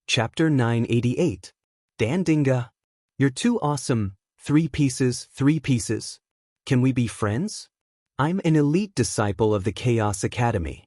Chapter 988. Dandinga. You're too awesome. 3 pieces, 3 pieces. Can we be friends? I'm an elite disciple of the Chaos Academy.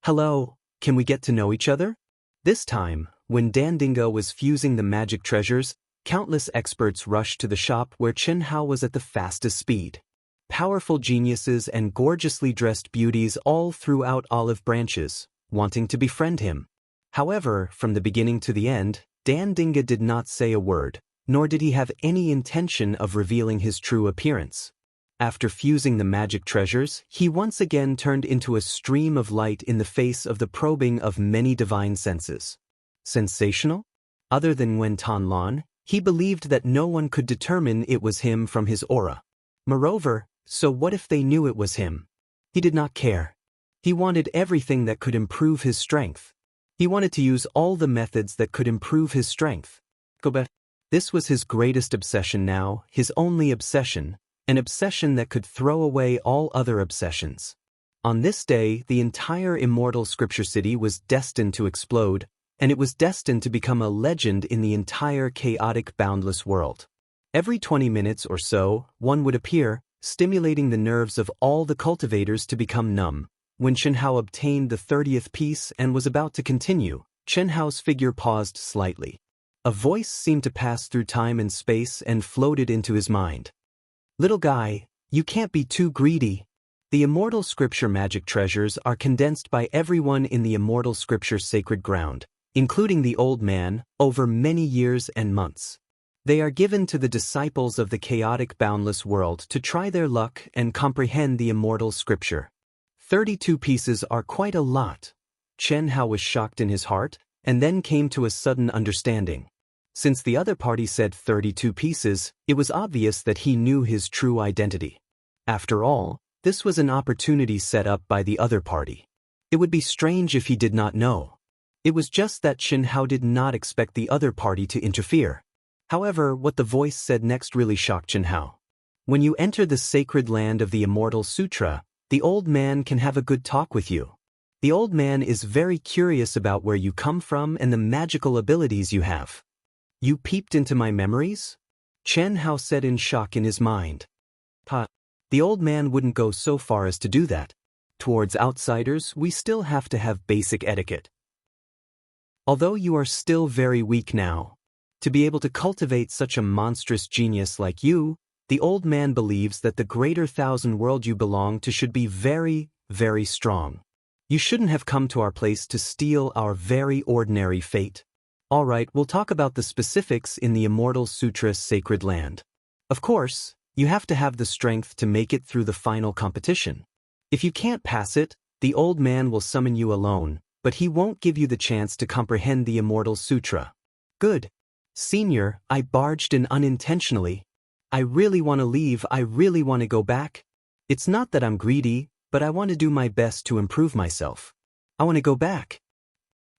Hello, can we get to know each other? This time, when Dandinga was fusing the magic treasures, countless experts rushed to the shop where Qianhao was at the fastest speed. Powerful geniuses and gorgeously dressed beauties all threw out olive branches, wanting to befriend him. However, from the beginning to the end, Dandinga did not say a word, nor did he have any intention of revealing his true appearance. After fusing the magic treasures, he once again turned into a stream of light in the face of the probing of many divine senses. Sensational? Other than Wen Tanlan, he believed that no one could determine it was him from his aura. Moreover, so what if they knew it was him? He did not care. He wanted everything that could improve his strength. He wanted to use all the methods that could improve his strength. This was his greatest obsession now, his only obsession, an obsession that could throw away all other obsessions. On this day, the entire immortal scripture city was destined to explode, and it was destined to become a legend in the entire chaotic, boundless world. Every 20 minutes or so, one would appear, stimulating the nerves of all the cultivators to become numb. When Qianhao obtained the 30th piece and was about to continue, Qianhao's figure paused slightly. A voice seemed to pass through time and space and floated into his mind. Little guy, you can't be too greedy. The immortal scripture magic treasures are condensed by everyone in the immortal scripture sacred ground, including the old man, over many years and months. They are given to the disciples of the chaotic boundless world to try their luck and comprehend the immortal scripture. 32 pieces are quite a lot. Qianhao was shocked in his heart, and then came to a sudden understanding. Since the other party said 32 pieces, it was obvious that he knew his true identity. After all, this was an opportunity set up by the other party. It would be strange if he did not know. It was just that Qianhao did not expect the other party to interfere. However, what the voice said next really shocked Qianhao. When you enter the sacred land of the Immortal Sutra, the old man can have a good talk with you. The old man is very curious about where you come from and the magical abilities you have. You peeped into my memories? Qianhao said in shock in his mind. The old man wouldn't go so far as to do that. Towards outsiders, we still have to have basic etiquette. Although you are still very weak now, to be able to cultivate such a monstrous genius like you, the old man believes that the greater thousand world you belong to should be very, very strong. You shouldn't have come to our place to steal our very ordinary fate. All right, we'll talk about the specifics in the Immortal Sutra sacred land. Of course, you have to have the strength to make it through the final competition. If you can't pass it, the old man will summon you alone, but he won't give you the chance to comprehend the Immortal Sutra. Good. Senior, I barged in unintentionally. I really want to leave, I really want to go back. It's not that I'm greedy, but I want to do my best to improve myself. I want to go back.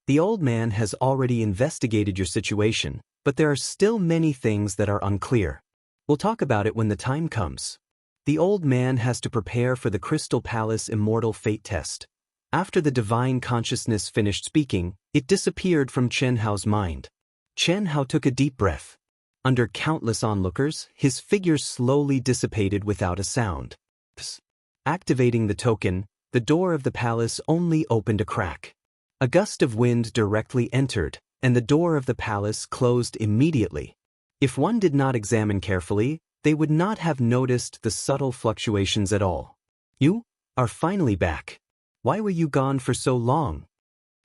The old man has already investigated your situation, but there are still many things that are unclear. We'll talk about it when the time comes. The old man has to prepare for the Crystal Palace Immortal Fate test. After the divine consciousness finished speaking, it disappeared from Qianhao's mind. Qianhao took a deep breath. Under countless onlookers, his figure slowly dissipated without a sound. Activating the token, the door of the palace only opened a crack. A gust of wind directly entered, and the door of the palace closed immediately. If one did not examine carefully, they would not have noticed the subtle fluctuations at all. You are finally back. Why were you gone for so long?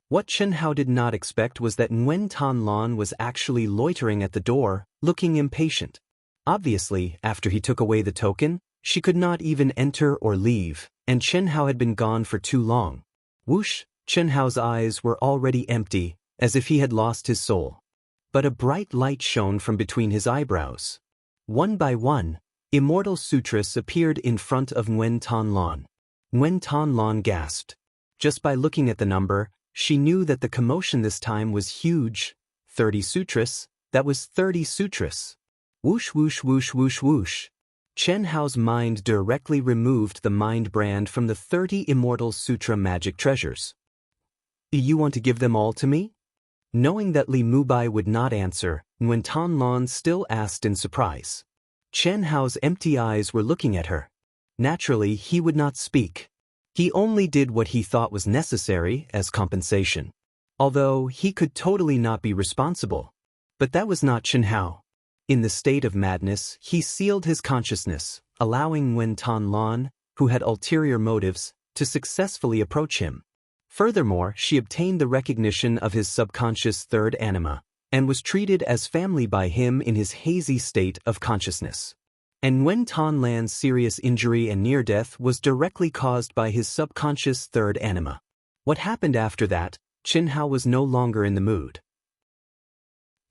What Qianhao did not expect was that Wen Tanlan was actually loitering at the door, looking impatient. Obviously, after he took away the token, she could not even enter or leave, and Qianhao had been gone for too long. Whoosh, Qianhao's eyes were already empty, as if he had lost his soul. But a bright light shone from between his eyebrows. One by one, Immortal Sutras appeared in front of Wen Tanlan. Wen Tanlan gasped. Just by looking at the number, she knew that the commotion this time was huge. 30 sutras, that was 30 sutras. Whoosh whoosh whoosh whoosh whoosh. Qianhao's mind directly removed the mind brand from the 30 Immortal Sutra magic treasures. You want to give them all to me? Knowing that Li Mubai would not answer, Nguyen Tan Lan still asked in surprise. Chen Hao's empty eyes were looking at her. Naturally, he would not speak. He only did what he thought was necessary as compensation. Although he could totally not be responsible. But that was not Chen Hao. In the state of madness, he sealed his consciousness, allowing Nguyen Tan Lan, who had ulterior motives, to successfully approach him. Furthermore, she obtained the recognition of his subconscious third anima, and was treated as family by him in his hazy state of consciousness. And Nguyen Tan Lan's serious injury and near death was directly caused by his subconscious third anima. What happened after that, Chen Hao was no longer in the mood.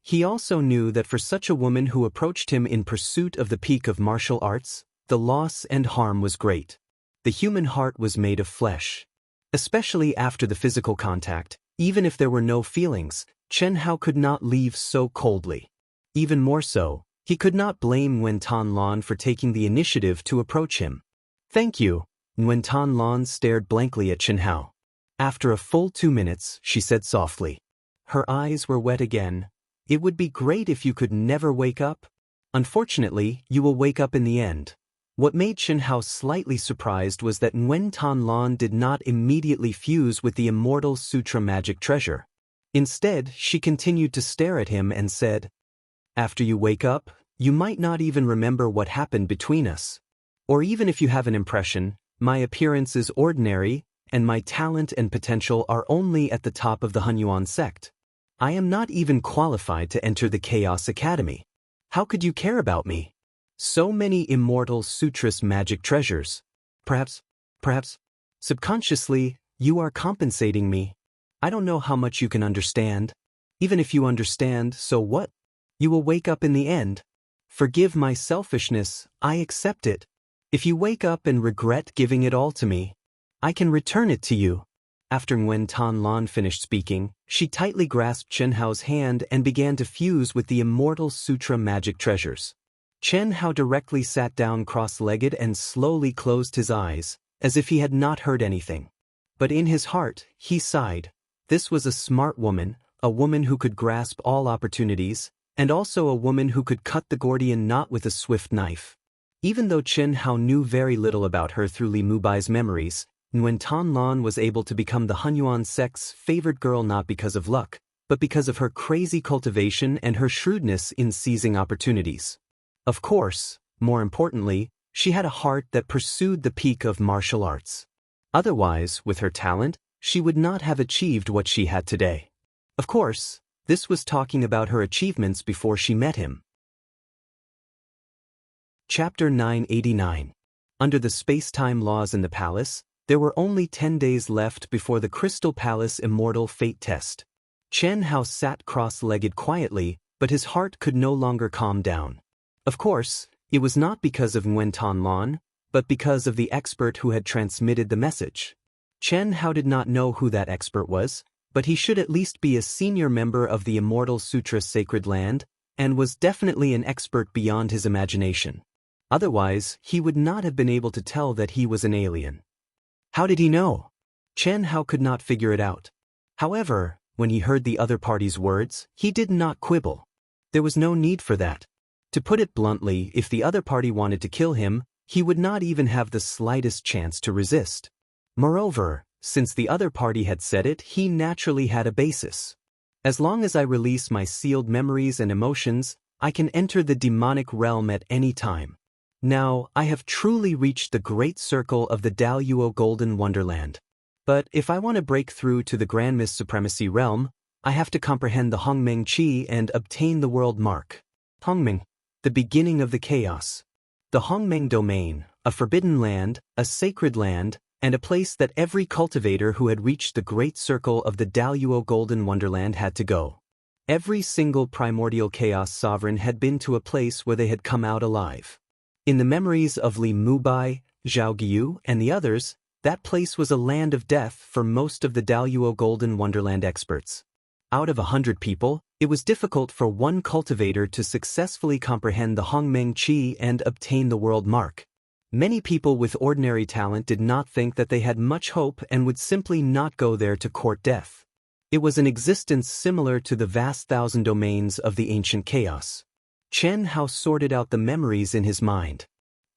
He also knew that for such a woman who approached him in pursuit of the peak of martial arts, the loss and harm was great. The human heart was made of flesh. Especially after the physical contact, even if there were no feelings, Chen Hao could not leave so coldly. Even more so, he could not blame Nguyen Tan Lan for taking the initiative to approach him. "Thank you." Nguyen Tan Lan stared blankly at Chen Hao. After a full 2 minutes, she said softly. Her eyes were wet again. "It would be great if you could never wake up. Unfortunately, you will wake up in the end." What made Chen Hao slightly surprised was that Nguyen Tan Lan did not immediately fuse with the Immortal Sutra magic treasure. Instead, she continued to stare at him and said, "After you wake up, you might not even remember what happened between us. Or even if you have an impression, my appearance is ordinary, and my talent and potential are only at the top of the Hunyuan sect. I am not even qualified to enter the Chaos Academy. How could you care about me? So many Immortal Sutras magic treasures. Perhaps, subconsciously, you are compensating me. I don't know how much you can understand. Even if you understand, so what? You will wake up in the end. Forgive my selfishness, I accept it. If you wake up and regret giving it all to me, I can return it to you." After Nguyen Tan Lan finished speaking, she tightly grasped Chen Hao's hand and began to fuse with the Immortal Sutra magic treasures. Chen Hao directly sat down cross-legged and slowly closed his eyes, as if he had not heard anything. But in his heart, he sighed. This was a smart woman, a woman who could grasp all opportunities, and also a woman who could cut the Gordian knot with a swift knife. Even though Chen Hao knew very little about her through Li Mubai's memories, Nguyen Tan Lan was able to become the Hunyuan sect's favored girl not because of luck, but because of her crazy cultivation and her shrewdness in seizing opportunities. Of course, more importantly, she had a heart that pursued the peak of martial arts. Otherwise, with her talent, she would not have achieved what she had today. Of course, this was talking about her achievements before she met him. Chapter 989. Under the space-time laws in the palace, there were only 10 days left before the Crystal Palace Immortal Fate test. Chen Hao sat cross-legged quietly, but his heart could no longer calm down. Of course, it was not because of Nguyen Tan Lan, but because of the expert who had transmitted the message. Chen Hao did not know who that expert was, but he should at least be a senior member of the Immortal Sutra Sacred Land, and was definitely an expert beyond his imagination. Otherwise, he would not have been able to tell that he was an alien. How did he know? Chen Hao could not figure it out. However, when he heard the other party's words, he did not quibble. There was no need for that. To put it bluntly, if the other party wanted to kill him, he would not even have the slightest chance to resist. Moreover, since the other party had said it, he naturally had a basis. As long as I release my sealed memories and emotions, I can enter the demonic realm at any time. Now, I have truly reached the great circle of the Daoist Golden Wonderland. But if I want to break through to the Grand Mist Supremacy realm, I have to comprehend the Hongmeng Qi and obtain the world mark. Hongmeng, the beginning of the chaos. The Hongmeng domain, a forbidden land, a sacred land, and a place that every cultivator who had reached the great circle of the Daoist Golden Wonderland had to go. Every single primordial chaos sovereign had been to a place where they had come out alive. In the memories of Li Mubai, Zhao Guiyu, and the others, that place was a land of death for most of the Daoist Golden Wonderland experts. Out of 100 people, it was difficult for one cultivator to successfully comprehend the Hongmeng Qi and obtain the world mark. Many people with ordinary talent did not think that they had much hope and would simply not go there to court death. It was an existence similar to the vast thousand domains of the ancient chaos. Chen Hao sorted out the memories in his mind.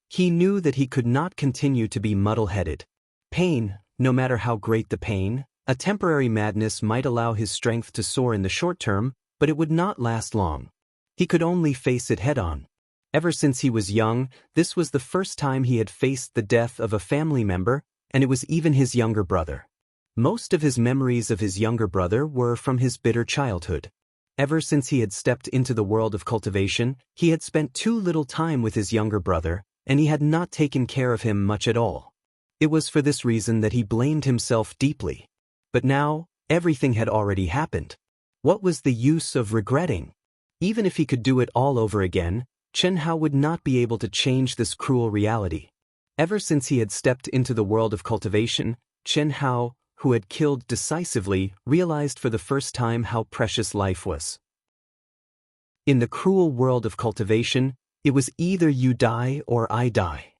He knew that he could not continue to be muddle-headed. Pain, no matter how great the pain, a temporary madness might allow his strength to soar in the short term, but it would not last long. He could only face it head-on. Ever since he was young, this was the first time he had faced the death of a family member, and it was even his younger brother. Most of his memories of his younger brother were from his bitter childhood. Ever since he had stepped into the world of cultivation, he had spent too little time with his younger brother, and he had not taken care of him much at all. It was for this reason that he blamed himself deeply. But now, everything had already happened. What was the use of regretting? Even if he could do it all over again, Chen Hao would not be able to change this cruel reality. Ever since he had stepped into the world of cultivation, Chen Hao, who had killed decisively, realized for the first time how precious life was. In the cruel world of cultivation, it was either you die or I die.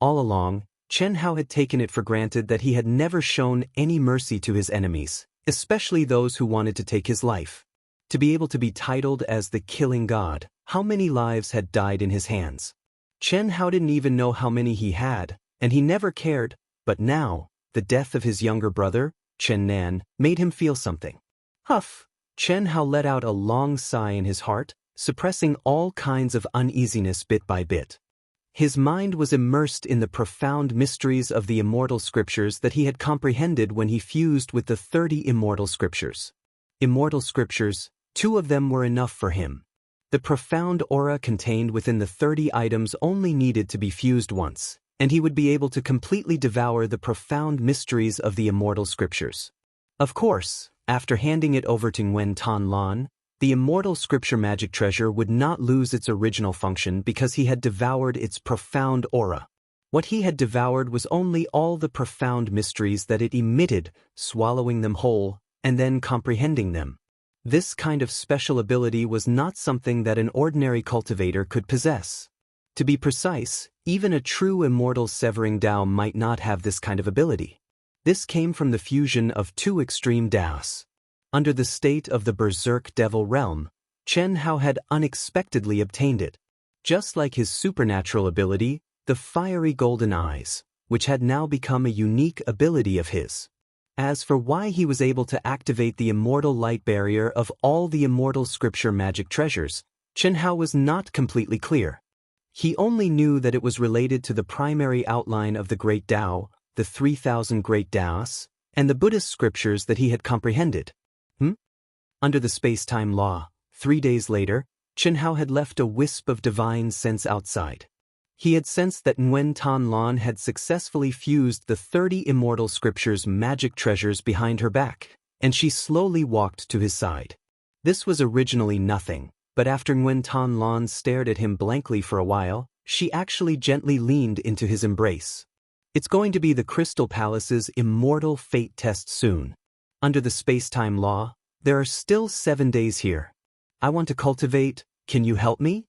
All along, Chen Hao had taken it for granted that he had never shown any mercy to his enemies, especially those who wanted to take his life. To be able to be titled as the killing god, how many lives had died in his hands? Chen Hao didn't even know how many he had, and he never cared, but now, the death of his younger brother, Chen Nan, made him feel something. Huff! Chen Hao let out a long sigh in his heart, suppressing all kinds of uneasiness bit by bit. His mind was immersed in the profound mysteries of the immortal scriptures that he had comprehended when he fused with the 30 immortal scriptures. Immortal scriptures, 2 of them were enough for him. The profound aura contained within the 30 items only needed to be fused once, and he would be able to completely devour the profound mysteries of the immortal scriptures. Of course, after handing it over to Nguyen Tan Lan, the immortal scripture magic treasure would not lose its original function because he had devoured its profound aura. What he had devoured was only all the profound mysteries that it emitted, swallowing them whole, and then comprehending them. This kind of special ability was not something that an ordinary cultivator could possess. To be precise, even a true immortal severing Dao might not have this kind of ability. This came from the fusion of 2 extreme Daos. Under the state of the Berserk Devil realm, Chen Hao had unexpectedly obtained it. Just like his supernatural ability, the fiery golden eyes, which had now become a unique ability of his. As for why he was able to activate the immortal light barrier of all the immortal scripture magic treasures, Chen Hao was not completely clear. He only knew that it was related to the primary outline of the Great Tao, the 3,000 Great Daos, and the Buddhist scriptures that he had comprehended. Under the space-time law, 3 days later, Chen Hao had left a wisp of divine sense outside. He had sensed that Nguyen Tan Lan had successfully fused the 30 immortal scriptures' magic treasures behind her back, and she slowly walked to his side. This was originally nothing, but after Nguyen Tan Lan stared at him blankly for a while, she actually gently leaned into his embrace. It's going to be the Crystal Palace's immortal fate test soon. Under the space-time law, there are still 7 days here. I want to cultivate, can you help me?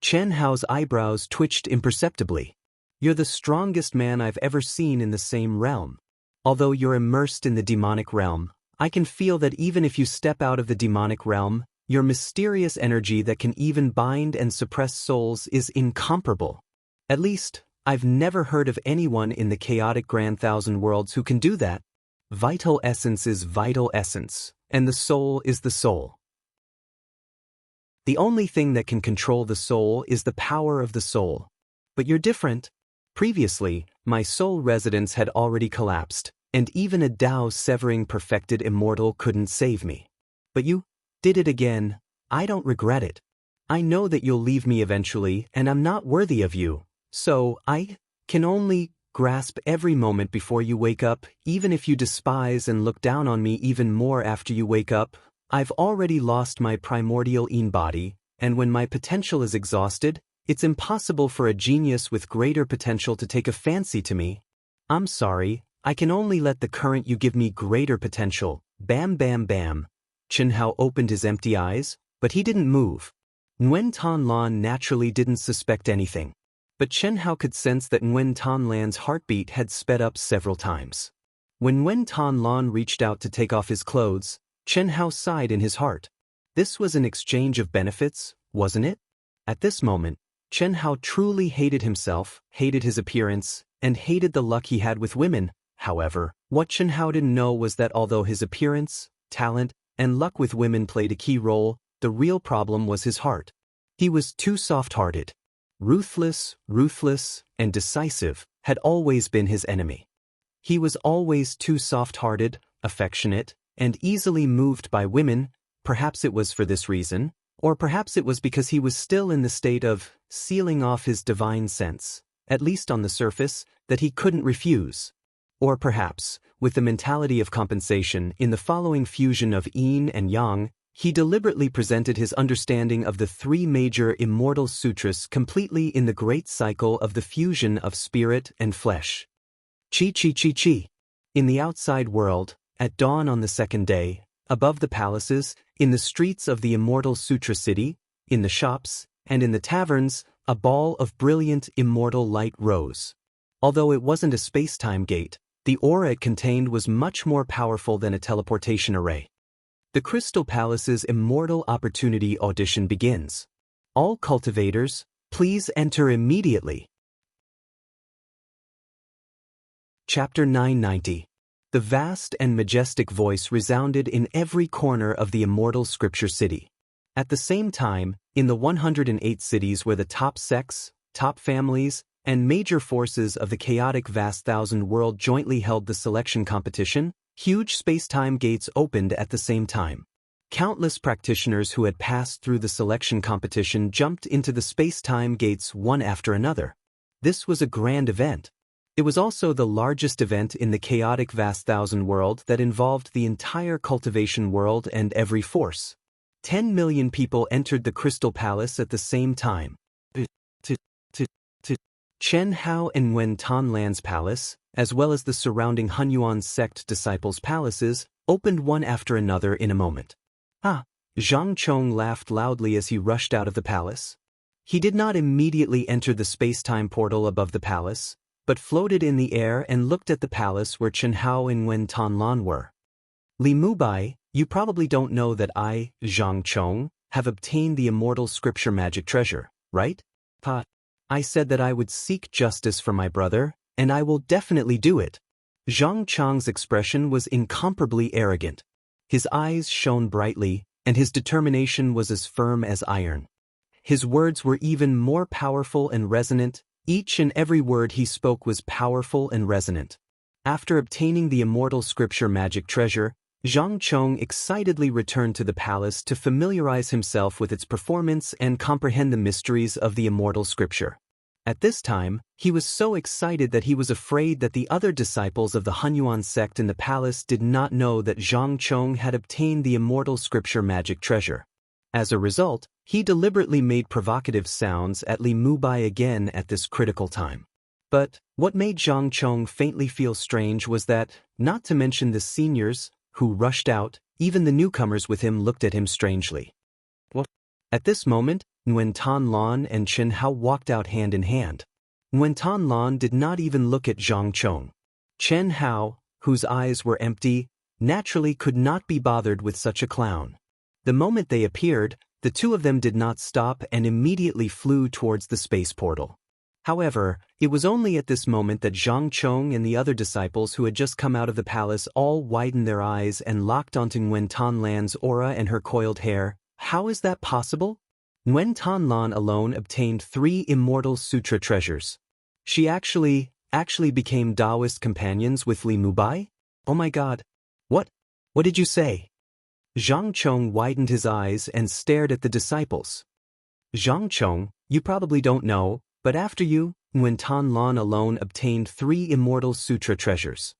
Chen Hao's eyebrows twitched imperceptibly. You're the strongest man I've ever seen in the same realm. Although you're immersed in the demonic realm, I can feel that even if you step out of the demonic realm, your mysterious energy that can even bind and suppress souls is incomparable. At least, I've never heard of anyone in the chaotic Grand Thousand Worlds who can do that. Vital essence is vital essence, and the soul is the soul. The only thing that can control the soul is the power of the soul. But you're different. Previously, my soul residence had already collapsed, and even a Dao-severing perfected immortal couldn't save me. But you did it again. I don't regret it. I know that you'll leave me eventually, and I'm not worthy of you, so I can only grasp every moment before you wake up, even if you despise and look down on me even more after you wake up. I've already lost my primordial body, and when my potential is exhausted, it's impossible for a genius with greater potential to take a fancy to me. I'm sorry, I can only let the current you give me greater potential. Bam bam bam. Chen Hao opened his empty eyes, but he didn't move. Nguyen Tan Lan naturally didn't suspect anything. But Chen Hao could sense that Nguyen Tan Lan's heartbeat had sped up several times. When Nguyen Tan Lan reached out to take off his clothes, Chen Hao sighed in his heart. This was an exchange of benefits, wasn't it? At this moment, Chen Hao truly hated himself, hated his appearance, and hated the luck he had with women. However, what Chen Hao didn't know was that although his appearance, talent, and luck with women played a key role, the real problem was his heart. He was too soft-hearted. Ruthless, and decisive had always been his enemy. He was always too soft-hearted, affectionate, and easily moved by women. Perhaps it was for this reason, or perhaps it was because he was still in the state of sealing off his divine sense, at least on the surface, that he couldn't refuse. Or perhaps, with the mentality of compensation in the following fusion of yin and yang, he deliberately presented his understanding of the three major immortal sutras completely in the great cycle of the fusion of spirit and flesh. Chi. In the outside world, at dawn on the second day, above the palaces, in the streets of the Immortal Sutra city, in the shops, and in the taverns, a ball of brilliant immortal light rose. Although it wasn't a space-time gate, the aura it contained was much more powerful than a teleportation array. The Crystal Palace's Immortal Opportunity audition begins. All cultivators, please enter immediately. Chapter 990. The vast and majestic voice resounded in every corner of the immortal scripture city. At the same time, in the 108 cities where the top sects, top families, and major forces of the chaotic vast thousand world jointly held the selection competition, huge space-time gates opened at the same time. Countless practitioners who had passed through the selection competition jumped into the space-time gates one after another. This was a grand event. It was also the largest event in the chaotic vast thousand world that involved the entire cultivation world and every force. 10 million people entered the Crystal Palace at the same time. Chen Hao and Wen Tanlan's palace, as well as the surrounding Hunyuan sect disciples' palaces, opened one after another in a moment. Zhang Chong laughed loudly as he rushed out of the palace. He did not immediately enter the space-time portal above the palace, but floated in the air and looked at the palace where Chen Hao and Wen Tanlan were. Li Mubai, you probably don't know that I, Zhang Chong, have obtained the immortal scripture magic treasure, right? I said that I would seek justice for my brother, and I will definitely do it. Zhang Chong's expression was incomparably arrogant. His eyes shone brightly, and his determination was as firm as iron. His words were even more powerful and resonant. Each and every word he spoke was powerful and resonant. After obtaining the immortal scripture magic treasure, Zhang Chong excitedly returned to the palace to familiarize himself with its performance and comprehend the mysteries of the immortal scripture. At this time, he was so excited that he was afraid that the other disciples of the Hunyuan sect in the palace did not know that Zhang Chong had obtained the immortal scripture magic treasure. As a result, he deliberately made provocative sounds at Li Mubai again at this critical time. But what made Zhang Chong faintly feel strange was that, not to mention the seniors, who rushed out, even the newcomers with him looked at him strangely. What? At this moment, Nguyen Tanlan and Chen Hao walked out hand in hand. Nguyen Tanlan did not even look at Zhang Chong. Chen Hao, whose eyes were empty, naturally could not be bothered with such a clown. The moment they appeared, the two of them did not stop and immediately flew towards the space portal. However, it was only at this moment that Zhang Chong and the other disciples who had just come out of the palace all widened their eyes and locked onto Nguyen Tanlan's aura and her coiled hair. How is that possible? Nguyen Tanlan alone obtained 3 immortal sutra treasures. She actually became Daoist companions with Li Mubai? Oh my god. What did you say? Zhang Chong widened his eyes and stared at the disciples. Zhang Chong, you probably don't know, but after you, Nguyen Tanlan alone obtained 3 immortal sutra treasures.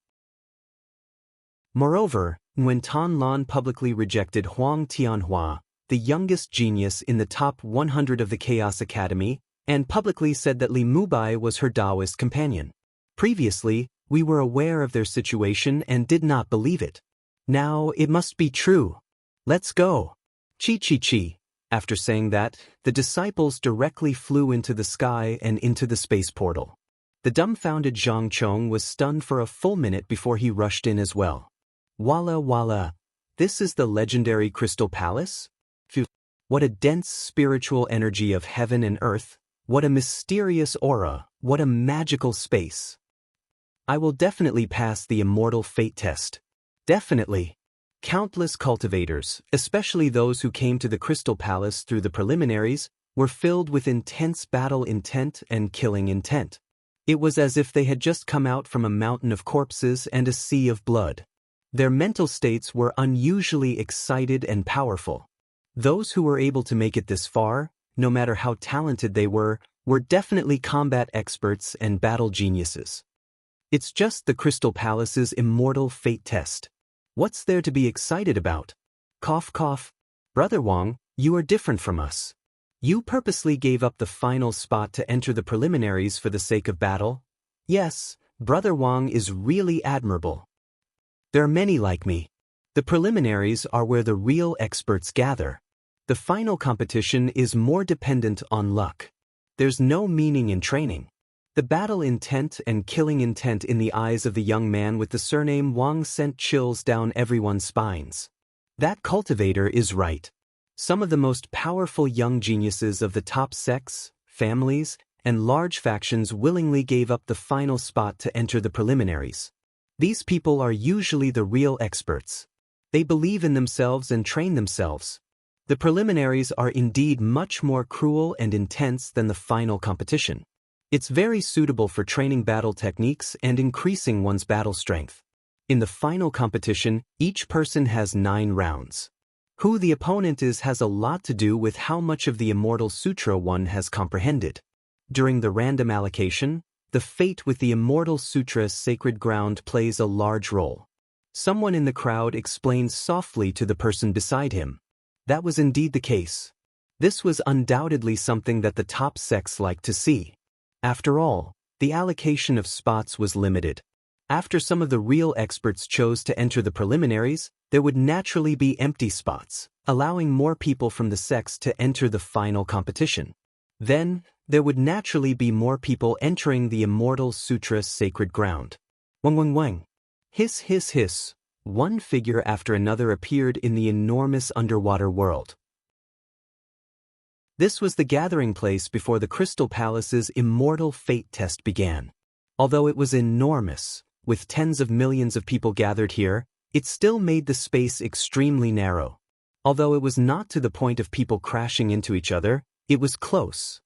Moreover, Nguyen Tanlan publicly rejected Huang Tianhua, the youngest genius in the top 100 of the Chaos Academy, and publicly said that Li Mubai was her Daoist companion. Previously, we were aware of their situation and did not believe it. Now it must be true. Let's go. Chi. After saying that, the disciples directly flew into the sky and into the space portal. The dumbfounded Zhang Chong was stunned for a full minute before he rushed in as well. Walla. This is the legendary Crystal Palace? Phew. What a dense spiritual energy of heaven and earth, what a mysterious aura, what a magical space. I will definitely pass the immortal fate test. Definitely. Countless cultivators, especially those who came to the Crystal Palace through the preliminaries, were filled with intense battle intent and killing intent. It was as if they had just come out from a mountain of corpses and a sea of blood. Their mental states were unusually excited and powerful. Those who were able to make it this far, no matter how talented they were definitely combat experts and battle geniuses. It's just the Crystal Palace's immortal fate test. What's there to be excited about? Cough cough. Brother Wang, you are different from us. You purposely gave up the final spot to enter the preliminaries for the sake of battle? Yes, Brother Wang is really admirable. There are many like me. The preliminaries are where the real experts gather. The final competition is more dependent on luck. There's no meaning in training. The battle intent and killing intent in the eyes of the young man with the surname Wang sent chills down everyone's spines. That cultivator is right. Some of the most powerful young geniuses of the top sects, families, and large factions willingly gave up the final spot to enter the preliminaries. These people are usually the real experts. They believe in themselves and train themselves. The preliminaries are indeed much more cruel and intense than the final competition. It's very suitable for training battle techniques and increasing one's battle strength. In the final competition, each person has 9 rounds. Who the opponent is has a lot to do with how much of the Immortal Sutra one has comprehended. During the random allocation, the fate with the Immortal Sutra's sacred ground plays a large role. Someone in the crowd explained softly to the person beside him. That was indeed the case. This was undoubtedly something that the top sects liked to see. After all, the allocation of spots was limited. After some of the real experts chose to enter the preliminaries, there would naturally be empty spots, allowing more people from the sects to enter the final competition. Then, there would naturally be more people entering the Immortal Sutra's sacred ground. Wang wang wang. Hiss hiss hiss. One figure after another appeared in the enormous underwater world. This was the gathering place before the Crystal Palace's immortal fate test began. Although it was enormous, with tens of millions of people gathered here, it still made the space extremely narrow. Although it was not to the point of people crashing into each other, it was close.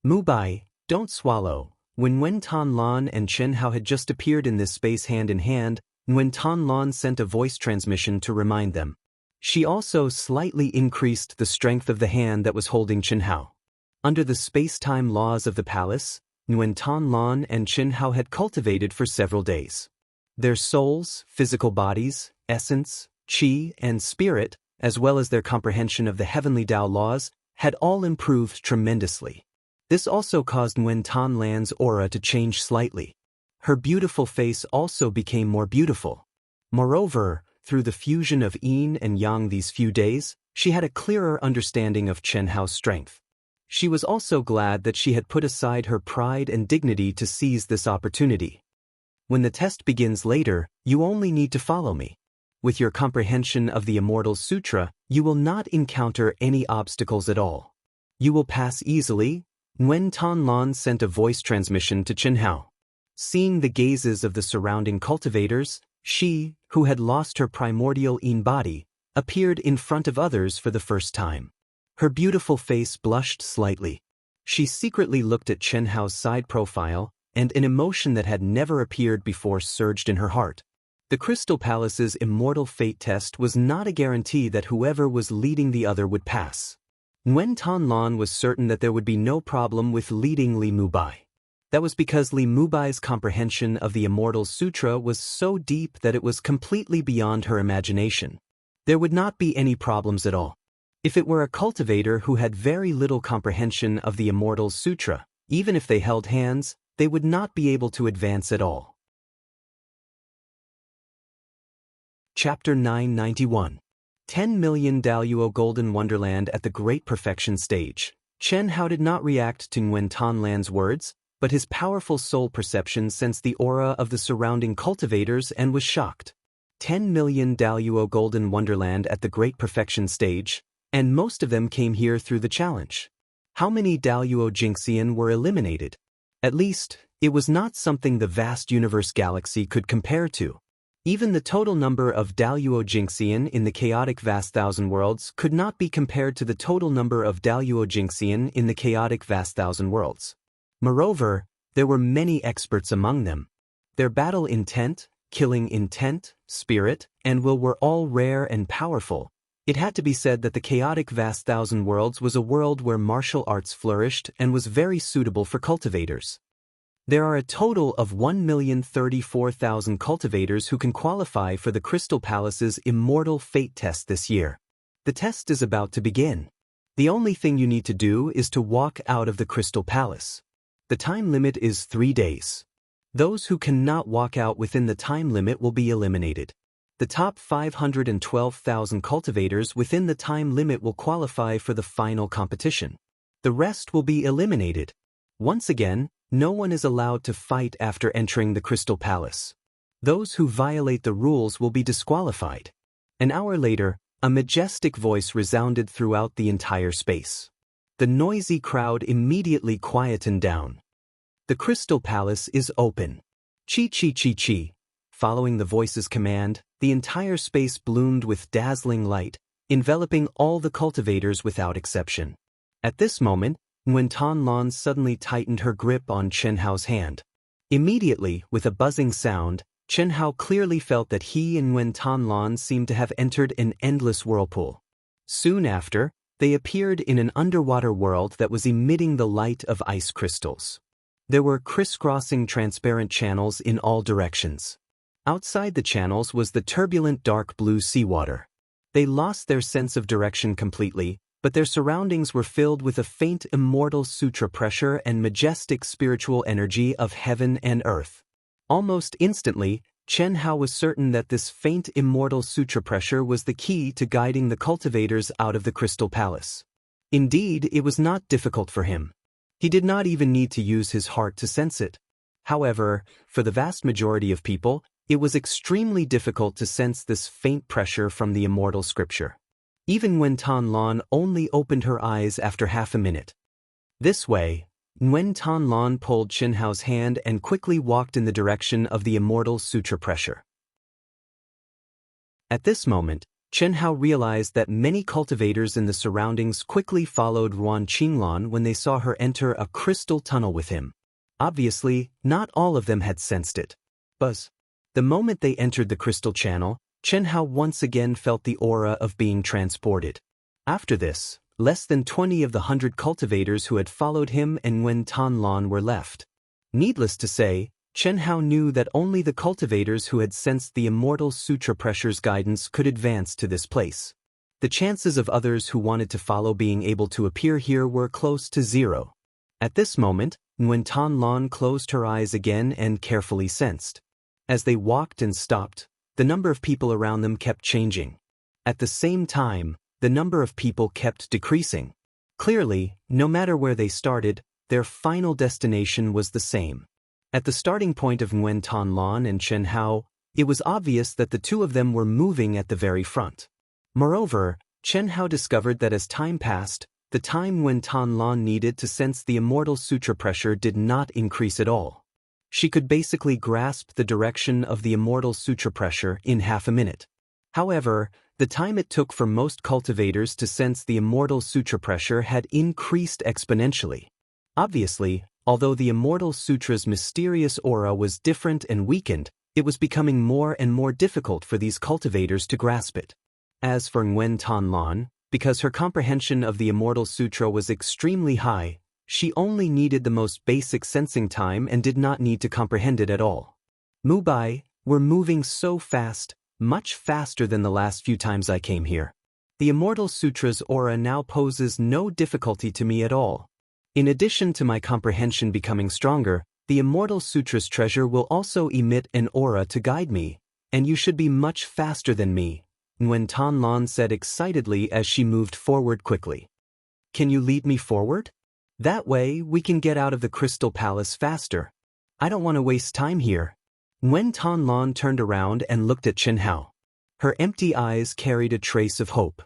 Mubai, don't swallow. When Nguyen Tan Lan and Chen Hao had just appeared in this space hand in hand, Nguyen Tan Lan sent a voice transmission to remind them. She also slightly increased the strength of the hand that was holding Chen Hao. Under the space-time laws of the palace, Nguyen Tan Lan and Chen Hao had cultivated for several days. Their souls, physical bodies, essence, qi, and spirit, as well as their comprehension of the heavenly Tao laws, had all improved tremendously. This also caused Nguyen Tan Lan's aura to change slightly. Her beautiful face also became more beautiful. Moreover, through the fusion of yin and yang these few days, she had a clearer understanding of Chen Hao's strength. She was also glad that she had put aside her pride and dignity to seize this opportunity. When the test begins later, you only need to follow me. With your comprehension of the Immortal Sutra, you will not encounter any obstacles at all. You will pass easily. Nguyen Tan Lan sent a voice transmission to Chen Hao. Seeing the gazes of the surrounding cultivators, she, who had lost her primordial yin body, appeared in front of others for the first time. Her beautiful face blushed slightly. She secretly looked at Chen Hao's side profile, and an emotion that had never appeared before surged in her heart. The Crystal Palace's immortal fate test was not a guarantee that whoever was leading the other would pass. Nguyen Tan Lan was certain that there would be no problem with leading Li Mubai. That was because Li Mubai's comprehension of the Immortal Sutra was so deep that it was completely beyond her imagination. There would not be any problems at all. If it were a cultivator who had very little comprehension of the Immortal Sutra, even if they held hands, they would not be able to advance at all. Chapter 991. 10 million Daoist Golden Wonderland at the Great Perfection Stage. Chen Hao did not react to Nguyen Tan Lan's words, but his powerful soul perception sensed the aura of the surrounding cultivators and was shocked. 10 million Daoist Golden Wonderland at the Great Perfection stage, and most of them came here through the challenge. How many Daoist Xianxia were eliminated? At least, it was not something the vast universe galaxy could compare to. Even the total number of Daoist Xianxia in the chaotic vast thousand worlds could not be compared to the total number of Daoist Xianxia in the chaotic vast thousand worlds. Moreover, there were many experts among them. Their battle intent, killing intent, spirit, and will were all rare and powerful. It had to be said that the chaotic vast thousand worlds was a world where martial arts flourished and was very suitable for cultivators. There are a total of 1,034,000 cultivators who can qualify for the Crystal Palace's Immortal Fate test this year. The test is about to begin. The only thing you need to do is to walk out of the Crystal Palace. The time limit is 3 days. Those who cannot walk out within the time limit will be eliminated. The top 512,000 cultivators within the time limit will qualify for the final competition. The rest will be eliminated. Once again, no one is allowed to fight after entering the Crystal Palace. Those who violate the rules will be disqualified. An hour later, a majestic voice resounded throughout the entire space. The noisy crowd immediately quietened down. The Crystal Palace is open. Chi chi chi chi. Following the voice's command, the entire space bloomed with dazzling light, enveloping all the cultivators without exception. At this moment, Nguyen Tan Lan suddenly tightened her grip on Chen Hao's hand. Immediately, with a buzzing sound, Chen Hao clearly felt that he and Nguyen Tan Lan seemed to have entered an endless whirlpool. Soon after, they appeared in an underwater world that was emitting the light of ice crystals. There were crisscrossing transparent channels in all directions. Outside the channels was the turbulent dark blue seawater. They lost their sense of direction completely, but their surroundings were filled with a faint immortal sutra pressure and majestic spiritual energy of heaven and earth. Almost instantly, Chen Hao was certain that this faint immortal sutra pressure was the key to guiding the cultivators out of the Crystal Palace. Indeed, it was not difficult for him. He did not even need to use his heart to sense it. However, for the vast majority of people, it was extremely difficult to sense this faint pressure from the immortal scripture. Even Nguyen Tan Lan only opened her eyes after half a minute. This way, Nguyen Tan Lan pulled Chen Hao's hand and quickly walked in the direction of the immortal sutra pressure. At this moment, Chen Hao realized that many cultivators in the surroundings quickly followed Ruan Qinglan when they saw her enter a crystal tunnel with him. Obviously, not all of them had sensed it. Buzz. The moment they entered the crystal channel, Chen Hao once again felt the aura of being transported. After this, less than 20 of the 100 cultivators who had followed him and Nguyen Tan Lan were left. Needless to say, Chen Hao knew that only the cultivators who had sensed the immortal sutra pressure's guidance could advance to this place. The chances of others who wanted to follow being able to appear here were close to zero. At this moment, Nguyen Tan Lan closed her eyes again and carefully sensed. As they walked and stopped, the number of people around them kept changing. At the same time, the number of people kept decreasing. Clearly, no matter where they started, their final destination was the same. At the starting point of Nguyen Tan Lan and Chen Hao, it was obvious that the two of them were moving at the very front. Moreover, Chen Hao discovered that as time passed, the time Nguyen Tan Lan needed to sense the immortal sutra pressure did not increase at all. She could basically grasp the direction of the immortal sutra pressure in half a minute. However, the time it took for most cultivators to sense the immortal sutra pressure had increased exponentially. Obviously, although the immortal sutra's mysterious aura was different and weakened, it was becoming more and more difficult for these cultivators to grasp it. As for Nguyen Tan Lan, because her comprehension of the immortal sutra was extremely high, she only needed the most basic sensing time and did not need to comprehend it at all. Mubai, we're moving so fast, much faster than the last few times I came here. The Immortal Sutra's aura now poses no difficulty to me at all. In addition to my comprehension becoming stronger, the Immortal Sutra's treasure will also emit an aura to guide me, and you should be much faster than me, Nguyen Tan Lan said excitedly as she moved forward quickly. Can you lead me forward? That way, we can get out of the Crystal Palace faster. I don't want to waste time here. Wen Tanlan turned around and looked at Chen Hao. Her empty eyes carried a trace of hope.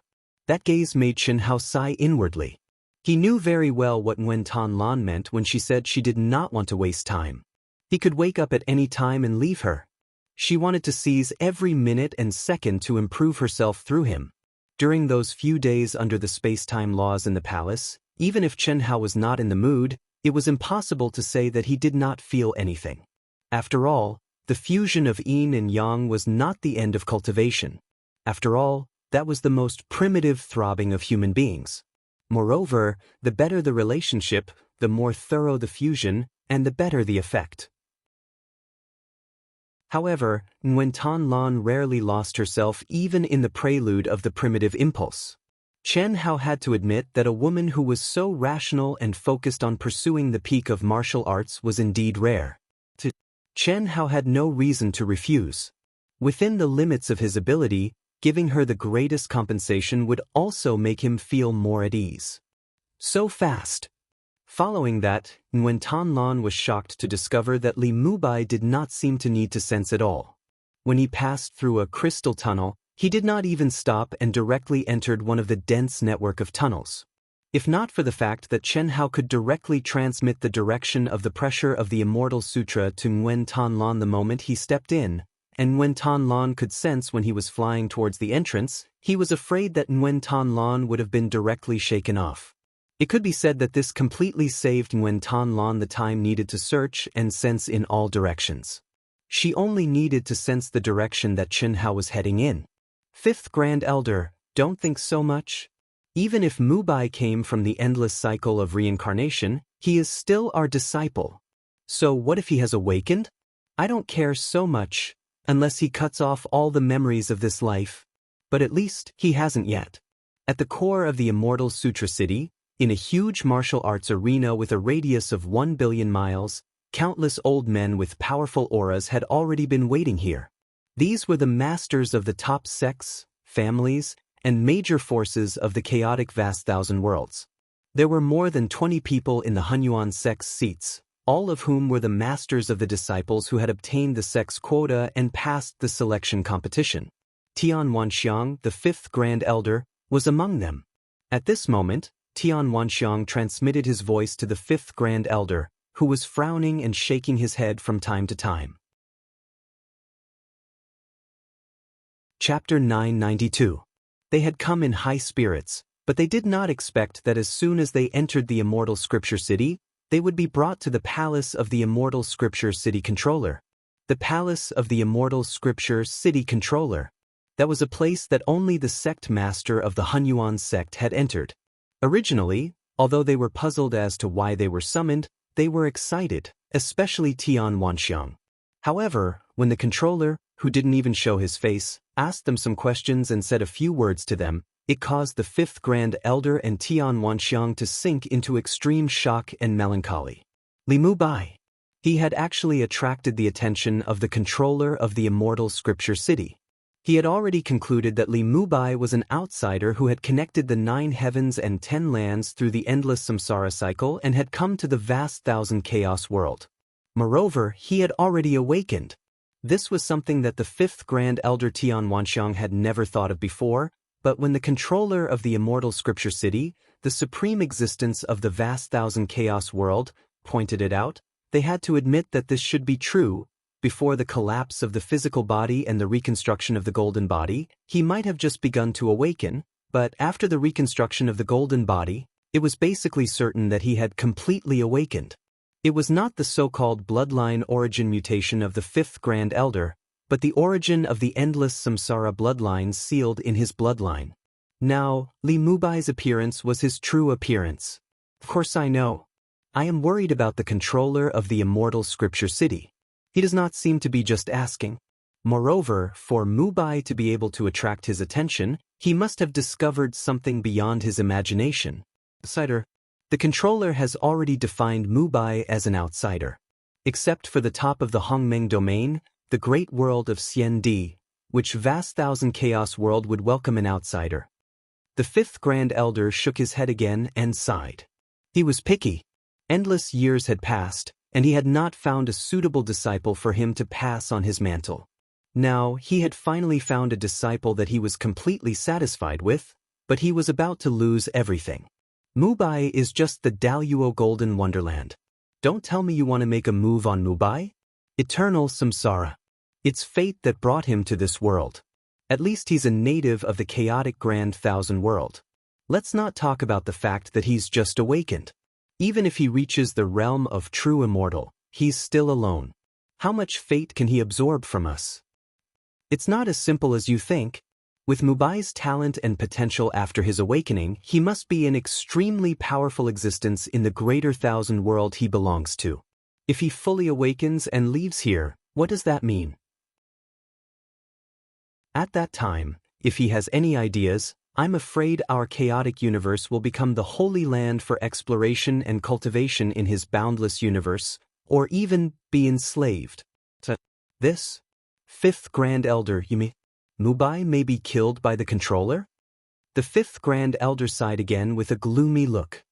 That gaze made Chen Hao sigh inwardly. He knew very well what Wen Tanlan meant when she said she did not want to waste time. He could wake up at any time and leave her. She wanted to seize every minute and second to improve herself through him. During those few days under the space-time laws in the palace, even if Chen Hao was not in the mood, it was impossible to say that he did not feel anything. After all, the fusion of yin and yang was not the end of cultivation. After all, that was the most primitive throbbing of human beings. Moreover, the better the relationship, the more thorough the fusion, and the better the effect. However, Wen Tanlan rarely lost herself even in the prelude of the primitive impulse. Chen Hao had to admit that a woman who was so rational and focused on pursuing the peak of martial arts was indeed rare. Chen Hao had no reason to refuse. Within the limits of his ability, giving her the greatest compensation would also make him feel more at ease. So fast. Following that, Wen Tanlan was shocked to discover that Li Mubai did not seem to need to sense at all. When he passed through a crystal tunnel, he did not even stop and directly entered one of the dense network of tunnels. If not for the fact that Chen Hao could directly transmit the direction of the pressure of the Immortal Sutra to Wen Tanlan the moment he stepped in, and Wen Tanlan could sense when he was flying towards the entrance, he was afraid that Wen Tanlan would have been directly shaken off. It could be said that this completely saved Wen Tanlan the time needed to search and sense in all directions. She only needed to sense the direction that Chen Hao was heading in. Fifth Grand Elder, don't think so much. Even if Mubai came from the endless cycle of reincarnation, he is still our disciple. So what if he has awakened? I don't care so much, unless he cuts off all the memories of this life. But at least he hasn't yet. At the core of the Immortal Sutra City, in a huge martial arts arena with a radius of 1 billion miles, countless old men with powerful auras had already been waiting here. These were the masters of the top sects, families, and major forces of the chaotic vast thousand worlds. There were more than 20 people in the Hunyuan sect's seats, all of whom were the masters of the disciples who had obtained the sect's quota and passed the selection competition. Tian Wanxiang, the fifth Grand Elder, was among them. At this moment, Tian Wanxiang transmitted his voice to the fifth Grand Elder, who was frowning and shaking his head from time to time. Chapter 992. They had come in high spirits, but they did not expect that as soon as they entered the Immortal Scripture City, they would be brought to the palace of the Immortal Scripture City Controller. The palace of the Immortal Scripture City Controller. That was a place that only the sect master of the Hunyuan sect had entered. Originally, although they were puzzled as to why they were summoned, they were excited, especially Tian Wanxiang. However, when the controller, who didn't even show his face, asked them some questions and said a few words to them, it caused the fifth Grand Elder and Tian Wanxiang to sink into extreme shock and melancholy. Li Mubai. He had actually attracted the attention of the controller of the Immortal Scripture City. He had already concluded that Li Mubai was an outsider who had connected the 9 heavens and 10 lands through the endless samsara cycle and had come to the vast thousand chaos world. Moreover, he had already awakened. This was something that the fifth Grand Elder Tian Wanxiang had never thought of before, but when the controller of the Immortal Scripture City, the supreme existence of the vast thousand chaos world, pointed it out, they had to admit that this should be true. Before the collapse of the physical body and the reconstruction of the golden body, he might have just begun to awaken, but after the reconstruction of the golden body, it was basically certain that he had completely awakened. It was not the so-called bloodline origin mutation of the fifth Grand Elder, but the origin of the endless samsara bloodlines sealed in his bloodline. Now, Li Mubai's appearance was his true appearance. Of course I know. I am worried about the controller of the Immortal Scripture City. He does not seem to be just asking. Moreover, for Mubai to be able to attract his attention, he must have discovered something beyond his imagination. Outsider. The controller has already defined Mubai as an outsider. Except for the top of the Hongmeng domain, the great world of Xiandi, which vast thousand chaos world would welcome an outsider. The fifth Grand Elder shook his head again and sighed. He was picky. Endless years had passed, and he had not found a suitable disciple for him to pass on his mantle. Now, he had finally found a disciple that he was completely satisfied with, but he was about to lose everything. Mubai is just the Daoist golden wonderland. Don't tell me you want to make a move on Mubai? Eternal samsara. It's fate that brought him to this world. At least he's a native of the chaotic grand thousand world. Let's not talk about the fact that he's just awakened. Even if he reaches the realm of true immortal, he's still alone. How much fate can he absorb from us? It's not as simple as you think. With Mubai's talent and potential after his awakening, he must be an extremely powerful existence in the greater thousand world he belongs to. If he fully awakens and leaves here, what does that mean? At that time, if he has any ideas, I'm afraid our chaotic universe will become the holy land for exploration and cultivation in his boundless universe, or even be enslaved to this. Fifth Grand Elder, you mean? Mubai may be killed by the controller? The fifth Grand Elder sighed again with a gloomy look.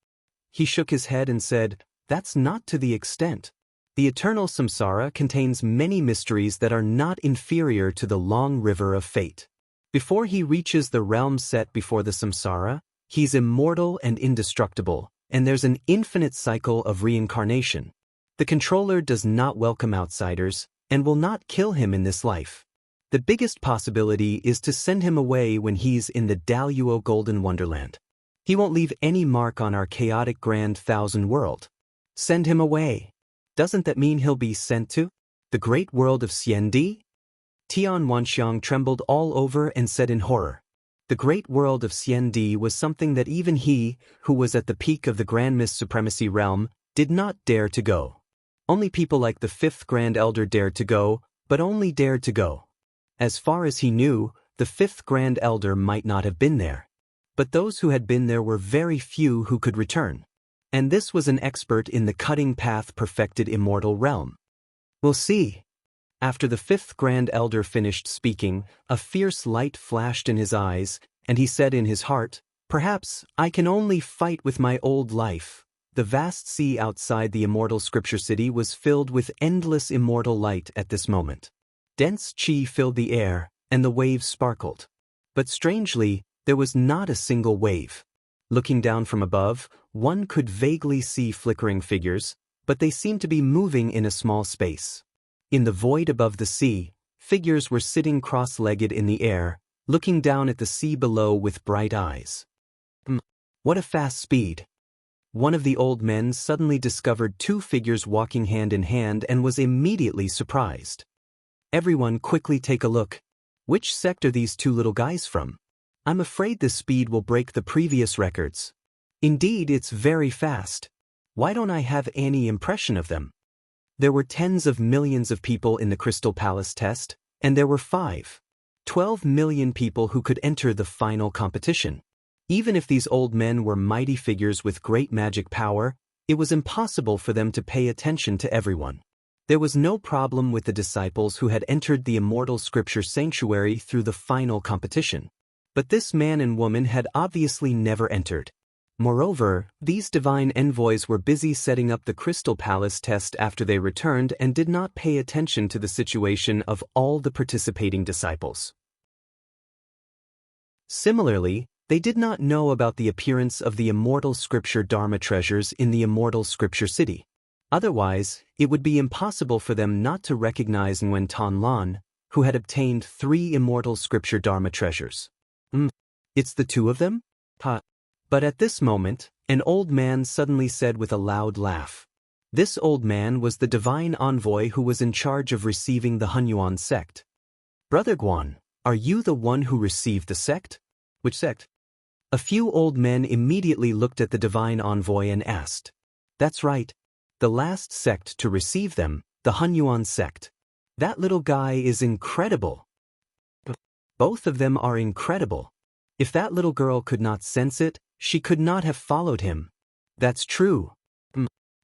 He shook his head and said, "That's not to the extent. The eternal samsara contains many mysteries that are not inferior to the long river of fate. Before he reaches the realm set before the samsara, he's immortal and indestructible, and there's an infinite cycle of reincarnation. The controller does not welcome outsiders, and will not kill him in this life. The biggest possibility is to send him away when he's in the Daoist golden wonderland. He won't leave any mark on our chaotic grand thousand world. Send him away. Doesn't that mean he'll be sent to the great world of Xiandi?" Tian Wanxiang trembled all over and said in horror. The great world of Xiandi was something that even he, who was at the peak of the Grand Mist Supremacy realm, did not dare to go. Only people like the fifth Grand Elder dared to go, but only dared to go. As far as he knew, the fifth Grand Elder might not have been there. But those who had been there were very few who could return. And this was an expert in the cutting path perfected immortal realm. We'll see. After the fifth Grand Elder finished speaking, a fierce light flashed in his eyes, and he said in his heart, "Perhaps I can only fight with my old life." The vast sea outside the immortal scripture city was filled with endless immortal light at this moment. Dense chi filled the air, and the waves sparkled. But strangely, there was not a single wave. Looking down from above, one could vaguely see flickering figures, but they seemed to be moving in a small space. In the void above the sea, figures were sitting cross-legged in the air, looking down at the sea below with bright eyes. What a fast speed! One of the old men suddenly discovered two figures walking hand in hand and was immediately surprised. Everyone quickly take a look. Which sect are these two little guys from? I'm afraid this speed will break the previous records. Indeed, it's very fast. Why don't I have any impression of them? There were tens of millions of people in the Crystal Palace test, and there were 12 million people who could enter the final competition. Even if these old men were mighty figures with great magic power, it was impossible for them to pay attention to everyone. There was no problem with the disciples who had entered the immortal scripture sanctuary through the final competition. But this man and woman had obviously never entered. Moreover, these divine envoys were busy setting up the Crystal Palace test after they returned and did not pay attention to the situation of all the participating disciples. Similarly, they did not know about the appearance of the immortal scripture Dharma treasures in the immortal scripture city. Otherwise, it would be impossible for them not to recognize Nguyen Tan Lan, who had obtained 3 immortal scripture Dharma treasures. It's the two of them? But at this moment, an old man suddenly said with a loud laugh. This old man was the divine envoy who was in charge of receiving the Hunyuan sect. "Brother Guan, are you the one who received the sect?" "Which sect?" A few old men immediately looked at the divine envoy and asked. "That's right. The last sect to receive them, the Hunyuan sect. That little guy is incredible." Both of them are incredible. If that little girl could not sense it, she could not have followed him. That's true.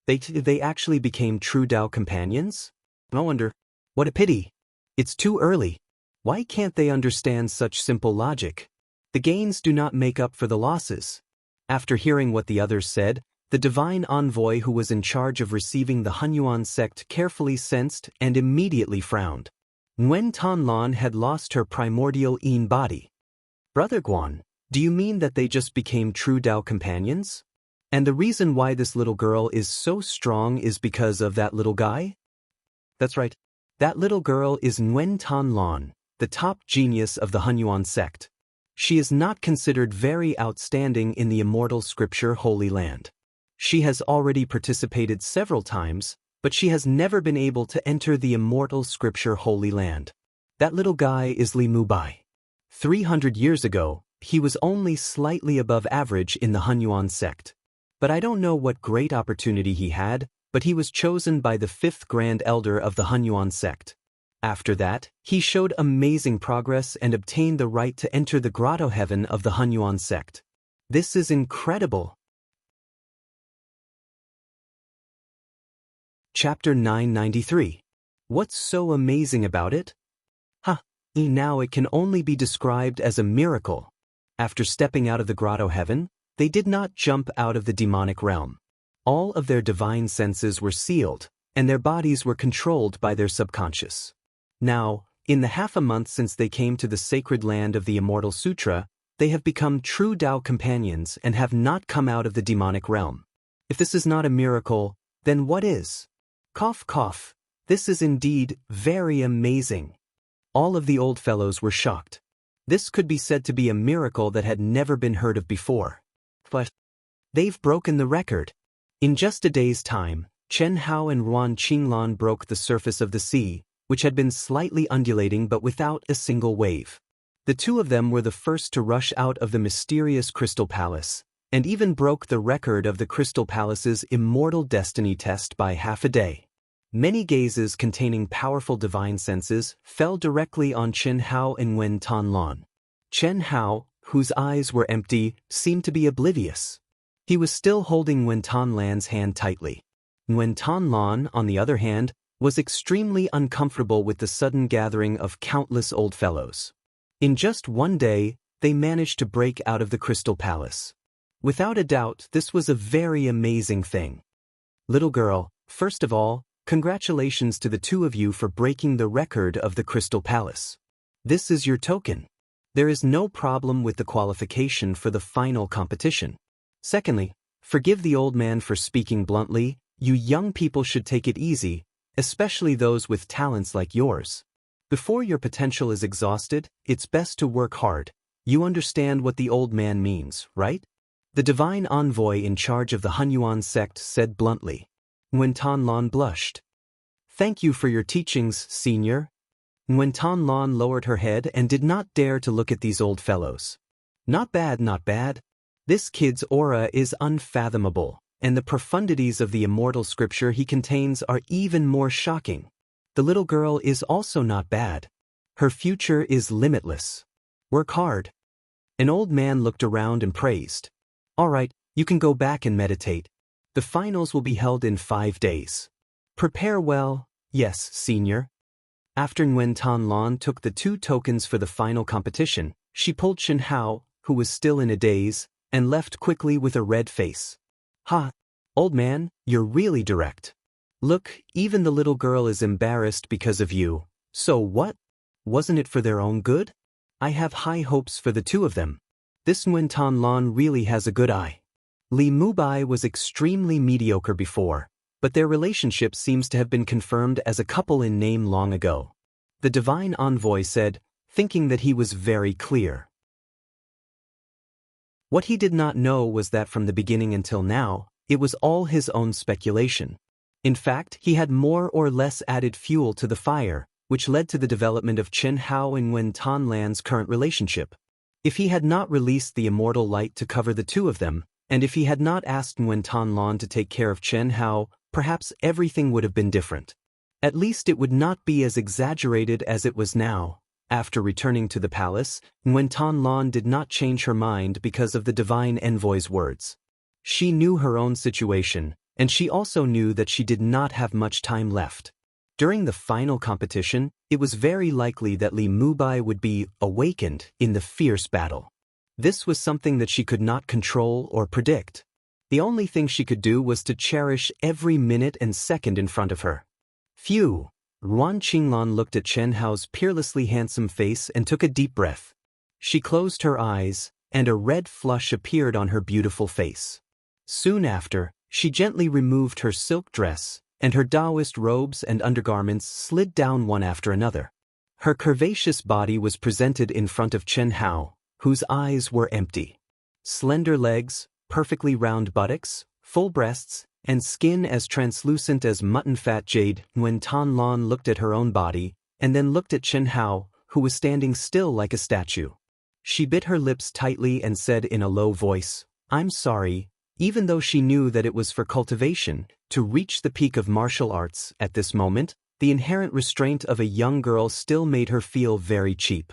They actually became true Dao companions? No wonder. What a pity. It's too early. Why can't they understand such simple logic? The gains do not make up for the losses. After hearing what the others said, The divine envoy who was in charge of receiving the Hunyuan sect carefully sensed and immediately frowned. Nguyen Tan Lan had lost her primordial Yin body. Brother Guan, do you mean that they just became true Dao companions? And the reason why this little girl is so strong is because of that little guy? That's right. That little girl is Nguyen Tan Lan, the top genius of the Hunyuan sect. She is not considered very outstanding in the immortal scripture Holy Land. She has already participated several times, but she has never been able to enter the immortal scripture Holy Land. That little guy is Li Mubai. 300 years ago, he was only slightly above average in the Hunyuan sect. But I don't know what great opportunity he had, but he was chosen by the 5th Grand Elder of the Hunyuan sect. After that, he showed amazing progress and obtained the right to enter the grotto heaven of the Hunyuan sect. This is incredible. Chapter 993. What's so amazing about it? Now it can only be described as a miracle. After stepping out of the grotto heaven, they did not jump out of the demonic realm. All of their divine senses were sealed, and their bodies were controlled by their subconscious. Now, in the half a month since they came to the sacred land of the Immortal Sutra, they have become true Tao companions and have not come out of the demonic realm. If this is not a miracle, then what is? Cough, cough. This is indeed very amazing. All of the old fellows were shocked. This could be said to be a miracle that had never been heard of before. But they've broken the record. In just a day's time, Chen Hao and Ruan Qinglan broke the surface of the sea, which had been slightly undulating but without a single wave. The two of them were the first to rush out of the mysterious Crystal Palace, and even broke the record of the Crystal Palace's immortal destiny test by half a day. Many gazes containing powerful divine senses fell directly on Chen Hao and Nguyen Tan Lan. Chen Hao, whose eyes were empty, seemed to be oblivious. He was still holding Nguyen Tan Lan's hand tightly. Nguyen Tan Lan, on the other hand, was extremely uncomfortable with the sudden gathering of countless old fellows. In just one day, they managed to break out of the Crystal Palace. Without a doubt, this was a very amazing thing. Little girl, first of all, congratulations to the two of you for breaking the record of the Crystal Palace. This is your token. There is no problem with the qualification for the final competition. Secondly, forgive the old man for speaking bluntly. You young people should take it easy, especially those with talents like yours. Before your potential is exhausted, it's best to work hard. You understand what the old man means, right? The divine envoy in charge of the Hunyuan sect said bluntly. Nguyen Tan Lan blushed. Thank you for your teachings, senior. Nguyen Tan Lan lowered her head and did not dare to look at these old fellows. Not bad, not bad. This kid's aura is unfathomable, and the profundities of the immortal scripture he contains are even more shocking. The little girl is also not bad. Her future is limitless. Work hard. An old man looked around and praised. All right, you can go back and meditate. The finals will be held in 5 days. Prepare well, yes, senior. After Nguyen Tan Lan took the 2 tokens for the final competition, she pulled Chen Hao, who was still in a daze, and left quickly with a red face. Ha! Old man, you're really direct. Look, even the little girl is embarrassed because of you. So what? Wasn't it for their own good? I have high hopes for the two of them. This Nguyen Tan Lan really has a good eye. Li Mubai was extremely mediocre before, but their relationship seems to have been confirmed as a couple in name long ago. The divine envoy said, thinking that he was very clear. What he did not know was that from the beginning until now, it was all his own speculation. In fact, he had more or less added fuel to the fire, which led to the development of Chen Hao and Nguyen Tan Lan's current relationship. If he had not released the immortal light to cover the two of them, and if he had not asked Nguyen Tan Lan to take care of Chen Hao, perhaps everything would have been different. At least it would not be as exaggerated as it was now. After returning to the palace, Nguyen Tan Lan did not change her mind because of the divine envoy's words. She knew her own situation, and she also knew that she did not have much time left. During the final competition, it was very likely that Li Mubai would be awakened in the fierce battle. This was something that she could not control or predict. The only thing she could do was to cherish every minute and second in front of her. Phew! Ruan Qinglan looked at Chen Hao's peerlessly handsome face and took a deep breath. She closed her eyes, and a red flush appeared on her beautiful face. Soon after, she gently removed her silk dress, and her Daoist robes and undergarments slid down one after another. Her curvaceous body was presented in front of Chen Hao, whose eyes were empty. Slender legs, perfectly round buttocks, full breasts, and skin as translucent as mutton fat jade. When Tan Lan looked at her own body, and then looked at Chen Hao, who was standing still like a statue. She bit her lips tightly and said in a low voice, "I'm sorry," even though she knew that it was for cultivation, to reach the peak of martial arts. At this moment, the inherent restraint of a young girl still made her feel very cheap.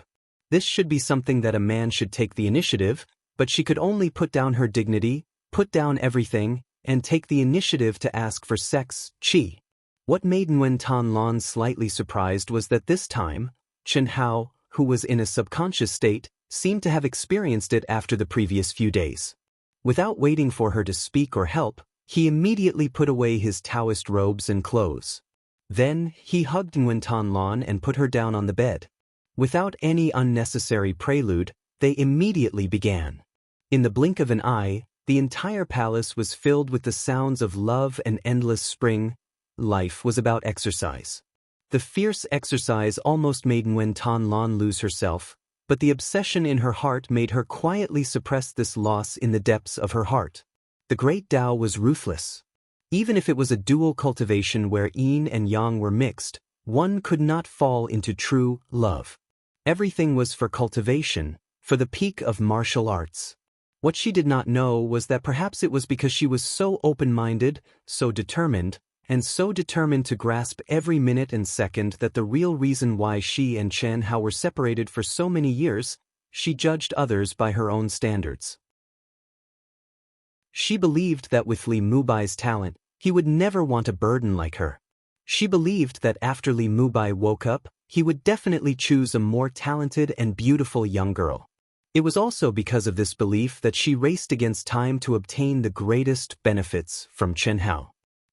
This should be something that a man should take the initiative, but she could only put down her dignity, put down everything, and take the initiative to ask for sex, chi. What made Nguyen Tan Lan slightly surprised was that this time, Chen Hao, who was in a subconscious state, seemed to have experienced it after the previous few days. Without waiting for her to speak or help, he immediately put away his Taoist robes and clothes. Then, he hugged Nguyen Tan Lan and put her down on the bed. Without any unnecessary prelude, they immediately began. In the blink of an eye, the entire palace was filled with the sounds of love and endless spring. Life was about exercise. The fierce exercise almost made Nguyen Tan Lan lose herself, but the obsession in her heart made her quietly suppress this loss in the depths of her heart. The great Tao was ruthless. Even if it was a dual cultivation where yin and yang were mixed, one could not fall into true love. Everything was for cultivation, for the peak of martial arts. What she did not know was that perhaps it was because she was so open-minded, so determined, and so determined to grasp every minute and second that the real reason why she and Chen Hao were separated for so many years, she judged others by her own standards. She believed that with Li Mubai's talent, he would never want a burden like her. She believed that after Li Mubai woke up, he would definitely choose a more talented and beautiful young girl. It was also because of this belief that she raced against time to obtain the greatest benefits from Chen Hao.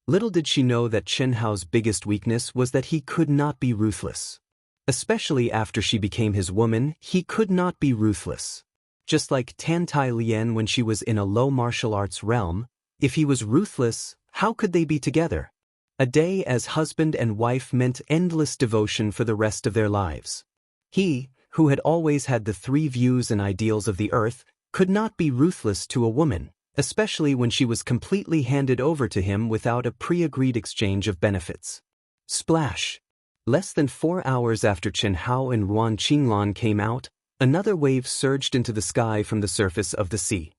Little did she know that Chen Hao's biggest weakness was that he could not be ruthless. Especially after she became his woman, he could not be ruthless. Just like Tan Tai Lien when she was in a low martial arts realm, if he was ruthless, how could they be together? A day as husband and wife meant endless devotion for the rest of their lives. He, who had always had the three views and ideals of the earth, could not be ruthless to a woman, especially when she was completely handed over to him without a pre-agreed exchange of benefits. Splash! Less than 4 hours after Chen Hao and Ruan Qinglan came out, another wave surged into the sky from the surface of the sea.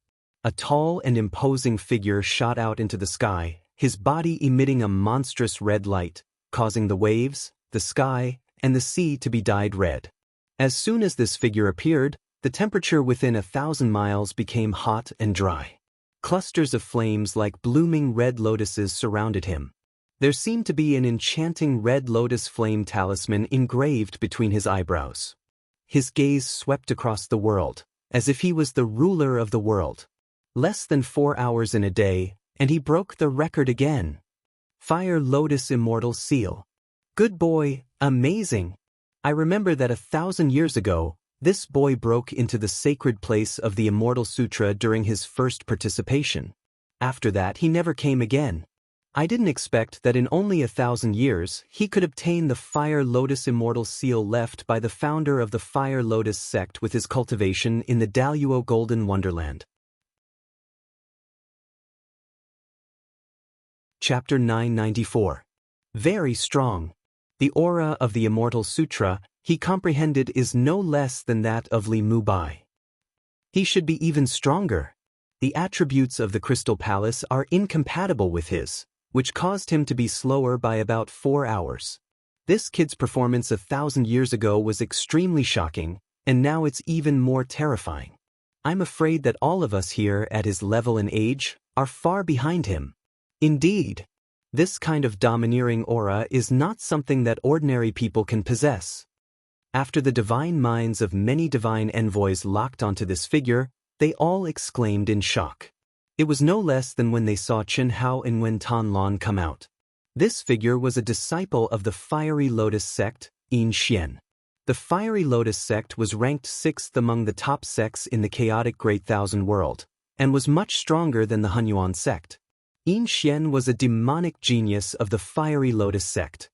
A tall and imposing figure shot out into the sky, his body emitting a monstrous red light, causing the waves, the sky, and the sea to be dyed red. As soon as this figure appeared, the temperature within 1,000 miles became hot and dry. Clusters of flames like blooming red lotuses surrounded him. There seemed to be an enchanting red lotus flame talisman engraved between his eyebrows. His gaze swept across the world, as if he was the ruler of the world. Less than 4 hours in a day, and he broke the record again. Fire Lotus Immortal Seal. Good boy, amazing. I remember that 1,000 years ago, this boy broke into the sacred place of the Immortal Sutra during his first participation. After that he never came again. I didn't expect that in only 1,000 years he could obtain the Fire Lotus Immortal Seal left by the founder of the Fire Lotus sect with his cultivation in the Daluo Golden Wonderland. Chapter 994. Very strong. The aura of the Immortal Sutra, he comprehended, is no less than that of Li Mubai. He should be even stronger. The attributes of the Crystal Palace are incompatible with his, which caused him to be slower by about 4 hours. This kid's performance 1,000 years ago was extremely shocking, and now it's even more terrifying. I'm afraid that all of us here at his level and age are far behind him. Indeed, this kind of domineering aura is not something that ordinary people can possess. After the divine minds of many divine envoys locked onto this figure, they all exclaimed in shock. It was no less than when they saw Chen Hao and Wen Tanlan come out. This figure was a disciple of the Fiery Lotus sect, Yin Xian. The Fiery Lotus sect was ranked 6th among the top sects in the chaotic Great Thousand World, and was much stronger than the Hunyuan sect. Yin Xian was a demonic genius of the Fiery Lotus sect.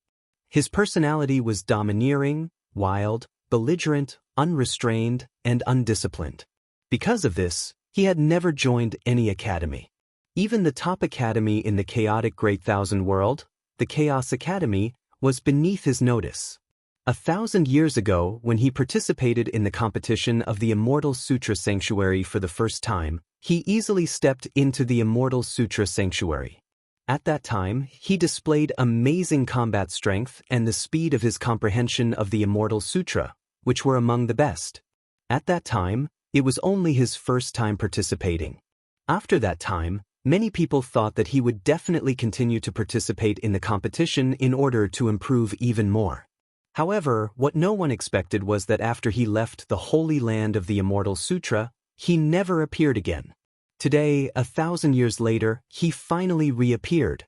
His personality was domineering, wild, belligerent, unrestrained, and undisciplined. Because of this, he had never joined any academy. Even the top academy in the chaotic Great Thousand World, the Chaos Academy, was beneath his notice. 1,000 years ago, when he participated in the competition of the Immortal Sutra Sanctuary for the first time, he easily stepped into the Immortal Sutra Sanctuary. At that time, he displayed amazing combat strength and the speed of his comprehension of the Immortal Sutra, which were among the best. At that time, it was only his first time participating. After that time, many people thought that he would definitely continue to participate in the competition in order to improve even more. However, what no one expected was that after he left the holy land of the Immortal Sutra, he never appeared again. Today, 1,000 years later, he finally reappeared.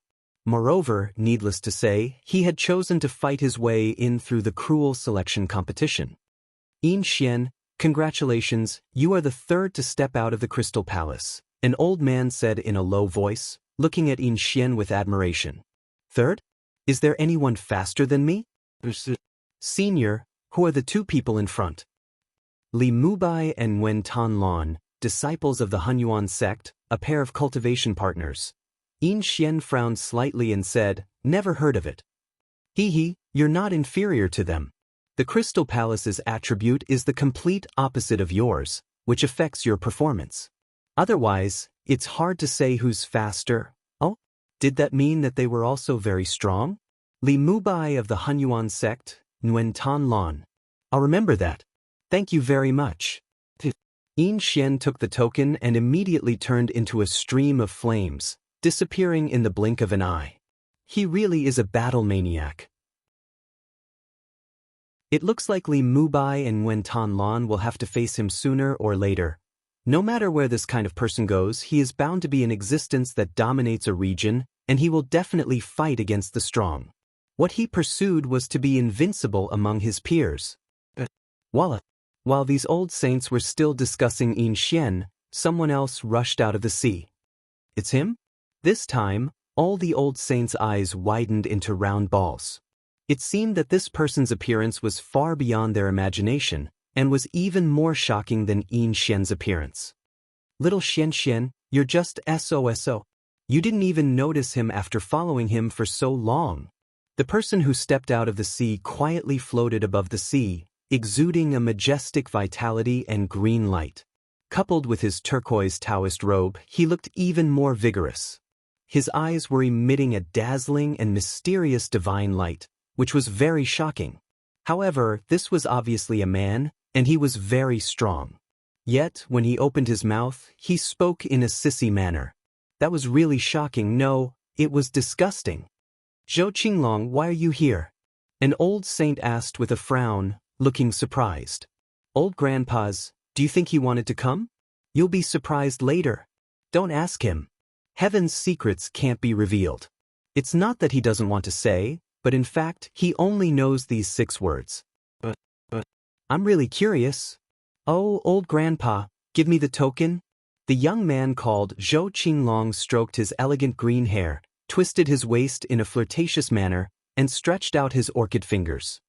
Moreover, needless to say, he had chosen to fight his way in through the cruel selection competition. Yin Xian, congratulations, you are the third to step out of the Crystal Palace, an old man said in a low voice, looking at Yin Xian with admiration. Third? Is there anyone faster than me? Senior, who are the two people in front? Li Mubai and Wen Tanlan, disciples of the Hunyuan sect, a pair of cultivation partners. Yin Xian frowned slightly and said, never heard of it. You're not inferior to them. The Crystal Palace's attribute is the complete opposite of yours, which affects your performance. Otherwise, it's hard to say who's faster. Oh, did that mean that they were also very strong? Li Mubai of the Hunyuan sect, Nguyen Tanlan. I'll remember that. Thank you very much. Yin Xian took the token and immediately turned into a stream of flames, disappearing in the blink of an eye. He really is a battle maniac. It looks like Li Mubai and Nguyen Tanlan will have to face him sooner or later. No matter where this kind of person goes, he is bound to be an existence that dominates a region, and he will definitely fight against the strong. What he pursued was to be invincible among his peers. While these old saints were still discussing Yin Xian, someone else rushed out of the sea. It's him? This time, all the old saints' eyes widened into round balls. It seemed that this person's appearance was far beyond their imagination, and was even more shocking than Yin Xian's appearance. Little Xianxian, you're just SOSO. You didn't even notice him after following him for so long. The person who stepped out of the sea quietly floated above the sea, exuding a majestic vitality and green light. Coupled with his turquoise Daoist robe, he looked even more vigorous. His eyes were emitting a dazzling and mysterious divine light, which was very shocking. However, this was obviously a man, and he was very strong. Yet, when he opened his mouth, he spoke in a sissy manner. That was really shocking. No, it was disgusting. Zhou Qinglong, why are you here? An old saint asked with a frown, looking surprised. Old grandpas, do you think he wanted to come? You'll be surprised later. Don't ask him. Heaven's secrets can't be revealed. It's not that he doesn't want to say, but in fact, he only knows these 6 words. But, I'm really curious. Oh, old grandpa, give me the token. The young man called Zhou Qinglong stroked his elegant green hair, twisted his waist in a flirtatious manner, and stretched out his orchid fingers.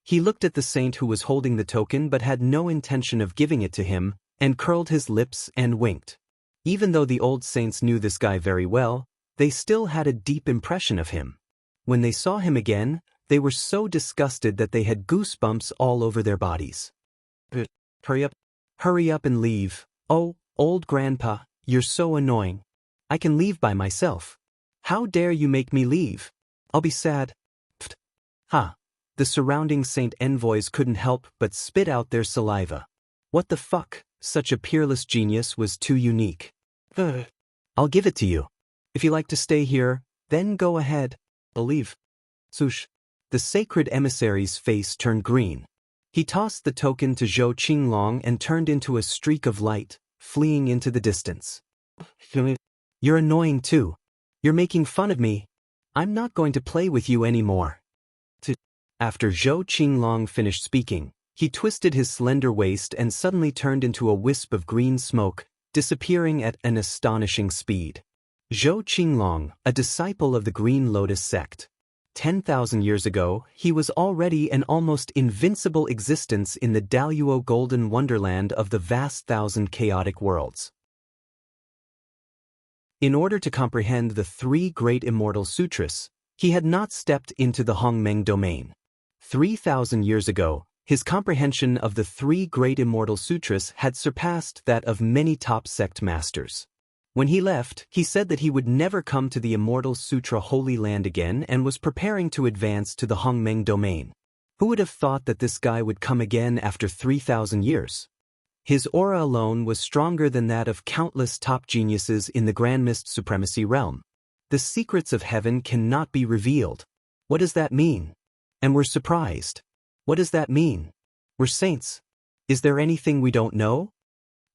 He looked at the saint who was holding the token but had no intention of giving it to him, and curled his lips and winked. Even though the old saints knew this guy very well, they still had a deep impression of him. When they saw him again, they were so disgusted that they had goosebumps all over their bodies. Hurry up and leave. Oh, old grandpa, you're so annoying. I can leave by myself. How dare you make me leave? I'll be sad. Pfft. Ha. The surrounding saint envoys couldn't help but spit out their saliva. What the fuck? Such a peerless genius was too unique. I'll give it to you. If you like to stay here, then go ahead. I'll leave. Sush. The sacred emissary's face turned green. He tossed the token to Zhou Qinglong and turned into a streak of light, fleeing into the distance. You're annoying too. You're making fun of me. I'm not going to play with you anymore. After Zhou Qinglong finished speaking, he twisted his slender waist and suddenly turned into a wisp of green smoke, disappearing at an astonishing speed. Zhou Qinglong, a disciple of the Green Lotus sect. 10,000 years ago, he was already an almost invincible existence in the Daoist golden wonderland of the vast thousand chaotic worlds. In order to comprehend the three great immortal sutras, he had not stepped into the Hongmeng domain. 3,000 years ago, his comprehension of the three great immortal sutras had surpassed that of many top sect masters. When he left, he said that he would never come to the Immortal Sutra Holy Land again and was preparing to advance to the Hongmeng domain. Who would have thought that this guy would come again after 3,000 years? His aura alone was stronger than that of countless top geniuses in the Grand Mist Supremacy realm. The secrets of heaven cannot be revealed. What does that mean? And we're surprised. What does that mean? We're saints. Is there anything we don't know?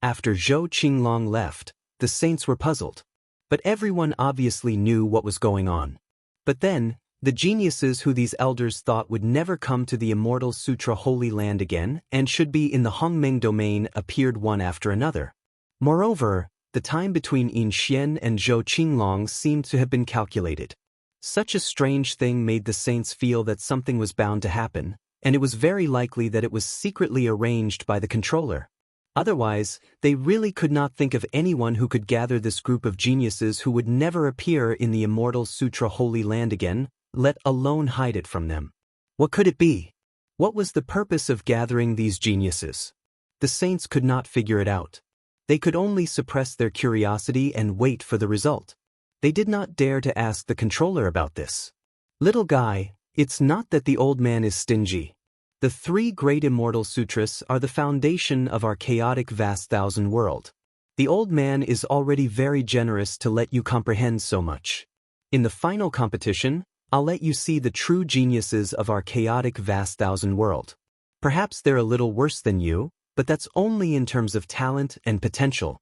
After Zhou Qinglong left, the saints were puzzled. But everyone obviously knew what was going on. But then, the geniuses who these elders thought would never come to the Immortal Sutra Holy Land again and should be in the Hongmeng domain appeared one after another. Moreover, the time between Yin Xian and Zhou Qinglong seemed to have been calculated. Such a strange thing made the saints feel that something was bound to happen, and it was very likely that it was secretly arranged by the controller. Otherwise, they really could not think of anyone who could gather this group of geniuses who would never appear in the Immortal Sutra Holy Land again, let alone hide it from them. What could it be? What was the purpose of gathering these geniuses? The saints could not figure it out. They could only suppress their curiosity and wait for the result. They did not dare to ask the controller about this. Little guy, it's not that the old man is stingy. The three great immortal sutras are the foundation of our chaotic vast thousand world. The old man is already very generous to let you comprehend so much. In the final competition, I'll let you see the true geniuses of our chaotic vast thousand world. Perhaps they're a little worse than you, but that's only in terms of talent and potential.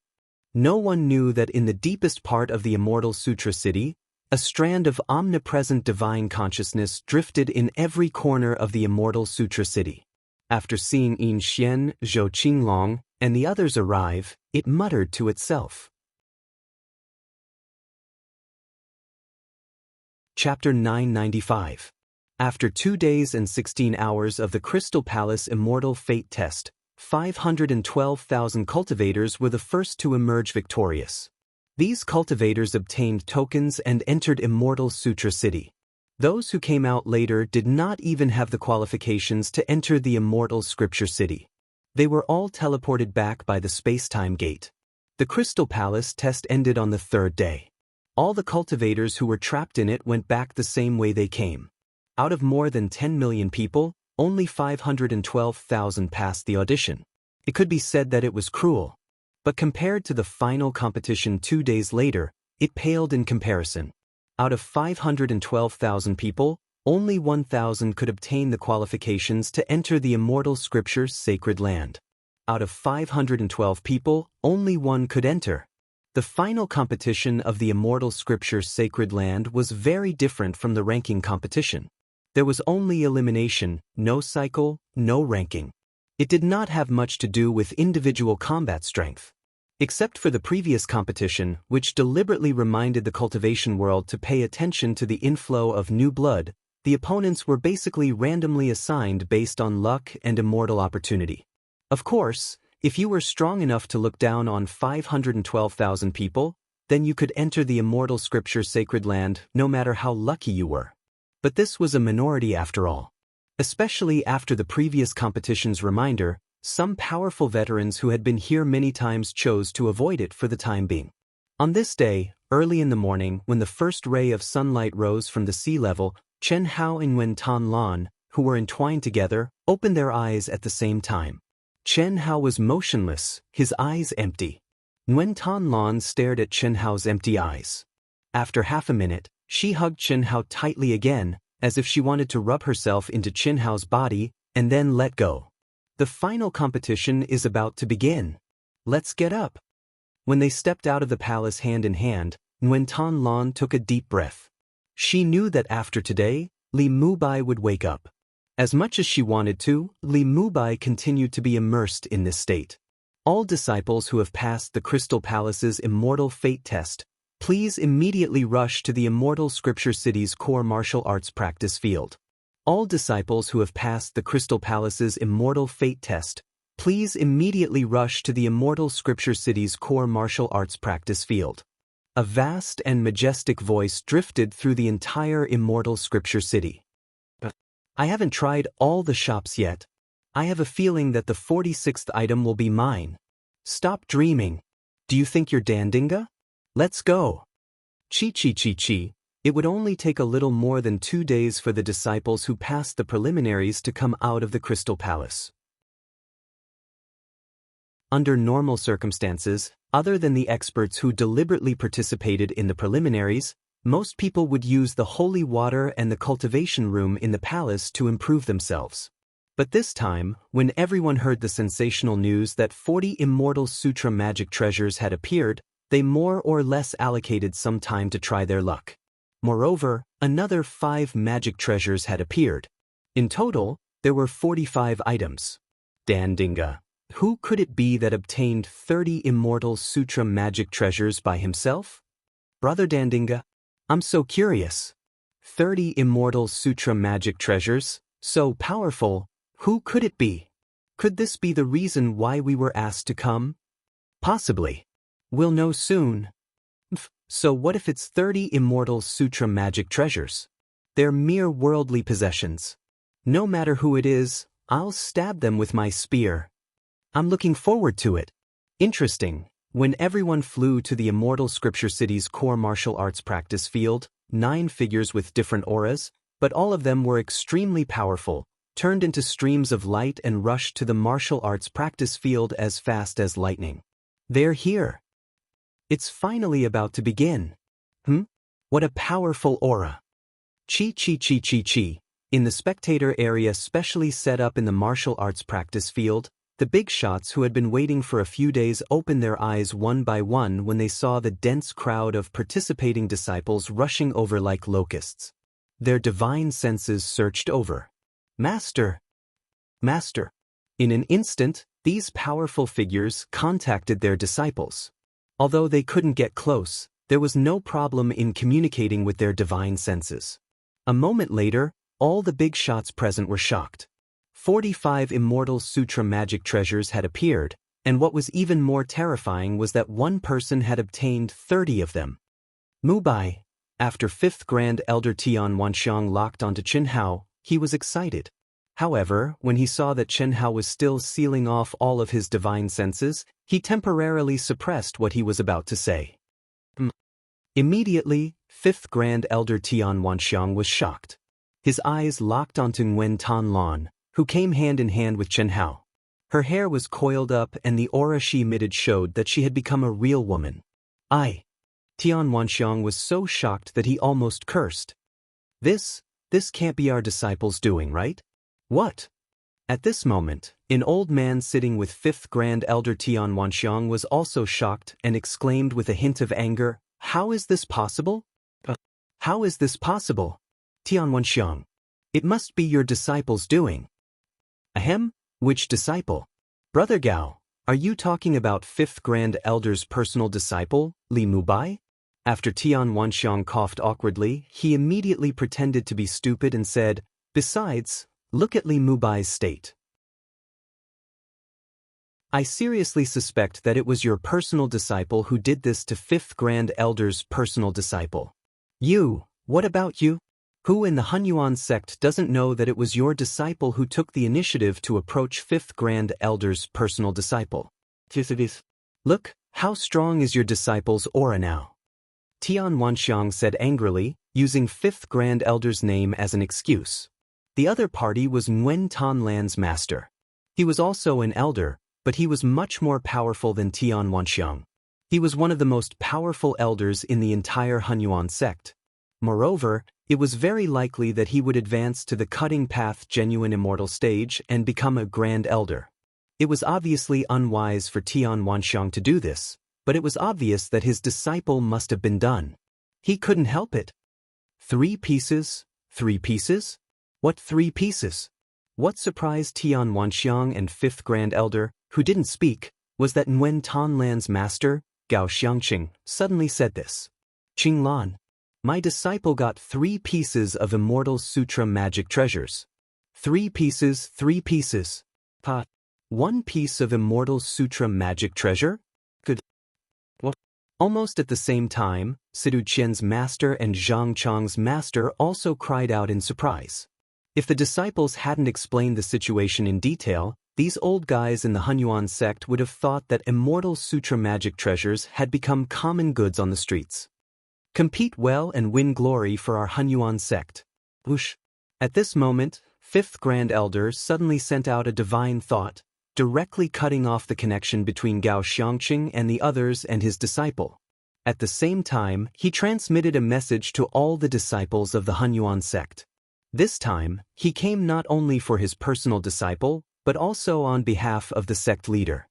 No one knew that in the deepest part of the Immortal Sutra City, a strand of omnipresent divine consciousness drifted in every corner of the Immortal Sutra City. After seeing Yin Xian, Zhou Qinglong, and the others arrive, it muttered to itself. Chapter 995. After 2 days and 16 hours of the Crystal Palace Immortal Fate Test, 512,000 cultivators were the first to emerge victorious. These cultivators obtained tokens and entered Immortal Sutra City. Those who came out later did not even have the qualifications to enter the Immortal Scripture City. They were all teleported back by the space-time gate. The Crystal Palace test ended on the 3rd day. All the cultivators who were trapped in it went back the same way they came. Out of more than 10 million people, only 512,000 passed the audition. It could be said that it was cruel. But compared to the final competition 2 days later, it paled in comparison. Out of 512,000 people, only 1,000 could obtain the qualifications to enter the Immortal Scripture's sacred land. Out of 512 people, only 1 could enter. The final competition of the Immortal Scripture's sacred land was very different from the ranking competition. There was only elimination, no cycle, no ranking. It did not have much to do with individual combat strength. Except for the previous competition, which deliberately reminded the cultivation world to pay attention to the inflow of new blood, the opponents were basically randomly assigned based on luck and immortal opportunity. Of course, if you were strong enough to look down on 512,000 people, then you could enter the Immortal Scripture sacred land no matter how lucky you were. But this was a minority after all. Especially after the previous competition's reminder, some powerful veterans who had been here many times chose to avoid it for the time being. On this day, early in the morning, when the first ray of sunlight rose from the sea level, Chen Hao and Wen Tanlan, who were entwined together, opened their eyes at the same time. Chen Hao was motionless, his eyes empty. Wen Tanlan stared at Chen Hao's empty eyes. After half a minute, she hugged Chen Hao tightly again, as if she wanted to rub herself into Chen Hao's body, and then let go. The final competition is about to begin. Let's get up. When they stepped out of the palace hand in hand, Nguyen Tan Lan took a deep breath. She knew that after today, Li Mubai would wake up. As much as she wanted to, Li Mubai continued to be immersed in this state. All disciples who have passed the Crystal Palace's Immortal Fate test, please immediately rush to the Immortal Scripture City's core martial arts practice field. All disciples who have passed the Crystal Palace's Immortal Fate test, please immediately rush to the Immortal Scripture City's core martial arts practice field. A vast and majestic voice drifted through the entire Immortal Scripture City. I haven't tried all the shops yet. I have a feeling that the 46th item will be mine. Stop dreaming. Do you think you're Dandinga? Let's go. Chi. It would only take a little more than 2 days for the disciples who passed the preliminaries to come out of the Crystal Palace. Under normal circumstances, other than the experts who deliberately participated in the preliminaries, most people would use the holy water and the cultivation room in the palace to improve themselves. But this time, when everyone heard the sensational news that 40 Immortal Sutra magic treasures had appeared, they more or less allocated some time to try their luck. Moreover, another 5 magic treasures had appeared. In total, there were 45 items. Dandinga. Who could it be that obtained 30 Immortal Sutra magic treasures by himself? Brother Dandinga, I'm so curious. 30 Immortal Sutra magic treasures, so powerful, who could it be? Could this be the reason why we were asked to come? Possibly. We'll know soon. So what if it's 30 Immortal Sutra magic treasures? They're mere worldly possessions. No matter who it is, I'll stab them with my spear. I'm looking forward to it. Interesting. When everyone flew to the Immortal Scripture City's core martial arts practice field, 9 figures with different auras, but all of them were extremely powerful, turned into streams of light and rushed to the martial arts practice field as fast as lightning. They're here. It's finally about to begin. What a powerful aura. Chi. In the spectator area specially set up in the martial arts practice field, the big shots who had been waiting for a few days opened their eyes one by one when they saw the dense crowd of participating disciples rushing over like locusts. Their divine senses searched over. Master! Master! In an instant, these powerful figures contacted their disciples. Although they couldn't get close, there was no problem in communicating with their divine senses. A moment later, all the big shots present were shocked. 45 Immortal Sutra magic treasures had appeared, and what was even more terrifying was that one person had obtained 30 of them. Mubai, after 5th Grand Elder Tian Wanxiang locked onto Chen Hao, he was excited. However, when he saw that Chen Hao was still sealing off all of his divine senses, he temporarily suppressed what he was about to say. Immediately, 5th Grand Elder Tian Wanxiang was shocked. His eyes locked onto Nguyen Tan Lan, who came hand in hand with Chen Hao. Her hair was coiled up and the aura she emitted showed that she had become a real woman. Tian Wanxiang was so shocked that he almost cursed. This can't be our disciples doing, right? What? At this moment, an old man sitting with 5th Grand Elder Tian Wanxiang was also shocked and exclaimed with a hint of anger, "How is this possible? How is this possible? Tian Wanxiang, it must be your disciples doing." Ahem, which disciple? Brother Gao, are you talking about 5th Grand Elder's personal disciple, Li Mubai? After Tian Wanxiang coughed awkwardly, he immediately pretended to be stupid and said, "Besides, look at Li Mubai's state. I seriously suspect that it was your personal disciple who did this to 5th Grand Elder's personal disciple. You, what about you? Who in the Hunyuan sect doesn't know that it was your disciple who took the initiative to approach 5th Grand Elder's personal disciple? Look, how strong is your disciple's aura now?" Tian Wanxiang said angrily, using 5th Grand Elder's name as an excuse. The other party was Nguyen Tan Lan's master. He was also an elder, but he was much more powerful than Tian Wanxiang. He was one of the most powerful elders in the entire Hunyuan sect. Moreover, it was very likely that he would advance to the cutting path genuine immortal stage and become a grand elder. It was obviously unwise for Tian Wanxiang to do this, but it was obvious that his disciple must have been done. He couldn't help it. 3 pieces? 3 pieces? What 3 pieces? What surprised Tian Wanxiang and 5th Grand Elder, who didn't speak, was that Nguyen Tanlan's master, Gao Xiangqing, suddenly said this. Qinglan, my disciple got 3 pieces of Immortal Sutra magic treasures. 3 pieces, 3 pieces. 1 piece of Immortal Sutra magic treasure? Good. What? Almost at the same time, Sidu Qian's master and Zhang Chang's master also cried out in surprise. If the disciples hadn't explained the situation in detail, these old guys in the Hunyuan sect would have thought that Immortal Sutra magic treasures had become common goods on the streets. Compete well and win glory for our Hunyuan sect. Whoosh. At this moment, 5th Grand Elder suddenly sent out a divine thought, directly cutting off the connection between Gao Xiangqing and the others and his disciple. At the same time, he transmitted a message to all the disciples of the Hunyuan sect. This time, he came not only for his personal disciple, but also on behalf of the sect leader.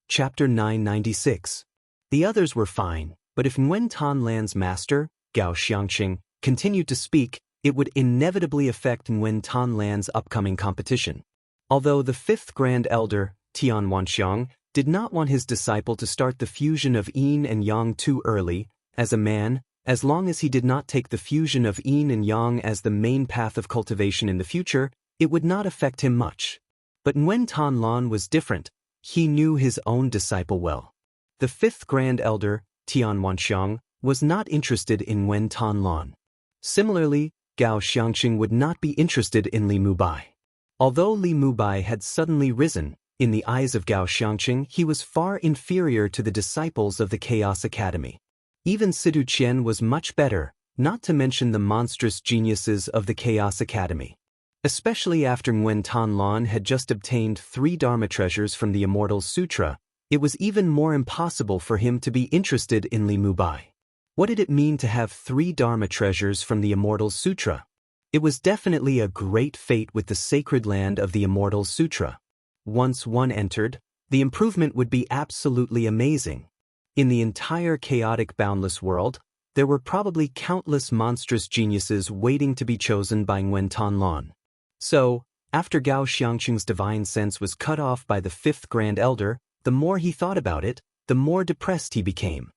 Chapter 996. The others were fine, but if Nguyen Tanlan's master, Gao Xiangqing, continued to speak, it would inevitably affect Nguyen Tanlan's upcoming competition. Although the 5th Grand Elder, Tian Wanxiang, did not want his disciple to start the fusion of yin and yang too early, as a man, as long as he did not take the fusion of yin and yang as the main path of cultivation in the future, it would not affect him much. But Nguyen Tanlan was different. He knew his own disciple well. The 5th Grand Elder, Tian Wanxiang, was not interested in Nguyen Tanlan. Similarly, Gao Xiangqing would not be interested in Li Mubai. Although Li Mubai had suddenly risen, in the eyes of Gao Xiangqing he was far inferior to the disciples of the Chaos Academy. Even Sidu Qian was much better, not to mention the monstrous geniuses of the Chaos Academy. Especially after Nguyen Tanlan had just obtained 3 Dharma treasures from the Immortal Sutra, it was even more impossible for him to be interested in Li Mubai. What did it mean to have 3 Dharma treasures from the Immortal Sutra? It was definitely a great fate with the sacred land of the Immortal Sutra. Once one entered, the improvement would be absolutely amazing. In the entire chaotic boundless world, there were probably countless monstrous geniuses waiting to be chosen by Nguyen Tanlan. So, after Gao Xiangqing's divine sense was cut off by the 5th Grand Elder, the more he thought about it, the more depressed he became.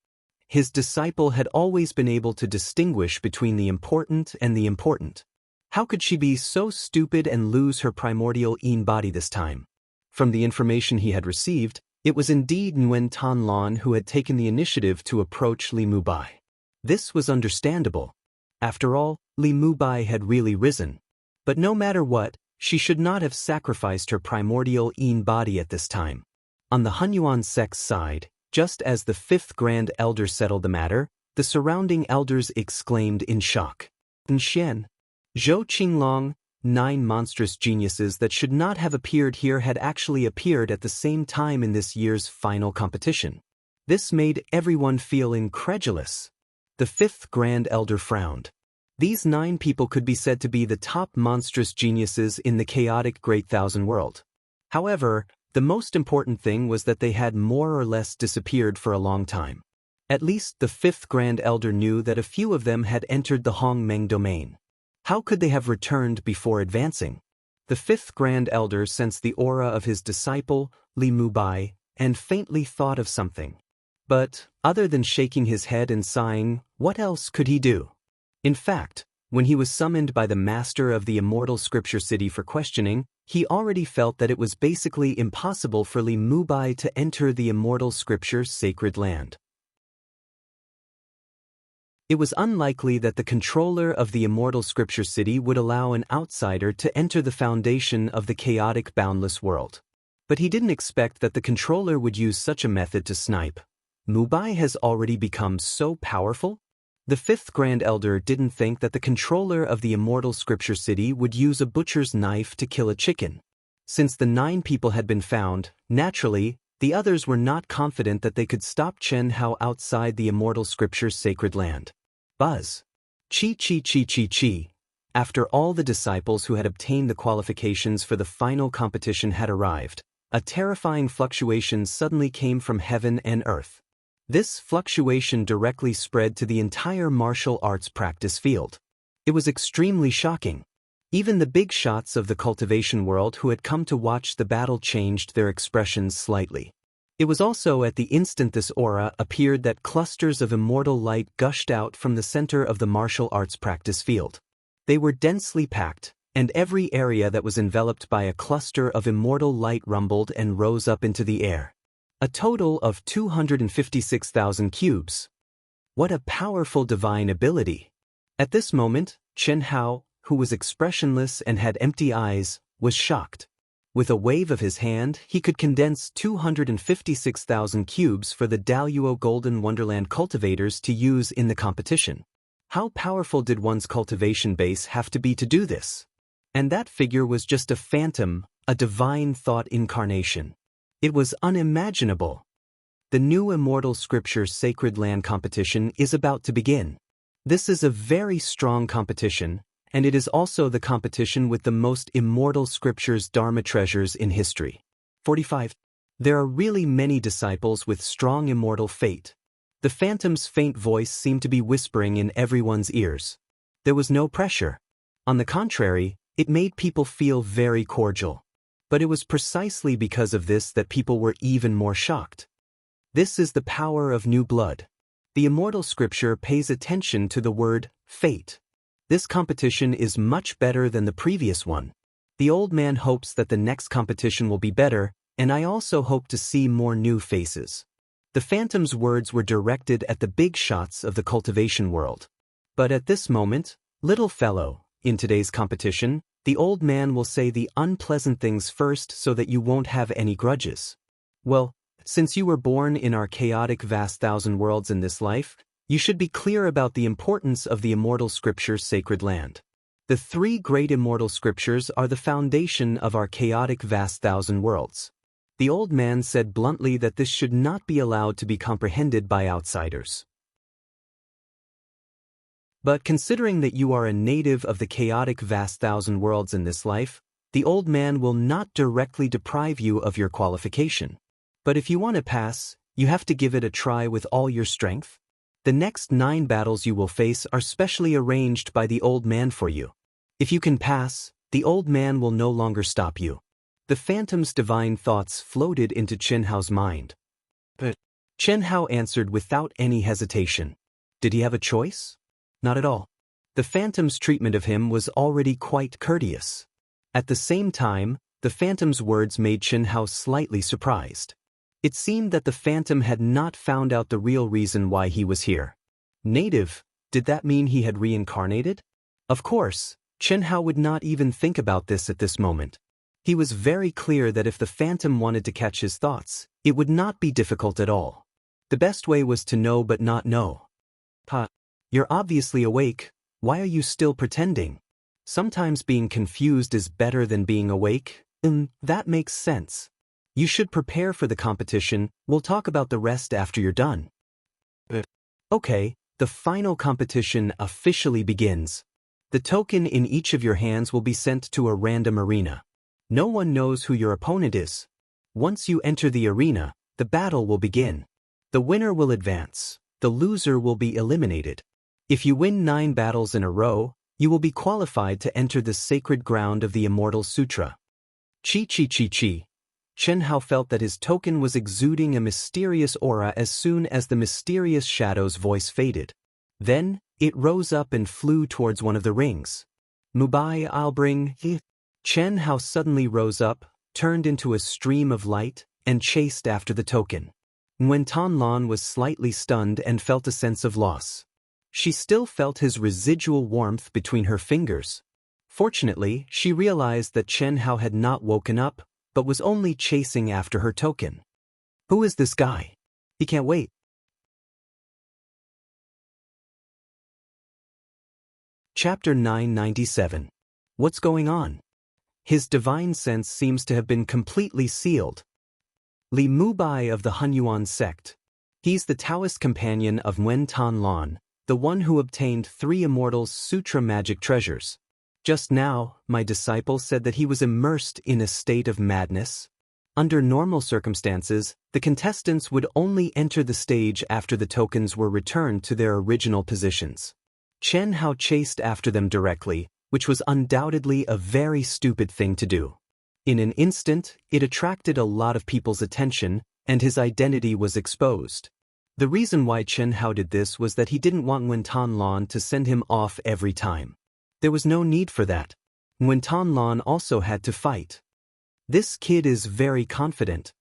His disciple had always been able to distinguish between the important and the important. How could she be so stupid and lose her primordial yin body this time? From the information he had received, it was indeed Nguyen Tanlan who had taken the initiative to approach Li Mubai. This was understandable. After all, Li Mubai had really risen. But no matter what, she should not have sacrificed her primordial yin body at this time. On the Hunyuan sect's side, just as the 5th Grand Elder settled the matter, the surrounding elders exclaimed in shock. Nshen, Zhou Qinglong, 9 monstrous geniuses that should not have appeared here had actually appeared at the same time in this year's final competition. This made everyone feel incredulous. The 5th Grand Elder frowned. These 9 people could be said to be the top monstrous geniuses in the chaotic Great Thousand World. However, the most important thing was that they had more or less disappeared for a long time. At least the 5th Grand Elder knew that a few of them had entered the Hongmeng domain. How could they have returned before advancing? The 5th Grand Elder sensed the aura of his disciple, Li Mubai, and faintly thought of something. But, other than shaking his head and sighing, what else could he do? In fact, when he was summoned by the master of the Immortal Scripture City for questioning, he already felt that it was basically impossible for Li Mubai to enter the Immortal Scripture sacred land. It was unlikely that the controller of the Immortal Scripture City would allow an outsider to enter the foundation of the chaotic boundless world. But he didn't expect that the controller would use such a method to snipe. Mubai has already become so powerful? The 5th Grand Elder didn't think that the controller of the Immortal Scripture City would use a butcher's knife to kill a chicken. Since the 9 people had been found, naturally, the others were not confident that they could stop Chen Hao outside the Immortal Scripture's sacred land. Buzz. Chi chi chi chi chi. After all the disciples who had obtained the qualifications for the final competition had arrived, A terrifying fluctuation suddenly came from heaven and earth. This fluctuation directly spread to the entire martial arts practice field. It was extremely shocking. Even the big shots of the cultivation world who had come to watch the battle changed their expressions slightly. It was also at the instant this aura appeared that clusters of immortal light gushed out from the center of the martial arts practice field. They were densely packed, and every area that was enveloped by a cluster of immortal light rumbled and rose up into the air. A total of 256,000 cubes. What a powerful divine ability! At this moment, Chen Hao, who was expressionless and had empty eyes, was shocked. With a wave of his hand, he could condense 256,000 cubes for the Daoist Golden Wonderland cultivators to use in the competition. How powerful did one's cultivation base have to be to do this? And that figure was just a phantom, a divine thought incarnation. It was unimaginable. The new Immortal Scriptures Sacred Land competition is about to begin. This is a very strong competition, and it is also the competition with the most immortal scriptures Dharma treasures in history. 45. There are really many disciples with strong immortal fate. The phantom's faint voice seemed to be whispering in everyone's ears. There was no pressure. On the contrary, it made people feel very cordial. But it was precisely because of this that people were even more shocked. This is the power of new blood. The immortal scripture pays attention to the word fate. This competition is much better than the previous one. The old man hopes that the next competition will be better, and I also hope to see more new faces. The phantom's words were directed at the big shots of the cultivation world. But at this moment, little fellow, in today's competition, the old man will say the unpleasant things first so that you won't have any grudges. Well, since you were born in our chaotic vast thousand worlds in this life, you should be clear about the importance of the immortal scriptures sacred land. The three great immortal scriptures are the foundation of our chaotic vast thousand worlds. The old man said bluntly that this should not be allowed to be comprehended by outsiders. But considering that you are a native of the chaotic vast thousand worlds in this life, the old man will not directly deprive you of your qualification. But if you want to pass, you have to give it a try with all your strength. The next 9 battles you will face are specially arranged by the old man for you. If you can pass, the old man will no longer stop you. The phantom's divine thoughts floated into Chen Hao's mind. But Chen Hao answered without any hesitation. Did he have a choice? Not at all. The phantom's treatment of him was already quite courteous. At the same time, the phantom's words made Chen Hao slightly surprised. It seemed that the phantom had not found out the real reason why he was here. Native, did that mean he had reincarnated? Of course, Chen Hao would not even think about this at this moment. He was very clear that if the phantom wanted to catch his thoughts, it would not be difficult at all. The best way was to know but not know. You're obviously awake, why are you still pretending? Sometimes being confused is better than being awake. That makes sense. You should prepare for the competition, we'll talk about the rest after you're done. Okay, the final competition officially begins. The token in each of your hands will be sent to a random arena. No one knows who your opponent is. Once you enter the arena, the battle will begin. The winner will advance, the loser will be eliminated. If you win 9 battles in a row, you will be qualified to enter the sacred ground of the Immortal Sutra. Chi. Chen Hao felt that his token was exuding a mysterious aura as soon as the mysterious shadow's voice faded. Then, it rose up and flew towards one of the rings. Mubai, I'll bring. Chen Hao suddenly rose up, turned into a stream of light, and chased after the token. Nguyen Tan Lan was slightly stunned and felt a sense of loss. She still felt his residual warmth between her fingers. Fortunately, she realized that Chen Hao had not woken up, but was only chasing after her token. Who is this guy? He can't wait. Chapter 997. What's going on? His divine sense seems to have been completely sealed. Li Mubai of the Hunyuan sect. He's the Taoist companion of Nguyen Tan Lan, the one who obtained 3 Immortals Sutra magic treasures. Just now, my disciple said that he was immersed in a state of madness. Under normal circumstances, the contestants would only enter the stage after the tokens were returned to their original positions. Chen Hao chased after them directly, which was undoubtedly a very stupid thing to do. In an instant, it attracted a lot of people's attention, and his identity was exposed. The reason why Chen Hao did this was that he didn't want Nguyen Tan Lan to send him off every time. There was no need for that. Nguyen Tan Lan also had to fight. This kid is very confident.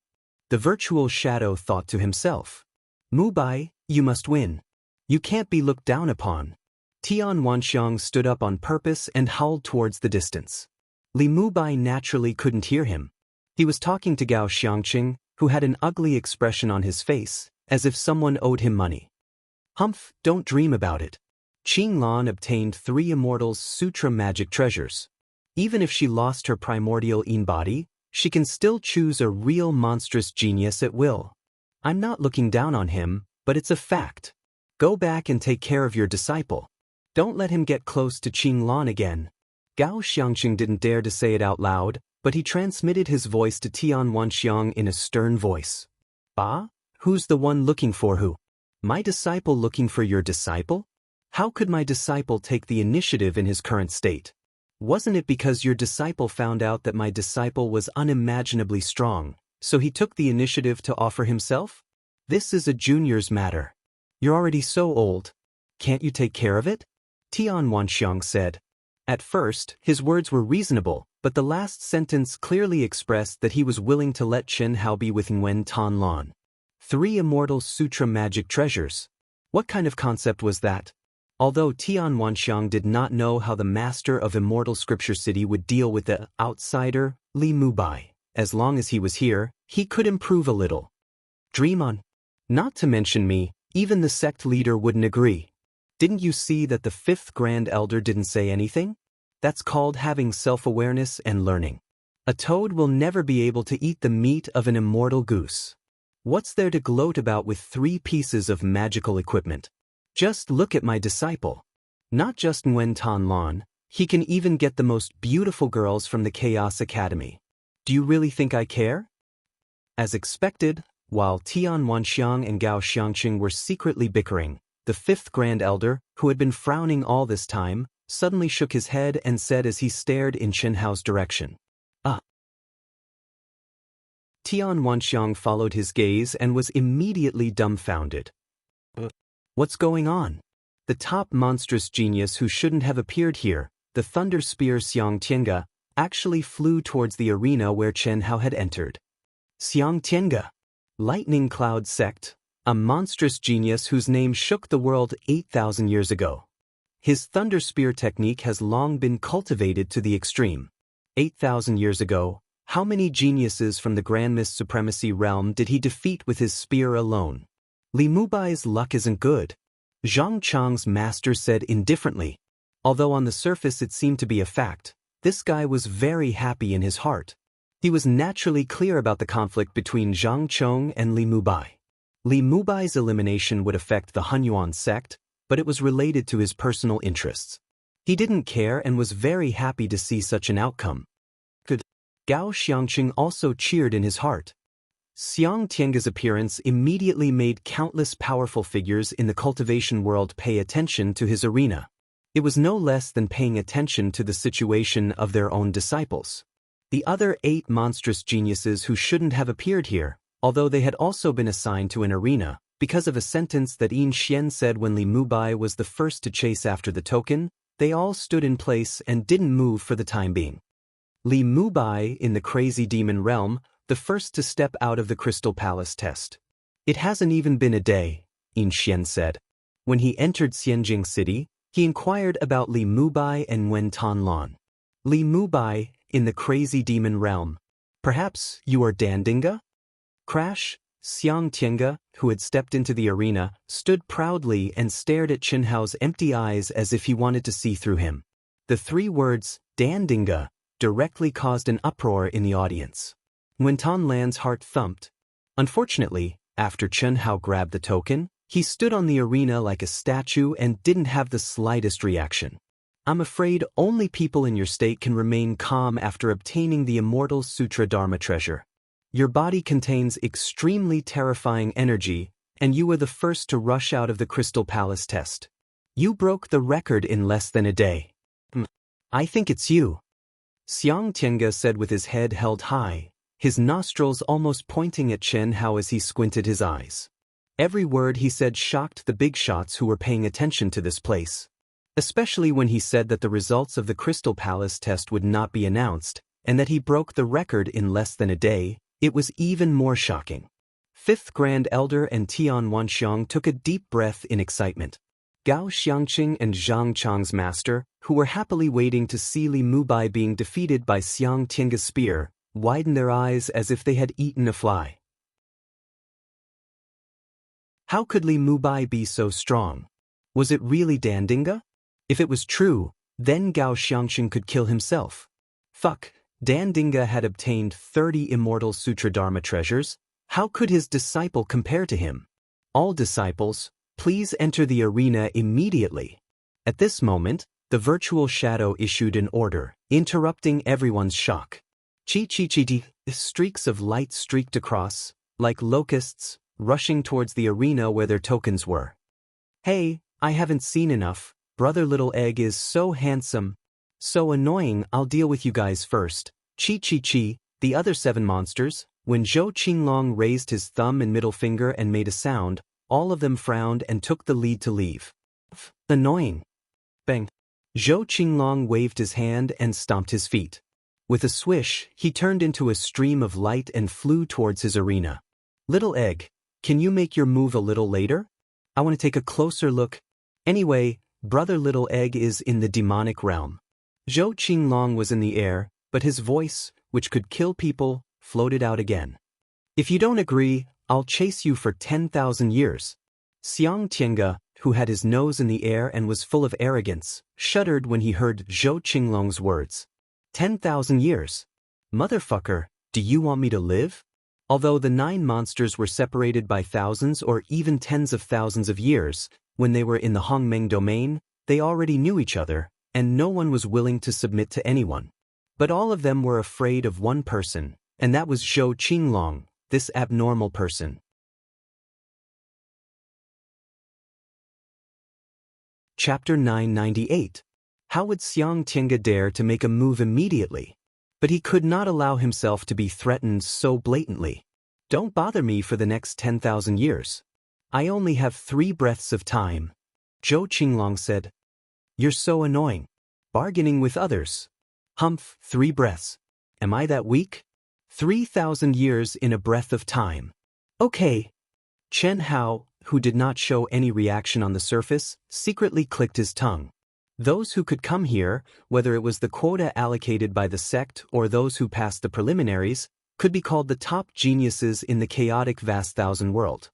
The virtual shadow thought to himself. Mu Bai, you must win. You can't be looked down upon. Tian Wanxiang stood up on purpose and howled towards the distance. Li Mubai naturally couldn't hear him. He was talking to Gao Xiangqing, who had an ugly expression on his face, as if someone owed him money. Humph, don't dream about it. Qing Lan obtained 3 Immortal's Sutra magic treasures. Even if she lost her primordial Yin body, she can still choose a real monstrous genius at will. I'm not looking down on him, but it's a fact. Go back and take care of your disciple. Don't let him get close to Qing Lan again. Gao Xiangqing didn't dare to say it out loud, but he transmitted his voice to Tian Wanxiang in a stern voice. Ah? Who's the one looking for who? My disciple looking for your disciple? How could my disciple take the initiative in his current state? Wasn't it because your disciple found out that my disciple was unimaginably strong, so he took the initiative to offer himself? This is a junior's matter. You're already so old. Can't you take care of it? Tian Wanxiang said. At first, his words were reasonable, but the last sentence clearly expressed that he was willing to let Chen Hao be with Nguyen Tan Lan. 3 Immortal Sutra magic treasures. What kind of concept was that? Although Tian Wanxiang did not know how the master of Immortal Scripture City would deal with the outsider, Li Mubai, as long as he was here, he could improve a little. Dream on. Not to mention me, even the sect leader wouldn't agree. Didn't you see that the 5th Grand Elder didn't say anything? That's called having self-awareness and learning. A toad will never be able to eat the meat of an immortal goose. What's there to gloat about with 3 pieces of magical equipment? Just look at my disciple. Not just Nguyen Tan Lan, he can even get the most beautiful girls from the Chaos Academy. Do you really think I care? As expected, while Tian Wanxiang and Gao Xiangqing were secretly bickering, the 5th Grand Elder, who had been frowning all this time, suddenly shook his head and said as he stared in Chen Hao's direction. Ah. Tian Wanxiang followed his gaze and was immediately dumbfounded. What's going on? The top monstrous genius who shouldn't have appeared here, the Thunder Spear Xiang Tiange, actually flew towards the arena where Chen Hao had entered. Xiang Tiange, Lightning Cloud Sect, a monstrous genius whose name shook the world 8,000 years ago. His Thunder Spear technique has long been cultivated to the extreme. 8,000 years ago, how many geniuses from the Grand Mist Supremacy realm did he defeat with his spear alone? Li Mubai's luck isn't good. Zhang Chang's master said indifferently. Although on the surface it seemed to be a fact, this guy was very happy in his heart. He was naturally clear about the conflict between Zhang Chong and Li Mubai. Li Mubai's elimination would affect the Hunyuan sect, but it was related to his personal interests. He didn't care and was very happy to see such an outcome. Good. Gao Xiangqing also cheered in his heart. Xiang Tiange's appearance immediately made countless powerful figures in the cultivation world pay attention to his arena. It was no less than paying attention to the situation of their own disciples. The other 8 monstrous geniuses who shouldn't have appeared here, although they had also been assigned to an arena, because of a sentence that Yin Xian said when Li Mubai was the first to chase after the token, they all stood in place and didn't move for the time being. Li Mubai, in the crazy demon realm, the first to step out of the Crystal Palace test. It hasn't even been a day, Yin Xian said. When he entered Xianjing City, he inquired about Li Mubai and Nguyen Tan Lan. Li Mubai, in the crazy demon realm. Perhaps you are Dandinga? Crash, Xiang Tiange, who had stepped into the arena, stood proudly and stared at Chen Hao's empty eyes as if he wanted to see through him. The 3 words, Dandinga, directly caused an uproar in the audience. Nguyen Tan Lan's heart thumped. Unfortunately, after Chen Hao grabbed the token, he stood on the arena like a statue and didn't have the slightest reaction. I'm afraid only people in your state can remain calm after obtaining the Immortal Sutra Dharma treasure. Your body contains extremely terrifying energy, and you were the first to rush out of the Crystal Palace test. You broke the record in less than a day. I think it's you, Xianxia said with his head held high, his nostrils almost pointing at Chen Hao as he squinted his eyes. Every word he said shocked the big shots who were paying attention to this place. Especially when he said that the results of the Crystal Palace test would not be announced, and that he broke the record in less than a day, it was even more shocking. Fifth Grand Elder and Tian Wanxiang took a deep breath in excitement. Gao Xiangqing and Zhang Chang's master, who were happily waiting to see Li Mubai being defeated by Xiang Tiange's spear, widened their eyes as if they had eaten a fly. How could Li Mubai be so strong? Was it really Dandinga? If it was true, then Gao Xiangqing could kill himself. Fuck, Dandinga had obtained 30 Immortal Sutra Dharma treasures. How could his disciple compare to him? All disciples, please enter the arena immediately. At this moment, the virtual shadow issued an order, interrupting everyone's shock. Chi-chi-chi-di, streaks of light streaked across, like locusts, rushing towards the arena where their tokens were. Hey, I haven't seen enough. Brother Little Egg is so handsome. So annoying, I'll deal with you guys first. Chi-chi-chi, the other 7 monsters. When Zhou Qinglong raised his thumb and middle finger and made a sound, all of them frowned and took the lead to leave. Annoying. Bang. Zhou Qinglong waved his hand and stomped his feet. With a swish, he turned into a stream of light and flew towards his arena. Little Egg, can you make your move a little later? I want to take a closer look. Anyway, Brother Little Egg is in the demonic realm. Zhou Qinglong was in the air, but his voice, which could kill people, floated out again. If you don't agree, I'll chase you for 10,000 years. Xianxia, who had his nose in the air and was full of arrogance, shuddered when he heard Zhou Qinglong's words. 10,000 years? Motherfucker, do you want me to live? Although the 9 monsters were separated by thousands or even tens of thousands of years, when they were in the Hongmeng domain, they already knew each other, and no one was willing to submit to anyone. But all of them were afraid of one person, and that was Zhou Qinglong, this abnormal person. Chapter 998. How would Xianxia dare to make a move immediately? But he could not allow himself to be threatened so blatantly. Don't bother me for the next 10,000 years. I only have 3 breaths of time. Zhou Qinglong said. You're so annoying. Bargaining with others. Humph, 3 breaths. Am I that weak? 3,000 years in a breath of time. Okay. Chen Hao, who did not show any reaction on the surface, secretly clicked his tongue. Those who could come here, whether it was the quota allocated by the sect or those who passed the preliminaries, could be called the top geniuses in the chaotic vast thousand world.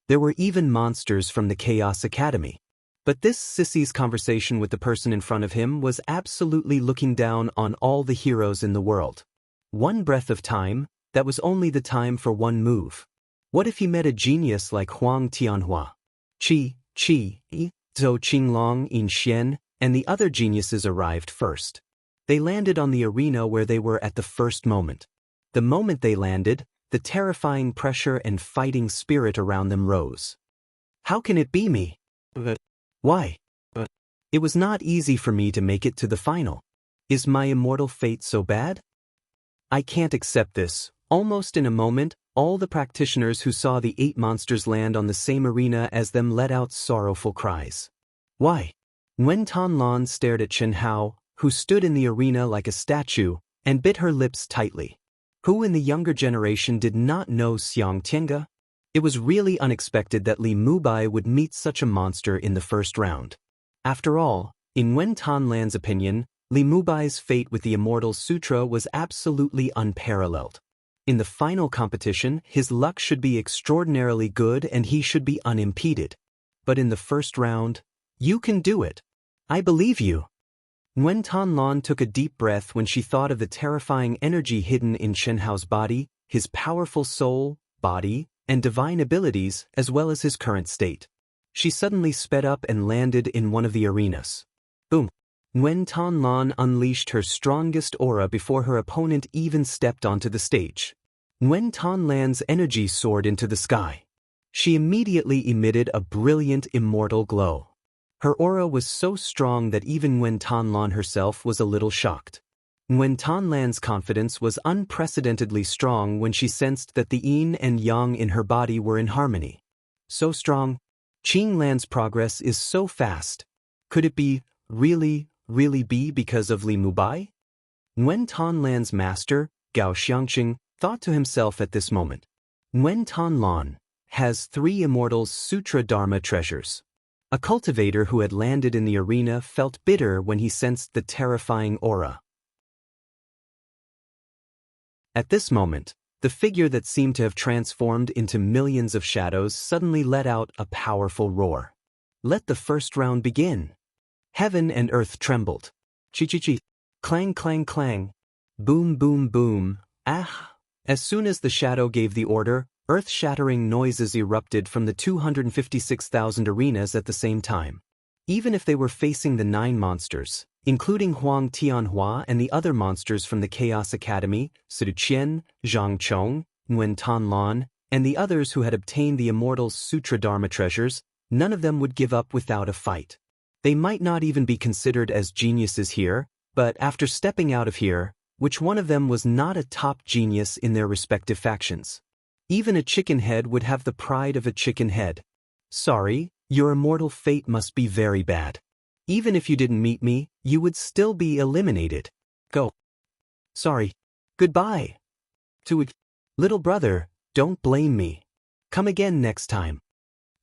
There were even monsters from the Chaos Academy. But this sissy's conversation with the person in front of him was absolutely looking down on all the heroes in the world. 1 breath of time, that was only the time for 1 move. What if he met a genius like Huang Tianhua? Zhou Qinglong, Yin Xian, and the other geniuses arrived first. They landed on the arena where they were at the first moment. The moment they landed, the terrifying pressure and fighting spirit around them rose. How can it be me? Why? It was not easy for me to make it to the final. Is my immortal fate so bad? I can't accept this. Almost in a moment, all the practitioners who saw the 8 monsters land on the same arena as them let out sorrowful cries. Why? Wen Tanlan stared at Chen Hao, who stood in the arena like a statue, and bit her lips tightly. Who in the younger generation did not know Xianxia? It was really unexpected that Li Mubai would meet such a monster in the first round. After all, in Wen Tanlan's opinion, Li Mubai's fate with the Immortal Sutra was absolutely unparalleled. In the final competition, his luck should be extraordinarily good and he should be unimpeded. But in the first round, you can do it. I believe you. Wen Tanlan took a deep breath when she thought of the terrifying energy hidden in Chen Hao's body, his powerful soul, body, and divine abilities, as well as his current state. She suddenly sped up and landed in one of the arenas. Boom. Wen Tanlan unleashed her strongest aura before her opponent even stepped onto the stage. Nguyen Thanh Lan's energy soared into the sky. She immediately emitted a brilliant immortal glow. Her aura was so strong that even Nguyen Thanh Lan herself was a little shocked. Nguyen Thanh Lan's confidence was unprecedentedly strong when she sensed that the yin and yang in her body were in harmony. So strong. Qing Lan's progress is so fast. Could it be, really be because of Li Mubai? Nguyen Thanh Lan's master, Gao Xiangxing, thought to himself at this moment. Nguyen Thanh Lan has 3 Immortal's Sutra Dharma treasures. A cultivator who had landed in the arena felt bitter when he sensed the terrifying aura. At this moment, the figure that seemed to have transformed into millions of shadows suddenly let out a powerful roar. Let the first round begin. Heaven and earth trembled. Chi-chi-chi. Clang, clang, clang. Boom, boom, boom. Ah! As soon as the shadow gave the order, earth-shattering noises erupted from the 256,000 arenas at the same time. Even if they were facing the 9 monsters, including Huang Tianhua and the other monsters from the Chaos Academy, Sidu Qian, Zhang Chong, Nguyen Thanh Lan, and the others who had obtained the Immortal's Sutra Dharma treasures, none of them would give up without a fight. They might not even be considered as geniuses here, but after stepping out of here, which one of them was not a top genius in their respective factions? Even a chicken head would have the pride of a chicken head. Sorry, your immortal fate must be very bad. Even if you didn't meet me, you would still be eliminated. Go. Sorry. Goodbye. Little brother, don't blame me. Come again next time.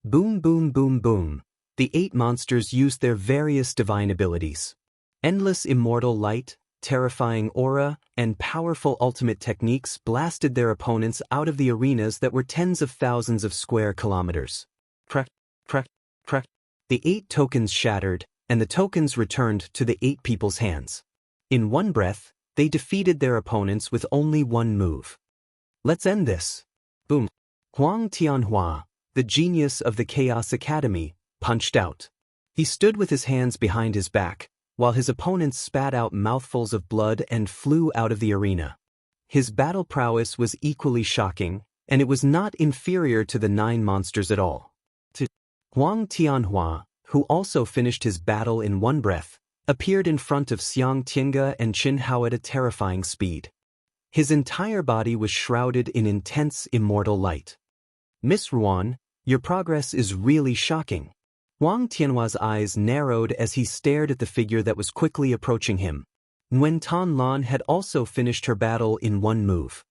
Boom, boom, boom, boom. The 8 monsters used their various divine abilities. Endless immortal light, terrifying aura, and powerful ultimate techniques blasted their opponents out of the arenas that were tens of thousands of square kilometers. Crack, crack, crack. The 8 tokens shattered, and the tokens returned to the 8 people's hands. In one breath, they defeated their opponents with only one move. Let's end this. Boom. Huang Tianhua, the genius of the Chaos Academy, punched out. He stood with his hands behind his back, while his opponents spat out mouthfuls of blood and flew out of the arena. His battle prowess was equally shocking, and it was not inferior to the 9 monsters at all. Huang Tianhua, who also finished his battle in one breath, appeared in front of Xiang Tiange and Qin Hao at a terrifying speed. His entire body was shrouded in intense immortal light. Miss Ruan, your progress is really shocking. Huang Tianhua's eyes narrowed as he stared at the figure that was quickly approaching him. Nguyen Thanh Lan had also finished her battle in one move.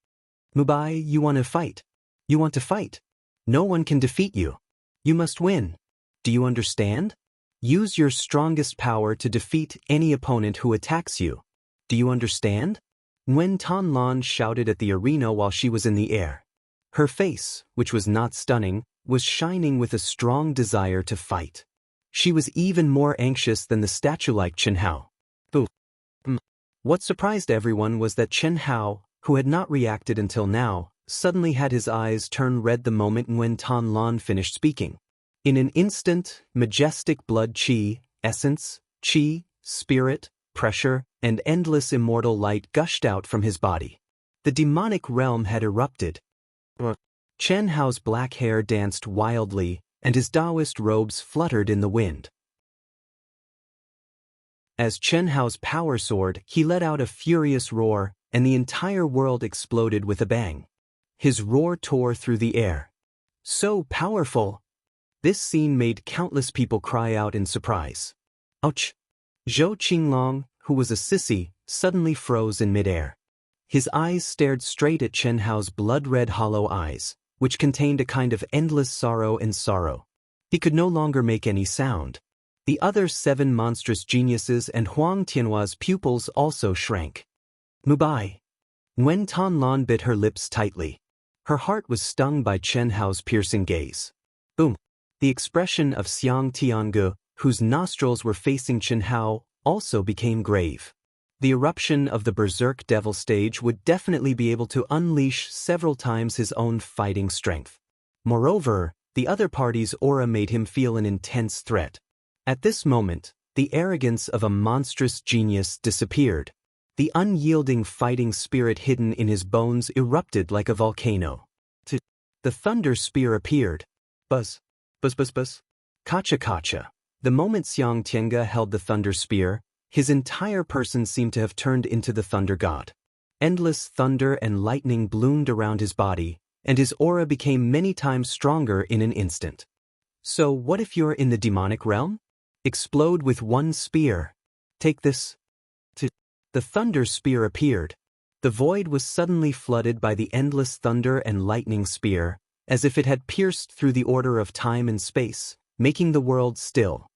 Mubai, you want to fight? You want to fight? No one can defeat you. You must win. Do you understand? Use your strongest power to defeat any opponent who attacks you. Do you understand? Nguyen Thanh Lan shouted at the arena while she was in the air. Her face, which was not stunning, was shining with a strong desire to fight. She was even more anxious than the statue-like Chen Hao. What surprised everyone was that Chen Hao, who had not reacted until now, suddenly had his eyes turn red the moment Nguyen Thanh Lan finished speaking. In an instant, majestic blood chi, essence, chi, spirit, pressure, and endless immortal light gushed out from his body. The demonic realm had erupted. Chen Hao's black hair danced wildly, and his Daoist robes fluttered in the wind. As Chen Hao's power soared, he let out a furious roar, and the entire world exploded with a bang. His roar tore through the air. So powerful! This scene made countless people cry out in surprise. Ouch! Zhou Qinglong, who was a sissy, suddenly froze in midair. His eyes stared straight at Chen Hao's blood-red hollow eyes, which contained a kind of endless sorrow and sorrow. He could no longer make any sound. The other 7 monstrous geniuses and Huang Tianhua's pupils also shrank. Mubai. Nguyen Thanh Lan bit her lips tightly. Her heart was stung by Chen Hao's piercing gaze. Boom. The expression of Xiang Tiange, whose nostrils were facing Chen Hao, also became grave. The eruption of the Berserk Devil stage would definitely be able to unleash several times his own fighting strength. Moreover, the other party's aura made him feel an intense threat. At this moment, the arrogance of a monstrous genius disappeared. The unyielding fighting spirit hidden in his bones erupted like a volcano. The thunder spear appeared. Buzz, buzz, buzz, buzz. Kacha kacha. The moment Xianxia held the thunder spear, his entire person seemed to have turned into the thunder god. Endless thunder and lightning bloomed around his body, and his aura became many times stronger in an instant. So what if you're in the demonic realm? Explode with one spear. Take this. The thunder spear appeared. The void was suddenly flooded by the endless thunder and lightning spear, as if it had pierced through the order of time and space, making the world still.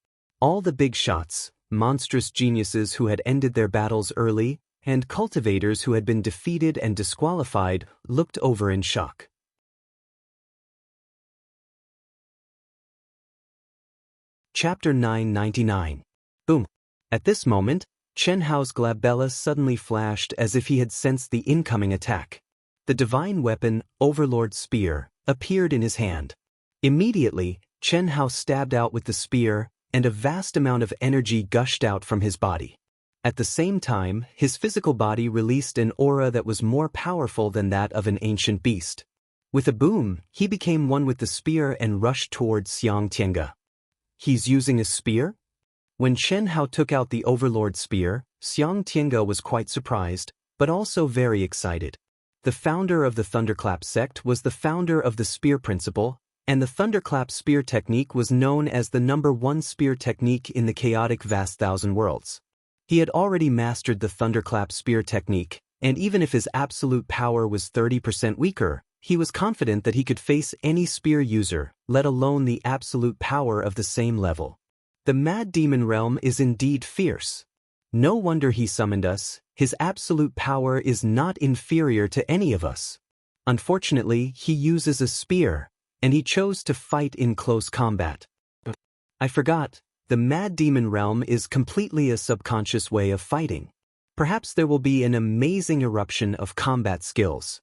All the big shots, monstrous geniuses who had ended their battles early, and cultivators who had been defeated and disqualified, looked over in shock. Chapter 999. Boom. At this moment, Chen Hao's glabella suddenly flashed as if he had sensed the incoming attack. The divine weapon, Overlord Spear, appeared in his hand. Immediately, Chen Hao stabbed out with the spear, and a vast amount of energy gushed out from his body. At the same time, his physical body released an aura that was more powerful than that of an ancient beast. With a boom, he became one with the spear and rushed towards Xianxia. He's using a spear? When Chen Hao took out the Overlord Spear, Xianxia was quite surprised, but also very excited. The founder of the Thunderclap sect was the founder of the Spear Principle, and the Thunderclap Spear technique was known as the #1 spear technique in the chaotic vast thousand worlds. He had already mastered the Thunderclap Spear technique, and even if his absolute power was 30% weaker, he was confident that he could face any spear user, let alone the absolute power of the same level. The Mad Demon realm is indeed fierce. No wonder he summoned us. His absolute power is not inferior to any of us. Unfortunately, he uses a spear, and he chose to fight in close combat. I forgot, the Mad Demon realm is completely a subconscious way of fighting. Perhaps there will be an amazing eruption of combat skills.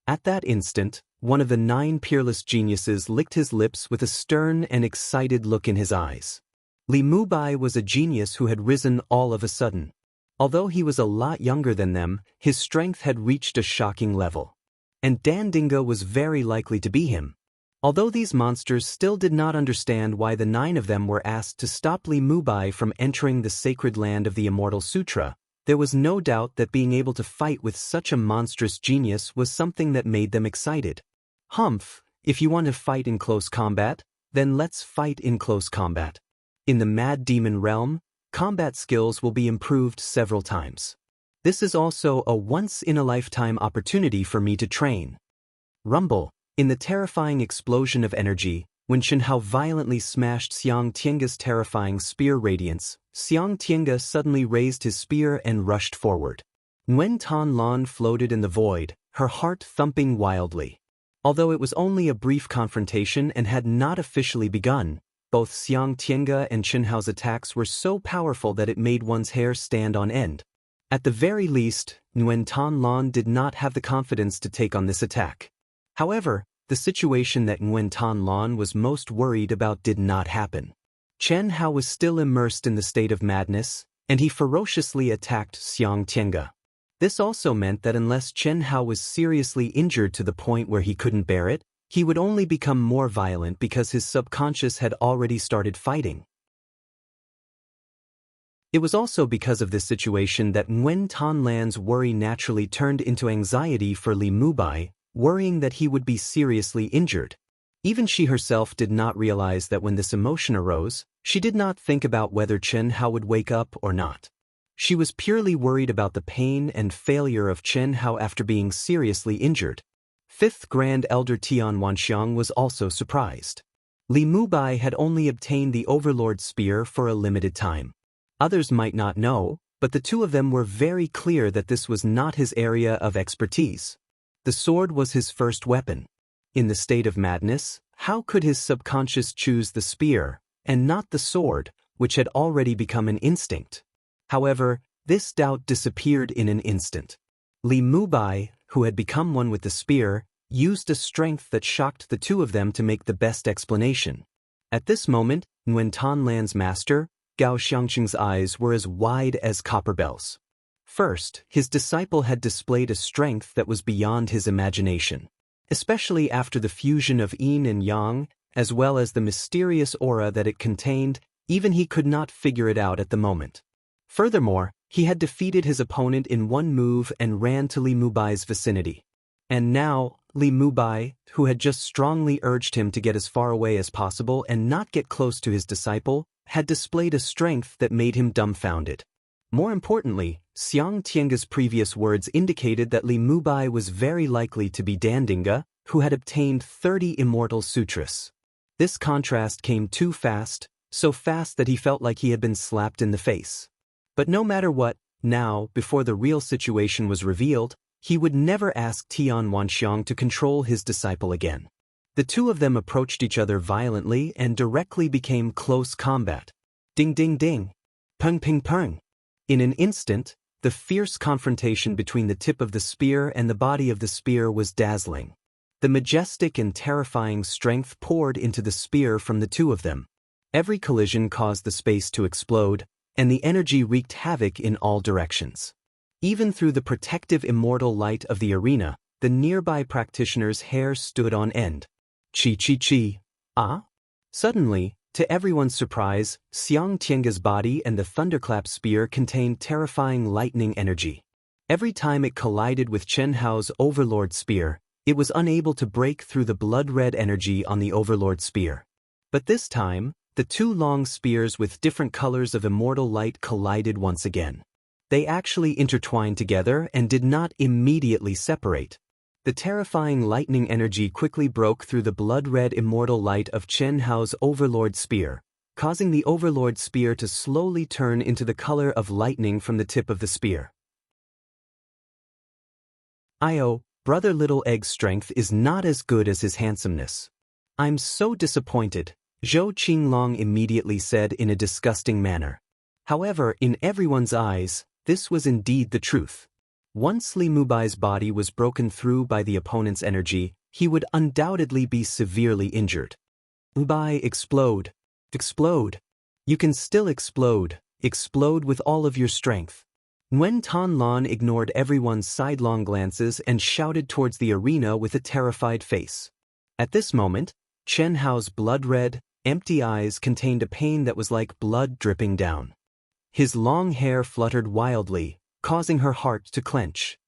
At that instant, one of the 9 peerless geniuses licked his lips with a stern and excited look in his eyes. Li Mubai was a genius who had risen all of a sudden. Although he was a lot younger than them, his strength had reached a shocking level. And Dandinga was very likely to be him. Although these monsters still did not understand why the 9 of them were asked to stop Li Mubai from entering the sacred land of the Immortal Sutra, there was no doubt that being able to fight with such a monstrous genius was something that made them excited. Humph, if you want to fight in close combat, then let's fight in close combat. In the Mad Demon realm, combat skills will be improved several times. This is also a once-in-a-lifetime opportunity for me to train. Rumble. In the terrifying explosion of energy, when Chen Hao violently smashed Xianxia's terrifying spear radiance, Xianxia suddenly raised his spear and rushed forward. Nguyen Tan Lan floated in the void, her heart thumping wildly. Although it was only a brief confrontation and had not officially begun, both Xianxia and Chen Hao's attacks were so powerful that it made one's hair stand on end. At the very least, Nguyen Tan Lan did not have the confidence to take on this attack. However, the situation that Nguyen Tan Lan was most worried about did not happen. Chen Hao was still immersed in the state of madness, and he ferociously attacked Xianxia. This also meant that unless Chen Hao was seriously injured to the point where he couldn't bear it, he would only become more violent because his subconscious had already started fighting. It was also because of this situation that Nguyen Tan Lan's worry naturally turned into anxiety for Li Mubai, worrying that he would be seriously injured. Even she herself did not realize that when this emotion arose, she did not think about whether Chen Hao would wake up or not. She was purely worried about the pain and failure of Chen Hao after being seriously injured. 5th Grand Elder Tian Wanxiang was also surprised. Li Mubai had only obtained the Overlord Spear for a limited time. Others might not know, but the two of them were very clear that this was not his area of expertise. The sword was his first weapon. In the state of madness, how could his subconscious choose the spear, and not the sword, which had already become an instinct? However, this doubt disappeared in an instant. Li Mubai, who had become one with the spear, used a strength that shocked the two of them to make the best explanation. At this moment, Nguyen Tan Lan's master, Gao Xiangxing's eyes were as wide as copper bells. First, his disciple had displayed a strength that was beyond his imagination, especially after the fusion of yin and yang, as well as the mysterious aura that it contained. Even he could not figure it out at the moment. Furthermore, he had defeated his opponent in one move and ran to Li Mubai's vicinity. And now, Li Mubai, who had just strongly urged him to get as far away as possible and not get close to his disciple, had displayed a strength that made him dumbfounded. More importantly, Xiang Tiange's previous words indicated that Li Mubai was very likely to be Dandinga, who had obtained 30 immortal sutras. This contrast came too fast, so fast that he felt like he had been slapped in the face. But no matter what, now, before the real situation was revealed, he would never ask Tian Wanxiang to control his disciple again. The two of them approached each other violently and directly became close combat. Ding ding ding. Peng ping peng. In an instant, the fierce confrontation between the tip of the spear and the body of the spear was dazzling. The majestic and terrifying strength poured into the spear from the two of them. Every collision caused the space to explode, and the energy wreaked havoc in all directions. Even through the protective immortal light of the arena, the nearby practitioner's hair stood on end. Chi chi chi. Ah? Suddenly, to everyone's surprise, Xiang Tiange's body and the thunderclap spear contained terrifying lightning energy. Every time it collided with Chen Hao's overlord spear, it was unable to break through the blood-red energy on the overlord spear. But this time, the two long spears with different colors of immortal light collided once again. They actually intertwined together and did not immediately separate. The terrifying lightning energy quickly broke through the blood-red immortal light of Chen Hao's overlord spear, causing the overlord spear to slowly turn into the color of lightning from the tip of the spear. "Io, brother Little Egg's strength is not as good as his handsomeness. I'm so disappointed," Zhou Qinglong immediately said in a disgusting manner. However, in everyone's eyes, this was indeed the truth. Once Li Mubai's body was broken through by the opponent's energy, he would undoubtedly be severely injured. "Mubai, explode. Explode. You can still explode. Explode with all of your strength." Nguyen Tan Lan ignored everyone's sidelong glances and shouted towards the arena with a terrified face. At this moment, Chen Hao's blood-red, empty eyes contained a pain that was like blood dripping down. His long hair fluttered wildly, causing her heart to clench.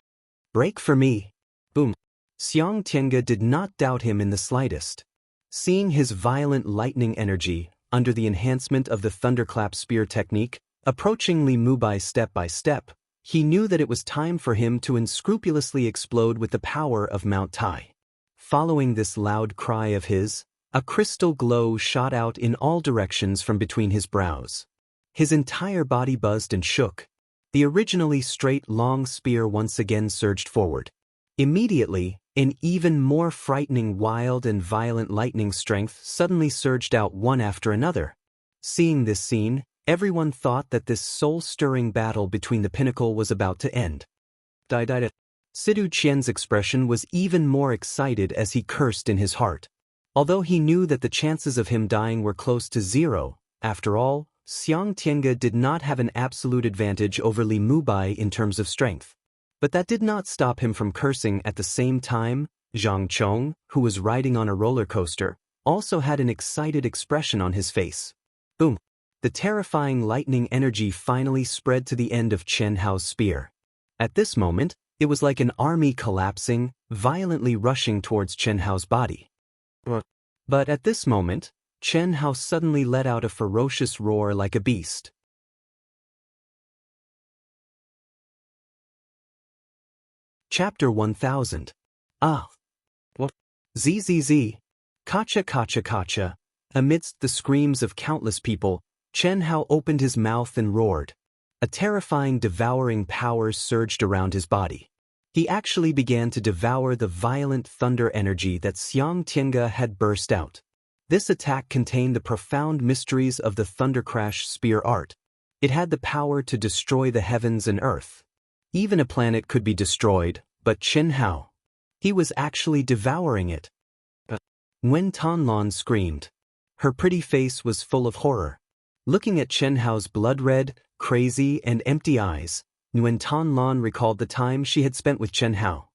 "Break for me." Boom. Xiang Tiange did not doubt him in the slightest. Seeing his violent lightning energy, under the enhancement of the thunderclap spear technique, approaching Li Mubai step by step, he knew that it was time for him to unscrupulously explode with the power of Mount Tai. Following this loud cry of his, a crystal glow shot out in all directions from between his brows. His entire body buzzed and shook. The originally straight long spear once again surged forward. Immediately, an even more frightening wild and violent lightning strength suddenly surged out one after another. Seeing this scene, everyone thought that this soul-stirring battle between the pinnacle was about to end. Sidu Qian's expression was even more excited as he cursed in his heart. Although he knew that the chances of him dying were close to zero, after all, Xiang Tiange did not have an absolute advantage over Li Mubai in terms of strength. But that did not stop him from cursing at the same time. Zhang Chong, who was riding on a roller coaster, also had an excited expression on his face. Boom! The terrifying lightning energy finally spread to the end of Chen Hao's spear. At this moment, it was like an army collapsing, violently rushing towards Chen Hao's body. But at this moment, Chen Hao suddenly let out a ferocious roar like a beast. Chapter 1000. Ah! What? ZZZ. Kacha kacha kacha. Amidst the screams of countless people, Chen Hao opened his mouth and roared. A terrifying devouring power surged around his body. He actually began to devour the violent thunder energy that Xiang Tiange had burst out. This attack contained the profound mysteries of the Thundercrash spear art. It had the power to destroy the heavens and earth. Even a planet could be destroyed, but Chen Hao, he was actually devouring it. Nguyen Tan Lan screamed. Her pretty face was full of horror. Looking at Chen Hao's blood-red, crazy, and empty eyes, Nguyen Tan Lan recalled the time she had spent with Chen Hao.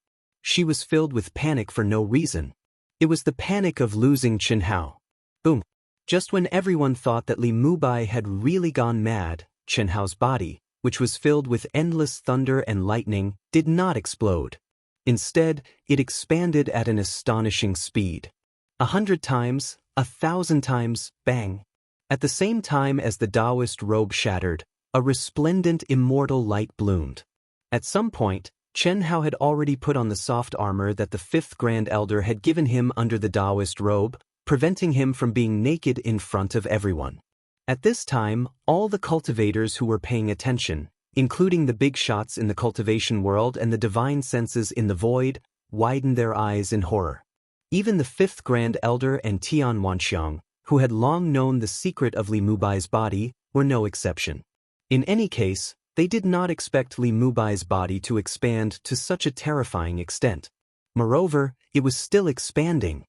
She was filled with panic for no reason. It was the panic of losing Chen Hao. Boom. Just when everyone thought that Li Mubai had really gone mad, Chen Hao's body, which was filled with endless thunder and lightning, did not explode. Instead, it expanded at an astonishing speed. 100 times, 1,000 times, bang. At the same time as the Daoist robe shattered, a resplendent immortal light bloomed. At some point, Chen Hao had already put on the soft armor that the fifth Grand Elder had given him under the Daoist robe, preventing him from being naked in front of everyone. At this time, all the cultivators who were paying attention, including the big shots in the cultivation world and the divine senses in the void, widened their eyes in horror. Even the fifth Grand Elder and Tian Wanxiang, who had long known the secret of Li Mubai's body, were no exception. In any case, they did not expect Li Mubai's body to expand to such a terrifying extent. Moreover, it was still expanding.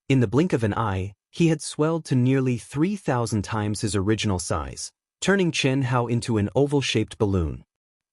In the blink of an eye, he had swelled to nearly 3,000 times his original size, turning Chen Hao into an oval-shaped balloon.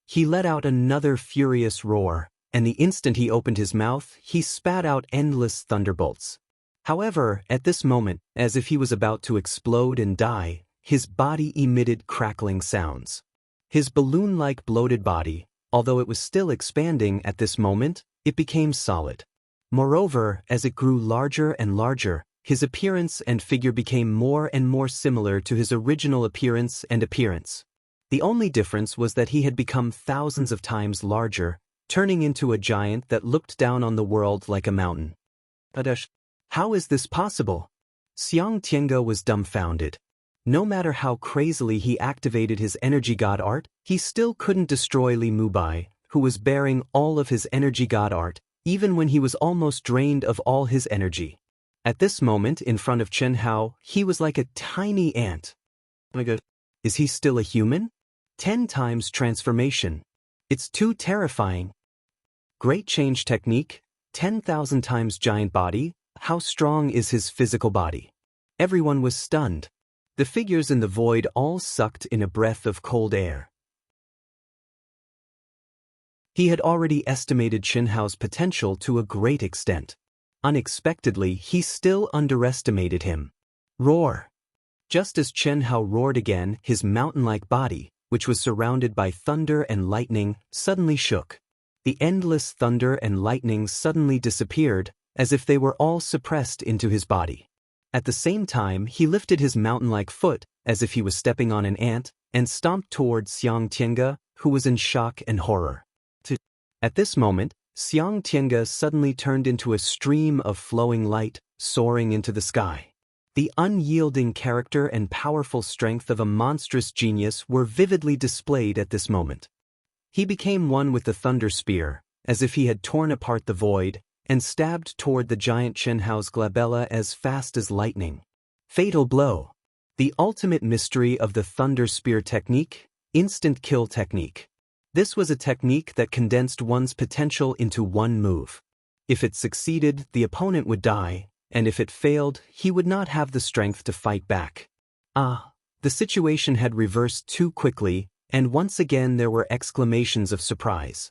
He let out another furious roar, and the instant he opened his mouth, he spat out endless thunderbolts. However, at this moment, as if he was about to explode and die, his body emitted crackling sounds. His balloon-like bloated body, although it was still expanding at this moment, it became solid. Moreover, as it grew larger and larger, his appearance and figure became more and more similar to his original appearance and appearance. The only difference was that he had become thousands of times larger, turning into a giant that looked down on the world like a mountain. How is this possible? Xianxia was dumbfounded. No matter how crazily he activated his energy god art, he still couldn't destroy Li Mubai, who was bearing all of his energy god art, even when he was almost drained of all his energy. At this moment, in front of Chen Hao, he was like a tiny ant. Is he still a human? 10 times transformation. It's too terrifying. Great change technique, 10,000 times giant body. How strong is his physical body? Everyone was stunned. The figures in the void all sucked in a breath of cold air. He had already estimated Chen Hao's potential to a great extent. Unexpectedly, he still underestimated him. Roar! Just as Chen Hao roared again, his mountain-like body, which was surrounded by thunder and lightning, suddenly shook. The endless thunder and lightning suddenly disappeared, as if they were all suppressed into his body. At the same time, he lifted his mountain-like foot, as if he was stepping on an ant, and stomped toward Xianxia, who was in shock and horror. At this moment, Xianxia suddenly turned into a stream of flowing light, soaring into the sky. The unyielding character and powerful strength of a monstrous genius were vividly displayed at this moment. He became one with the thunder spear, as if he had torn apart the void, and stabbed toward the giant Chen Hao's glabella as fast as lightning. Fatal blow. The ultimate mystery of the thunder spear technique, instant kill technique. This was a technique that condensed one's potential into one move. If it succeeded, the opponent would die, and if it failed, he would not have the strength to fight back. The situation had reversed too quickly, and once again there were exclamations of surprise.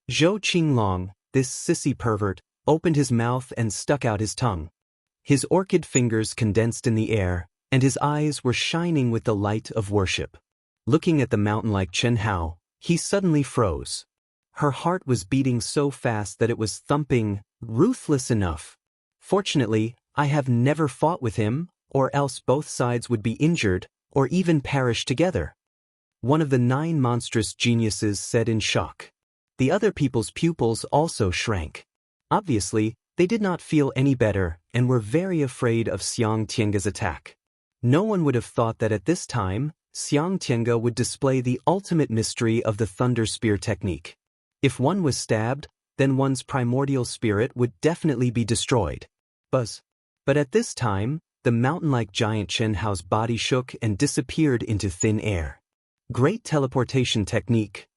Zhou Qinglong, this sissy pervert, opened his mouth and stuck out his tongue. His orchid fingers condensed in the air, and his eyes were shining with the light of worship. Looking at the mountain-like Chen Hao, he suddenly froze. Her heart was beating so fast that it was thumping, ruthless enough. Fortunately, I have never fought with him, or else both sides would be injured, or even perish together. One of the 9 monstrous geniuses said in shock. The other people's pupils also shrank. Obviously, they did not feel any better and were very afraid of Xianxia's attack. No one would have thought that at this time, Xianxia would display the ultimate mystery of the thunder spear technique. If one was stabbed, then one's primordial spirit would definitely be destroyed. Buzz. But at this time, the mountain-like giant Chen Hao's body shook and disappeared into thin air. Great teleportation technique.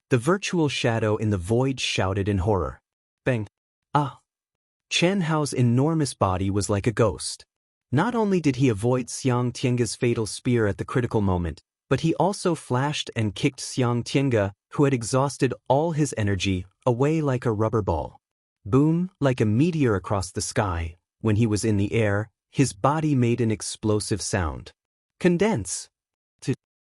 The virtual shadow in the void shouted in horror. Bang. Chen Hao's enormous body was like a ghost. Not only did he avoid Xianxia's fatal spear at the critical moment, But he also flashed and kicked Xianxia, who had exhausted all his energy, away like a rubber ball. Boom, like a meteor across the sky. When he was in the air, his body made an explosive sound. Condense.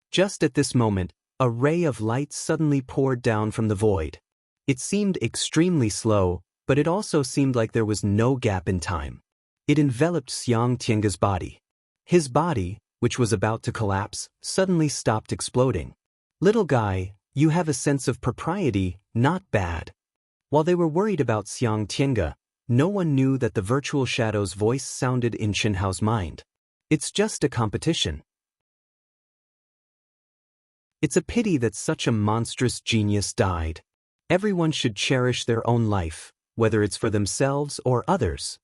Just at this moment, a ray of light suddenly poured down from the void. It seemed extremely slow, but it also seemed like there was no gap in time. It enveloped Xianxia's body. His body, which was about to collapse, suddenly stopped exploding. Little guy, you have a sense of propriety, not bad. While they were worried about Xianxia, no one knew that the virtual shadow's voice sounded in Chenhao's mind. It's just a competition. It's a pity that such a monstrous genius died. Everyone should cherish their own life, whether it's for themselves or others.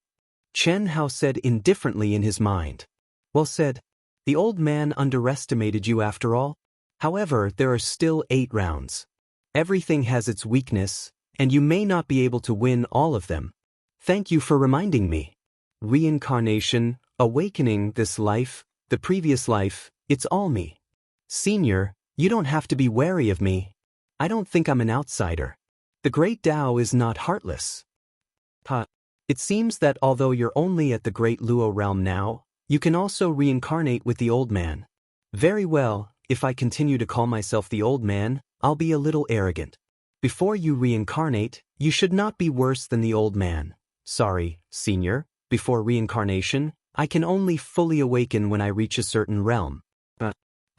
Chenhao said indifferently in his mind. Well said. The old man underestimated you after all. However, there are still 8 rounds. Everything has its weakness, and you may not be able to win all of them. Thank you for reminding me. Reincarnation, awakening, this life, the previous life, it's all me. Senior, you don't have to be wary of me. I don't think I'm an outsider. The great Tao is not heartless. It seems that although you're only at the great Luo realm now, you can also reincarnate with the old man. Very well, if I continue to call myself the old man, I'll be a little arrogant. Before you reincarnate, you should not be worse than the old man. Sorry, senior, before reincarnation, I can only fully awaken when I reach a certain realm.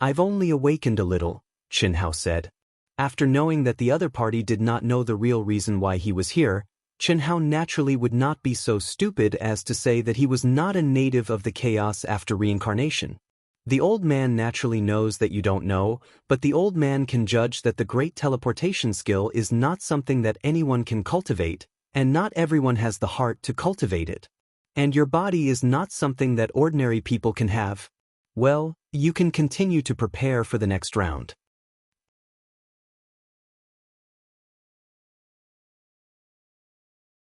I've only awakened a little, Chenhao said. After knowing that the other party did not know the real reason why he was here, Chenhao naturally would not be so stupid as to say that he was not a native of the chaos after reincarnation. The old man naturally knows that you don't know, but the old man can judge that the great teleportation skill is not something that anyone can cultivate, and not everyone has the heart to cultivate it. And your body is not something that ordinary people can have. Well, you can continue to prepare for the next round.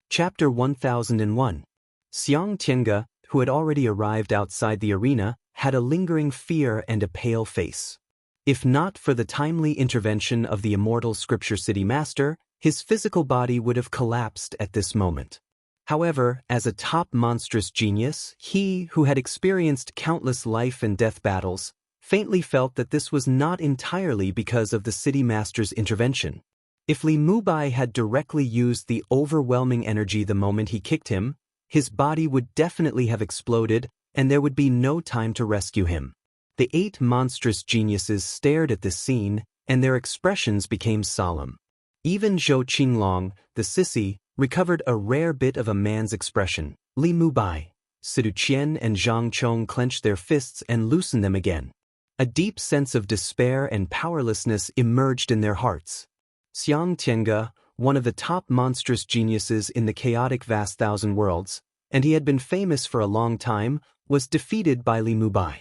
Chapter 1001. Xianxia, who had already arrived outside the arena, had a lingering fear and a pale face. If not for the timely intervention of the immortal scripture city master, his physical body would have collapsed at this moment. However, as a top monstrous genius, he, who had experienced countless life and death battles, faintly felt that this was not entirely because of the city master's intervention. If Li Mubai had directly used the overwhelming energy the moment he kicked him, his body would definitely have exploded, and there would be no time to rescue him. The 8 monstrous geniuses stared at this scene, and their expressions became solemn. Even Zhou Qinglong, the sissy, recovered a rare bit of a man's expression. Li Mubai, Sidu Qian and Zhang Chong clenched their fists and loosened them again. A deep sense of despair and powerlessness emerged in their hearts. Xianxia, one of the top monstrous geniuses in the chaotic vast thousand worlds, and he had been famous for a long time, was defeated by Li Mubai.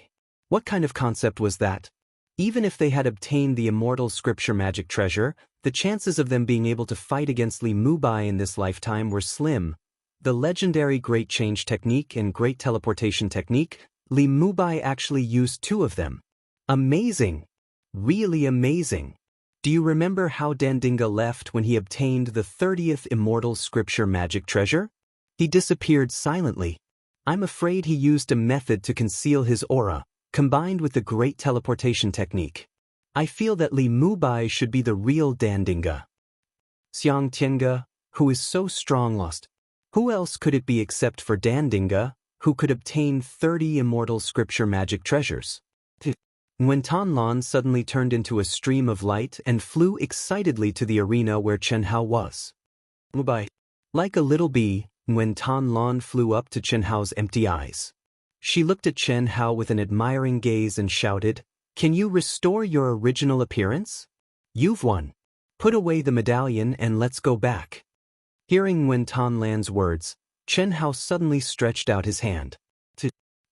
What kind of concept was that? Even if they had obtained the immortal scripture magic treasure, the chances of them being able to fight against Li Mubai in this lifetime were slim. The legendary Great Change Technique and Great Teleportation Technique, Li Mubai actually used 2 of them. Amazing! Really amazing! Do you remember how Dandinga left when he obtained the 30th immortal scripture magic treasure? He disappeared silently. I'm afraid he used a method to conceal his aura, combined with the Great Teleportation Technique. I feel that Li Mubai should be the real Dandinga. Xianxia, who is so strong, lost. Who else could it be except for Dandinga, who could obtain 30 immortal scripture magic treasures? When Tanlan suddenly turned into a stream of light and flew excitedly to the arena where Chenhao was. Mubai. Like a little bee, when Tanlan flew up to Chenhao's empty eyes. She looked at Chenhao with an admiring gaze and shouted, "Can you restore your original appearance? You've won. Put away the medallion and let's go back." Hearing Wen Tanlan's words, Chenhao suddenly stretched out his hand.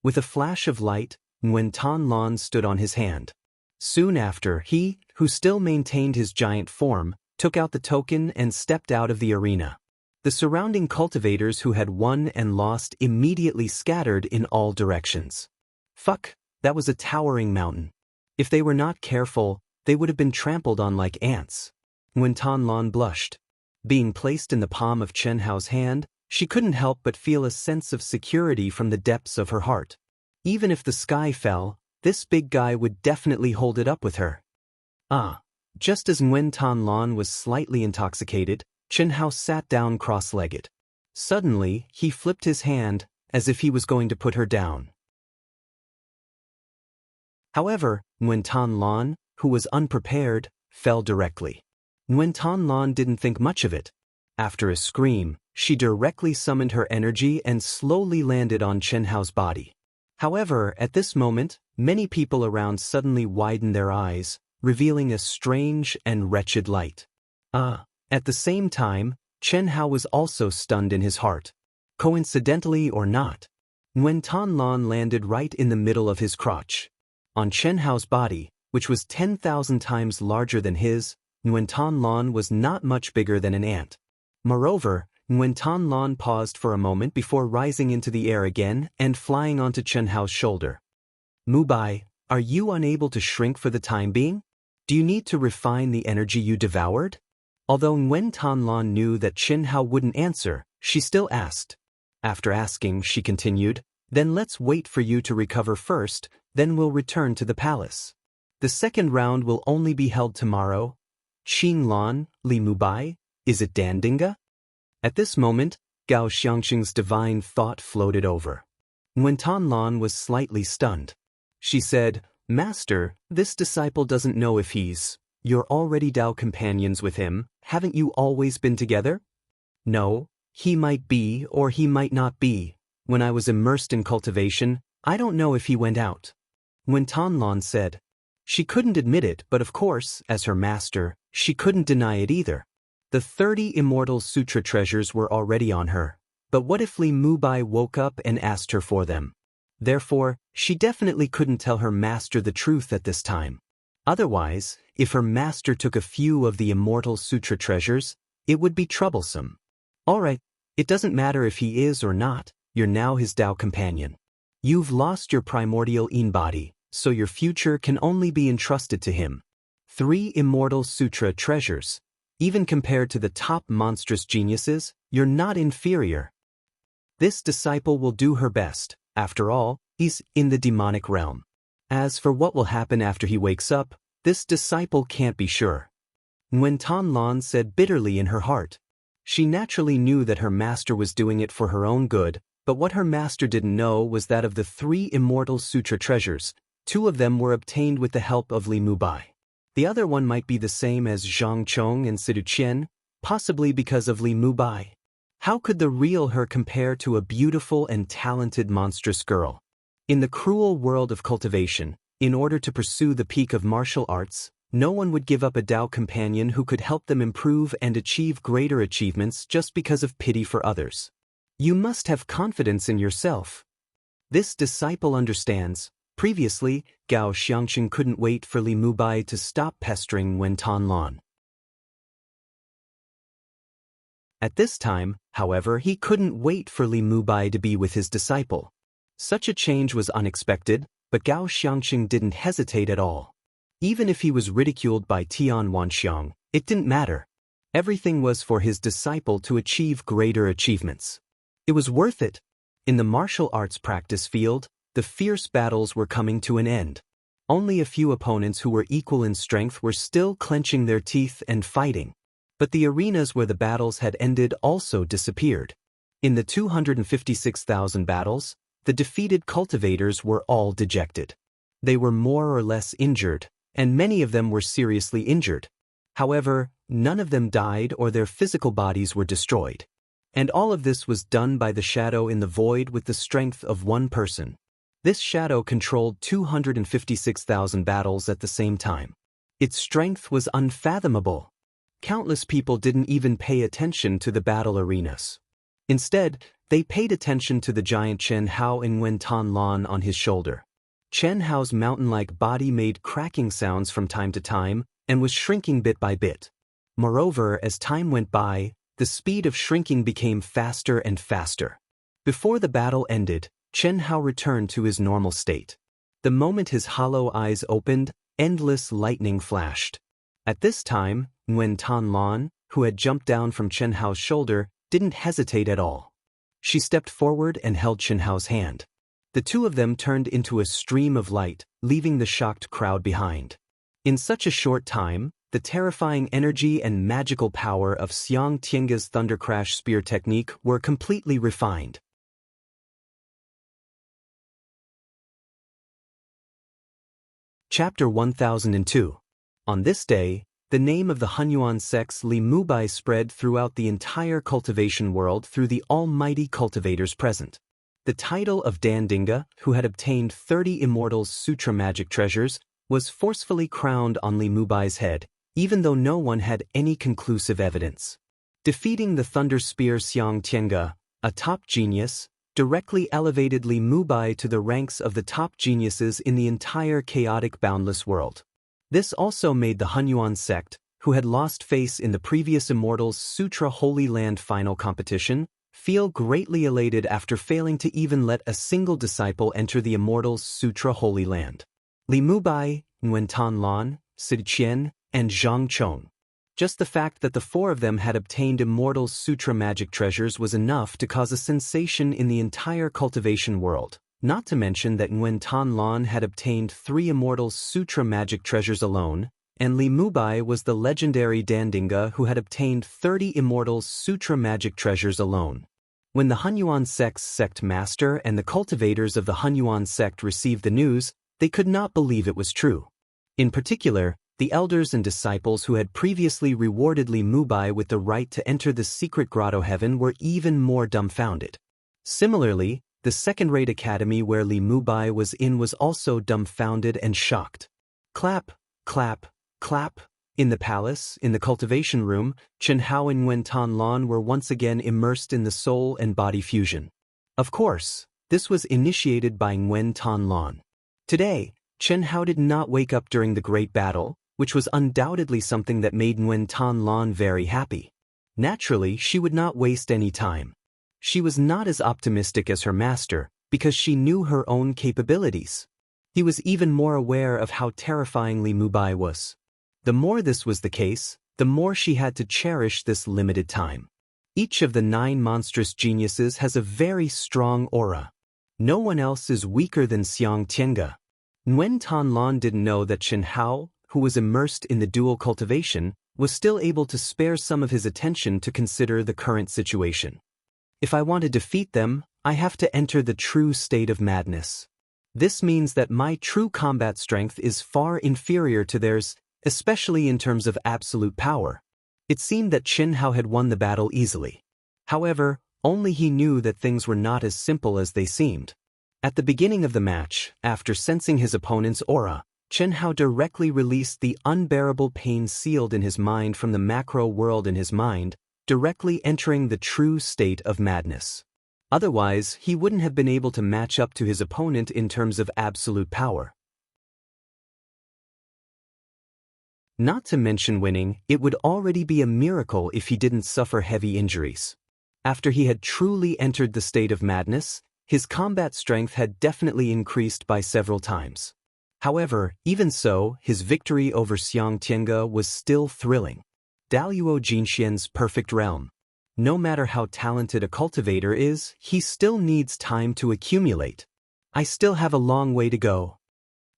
With a flash of light, Wen Tanlan stood on his hand. Soon after, he, who still maintained his giant form, took out the token and stepped out of the arena. The surrounding cultivators who had won and lost immediately scattered in all directions. Fuck, that was a towering mountain. If they were not careful, they would have been trampled on like ants. When Tanlan blushed. Being placed in the palm of Chen Hao's hand, she couldn't help but feel a sense of security from the depths of her heart. Even if the sky fell, this big guy would definitely hold it up with her. Just as Nguyen Tanlan was slightly intoxicated, Chen Hao sat down cross-legged. Suddenly, he flipped his hand, as if he was going to put her down. However, Nguyen Tanlan, who was unprepared, fell directly. Nguyen Tanlan didn't think much of it. After a scream, she directly summoned her energy and slowly landed on Chen Hao's body. However, at this moment, many people around suddenly widened their eyes, revealing a strange and wretched light. At the same time, Chen Hao was also stunned in his heart. Coincidentally or not, Nguyen Tanlan landed right in the middle of his crotch. On Chen Hao's body, which was 10,000 times larger than his, Nguyen Tanlan was not much bigger than an ant. Moreover, Nguyen Tanlan paused for a moment before rising into the air again and flying onto Chen Hao's shoulder. Mubai, are you unable to shrink for the time being? Do you need to refine the energy you devoured? Although Nguyen Tanlan knew that Chen Hao wouldn't answer, she still asked. After asking, she continued, then let's wait for you to recover first, then we'll return to the palace. The second round will only be held tomorrow. Qing Lan, Li Mubai, is it Dandinga? At this moment, Gao Xiangxing's divine thought floated over. Nguyen Tanlan was slightly stunned. She said, Master, this disciple doesn't know if you're already Dao companions with him, haven't you always been together? No, he might be or he might not be. When I was immersed in cultivation, I don't know if he went out. Nguyen Tanlan said. She couldn't admit it, but of course, as her master, she couldn't deny it either. The 30 Immortal Sutra treasures were already on her. But what if Li Mubai woke up and asked her for them? Therefore, she definitely couldn't tell her master the truth at this time. Otherwise, if her master took a few of the Immortal Sutra treasures, it would be troublesome. Alright, it doesn't matter if he is or not, you're now his Dao companion. You've lost your primordial Yin body, so your future can only be entrusted to him. 3 Immortal Sutra treasures. Even compared to the top monstrous geniuses, you're not inferior. This disciple will do her best. After all, he's in the demonic realm. As for what will happen after he wakes up, this disciple can't be sure. Nguyen Tanlan said bitterly in her heart. She naturally knew that her master was doing it for her own good, but what her master didn't know was that of the 3 Immortal Sutra treasures, 2 of them were obtained with the help of Li Mubai. The other one might be the same as Zhang Chong and Sidu Qian, possibly because of Li Mubai. How could the real her compare to a beautiful and talented monstrous girl? In the cruel world of cultivation, in order to pursue the peak of martial arts, no one would give up a Dao companion who could help them improve and achieve greater achievements just because of pity for others. You must have confidence in yourself. This disciple understands. Previously, Gao Xiangxing couldn't wait for Li Mubai to stop pestering Nguyen Tanlan. At this time, however, he couldn't wait for Li Mubai to be with his disciple. Such a change was unexpected, but Gao Xiangxing didn't hesitate at all. Even if he was ridiculed by Tian Wanxiang, it didn't matter. Everything was for his disciple to achieve greater achievements. It was worth it. In the martial arts practice field, the fierce battles were coming to an end. Only a few opponents who were equal in strength were still clenching their teeth and fighting. But the arenas where the battles had ended also disappeared. In the 256,000 battles, the defeated cultivators were all dejected. They were more or less injured, and many of them were seriously injured. However, none of them died or their physical bodies were destroyed. And all of this was done by the shadow in the void with the strength of one person. This shadow controlled 256,000 battles at the same time. Its strength was unfathomable. Countless people didn't even pay attention to the battle arenas. Instead, they paid attention to the giant Chen Hao and Nguyen Tanlan on his shoulder. Chen Hao's mountain-like body made cracking sounds from time to time and was shrinking bit by bit. Moreover, as time went by, the speed of shrinking became faster and faster. Before the battle ended, Chen Hao returned to his normal state. The moment his hollow eyes opened, endless lightning flashed. At this time, Nguyen Tan Lan, who had jumped down from Chen Hao's shoulder, didn't hesitate at all. She stepped forward and held Chen Hao's hand. The two of them turned into a stream of light, leaving the shocked crowd behind. In such a short time, the terrifying energy and magical power of Xianxia's Thunder Crash Spear technique were completely refined. Chapter 1002. On this day, the name of the Hunyuan sect's Li Mubai spread throughout the entire cultivation world through the almighty cultivators present. The title of Dandinga, who had obtained 30 Immortal's Sutra magic treasures, was forcefully crowned on Li Mubai's head, even though no one had any conclusive evidence. Defeating the Thunder Spear Xianxia, a top genius, directly elevated Li Mubai to the ranks of the top geniuses in the entire chaotic boundless world. This also made the Hunyuan sect, who had lost face in the previous Immortal's Sutra Holy Land final competition, feel greatly elated after failing to even let a single disciple enter the Immortal's Sutra Holy Land. Li Mubai, Nguyen Tan Lan, Sid Qian, and Zhang Chong. Just the fact that the four of them had obtained Immortal's Sutra magic treasures was enough to cause a sensation in the entire cultivation world, not to mention that Nguyen Tan Lan had obtained 3 Immortal's Sutra magic treasures alone, and Li Mubai was the legendary Dandinga who had obtained 30 Immortal's Sutra magic treasures alone. When the Hunyuan sect's sect master and the cultivators of the Hunyuan sect received the news, they could not believe it was true. In particular, the elders and disciples who had previously rewarded Li Mubai with the right to enter the secret grotto heaven were even more dumbfounded. Similarly, the second-rate academy where Li Mubai was in was also dumbfounded and shocked. Clap, clap, clap. In the palace, in the cultivation room, Chen Hao and Nguyen Tan Lan were once again immersed in the soul and body fusion. Of course, this was initiated by Nguyen Tan Lan. Today, Chen Hao did not wake up during the great battle, which was undoubtedly something that made Nguyen Tan Lan very happy. Naturally, she would not waste any time. She was not as optimistic as her master, because she knew her own capabilities. He was even more aware of how terrifying Li Mubai was. The more this was the case, the more she had to cherish this limited time. Each of the 9 monstrous geniuses has a very strong aura. No one else is weaker than Xianxia. Nguyen Tan Lan didn't know that Chen Hao, who was immersed in the dual cultivation, was still able to spare some of his attention to consider the current situation. If I want to defeat them, I have to enter the true state of madness. This means that my true combat strength is far inferior to theirs, especially in terms of absolute power. It seemed that Chen Hao had won the battle easily. However, only he knew that things were not as simple as they seemed. At the beginning of the match, after sensing his opponent's aura, Chen Hao directly released the unbearable pain sealed in his mind from the macro world in his mind, directly entering the true state of madness. Otherwise, he wouldn't have been able to match up to his opponent in terms of absolute power. Not to mention winning, it would already be a miracle if he didn't suffer heavy injuries. After he had truly entered the state of madness, his combat strength had definitely increased by several times. However, even so, his victory over Xianxia was still thrilling. Daoist Jinxian's perfect realm. No matter how talented a cultivator is, he still needs time to accumulate. I still have a long way to go.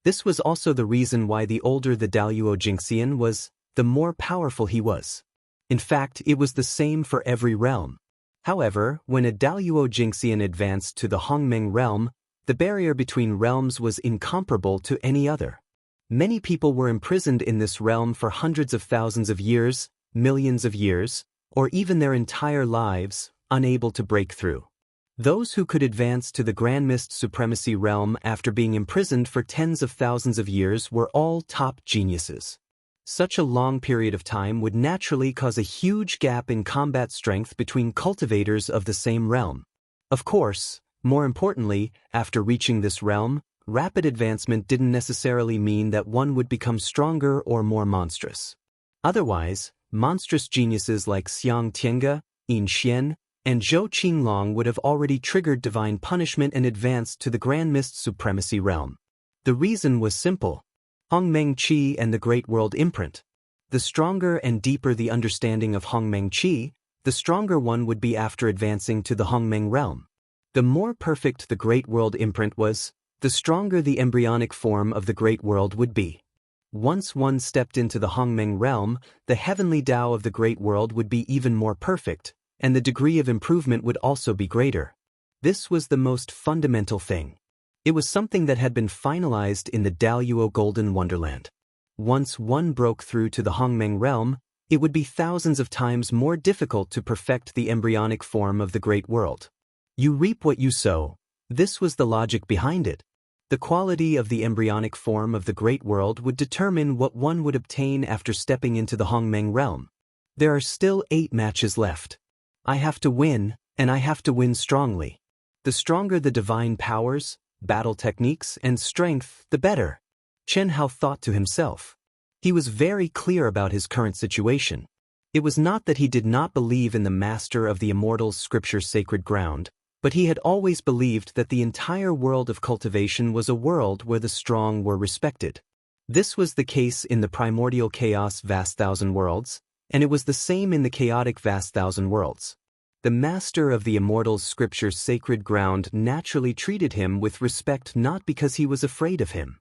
This was also the reason why the older the Daoist Jinxian was, the more powerful he was. In fact, it was the same for every realm. However, when a Daoist Jinxian advanced to the Hongmeng realm, the barrier between realms was incomparable to any other. Many people were imprisoned in this realm for hundreds of thousands of years, millions of years, or even their entire lives, unable to break through. Those who could advance to the Grand Mist Supremacy realm after being imprisoned for tens of thousands of years were all top geniuses. Such a long period of time would naturally cause a huge gap in combat strength between cultivators of the same realm. Of course, more importantly, after reaching this realm, rapid advancement didn't necessarily mean that one would become stronger or more monstrous. Otherwise, monstrous geniuses like Xianxia, Yin Xian, and Zhou Qinglong would have already triggered divine punishment and advanced to the Grand Mist Supremacy realm. The reason was simple. Hongmeng Qi and the Great World Imprint. The stronger and deeper the understanding of Hongmeng Qi, the stronger one would be after advancing to the Hongmeng realm. The more perfect the Great World Imprint was, the stronger the embryonic form of the Great World would be. Once one stepped into the Hongmeng realm, the heavenly Tao of the Great World would be even more perfect, and the degree of improvement would also be greater. This was the most fundamental thing. It was something that had been finalized in the Daoist Golden Wonderland. Once one broke through to the Hongmeng realm, it would be thousands of times more difficult to perfect the embryonic form of the Great World. You reap what you sow. This was the logic behind it. The quality of the embryonic form of the Great World would determine what one would obtain after stepping into the Hongmeng realm. There are still 8 matches left. I have to win, and I have to win strongly. The stronger the divine powers, battle techniques, and strength, the better. Chen Hao thought to himself. He was very clear about his current situation. It was not that he did not believe in the master of the Immortal's scripture sacred ground, but he had always believed that the entire world of cultivation was a world where the strong were respected. This was the case in the primordial chaos vast thousand worlds, and it was the same in the chaotic vast thousand worlds. The master of the Immortal's scripture's sacred ground naturally treated him with respect not because he was afraid of him.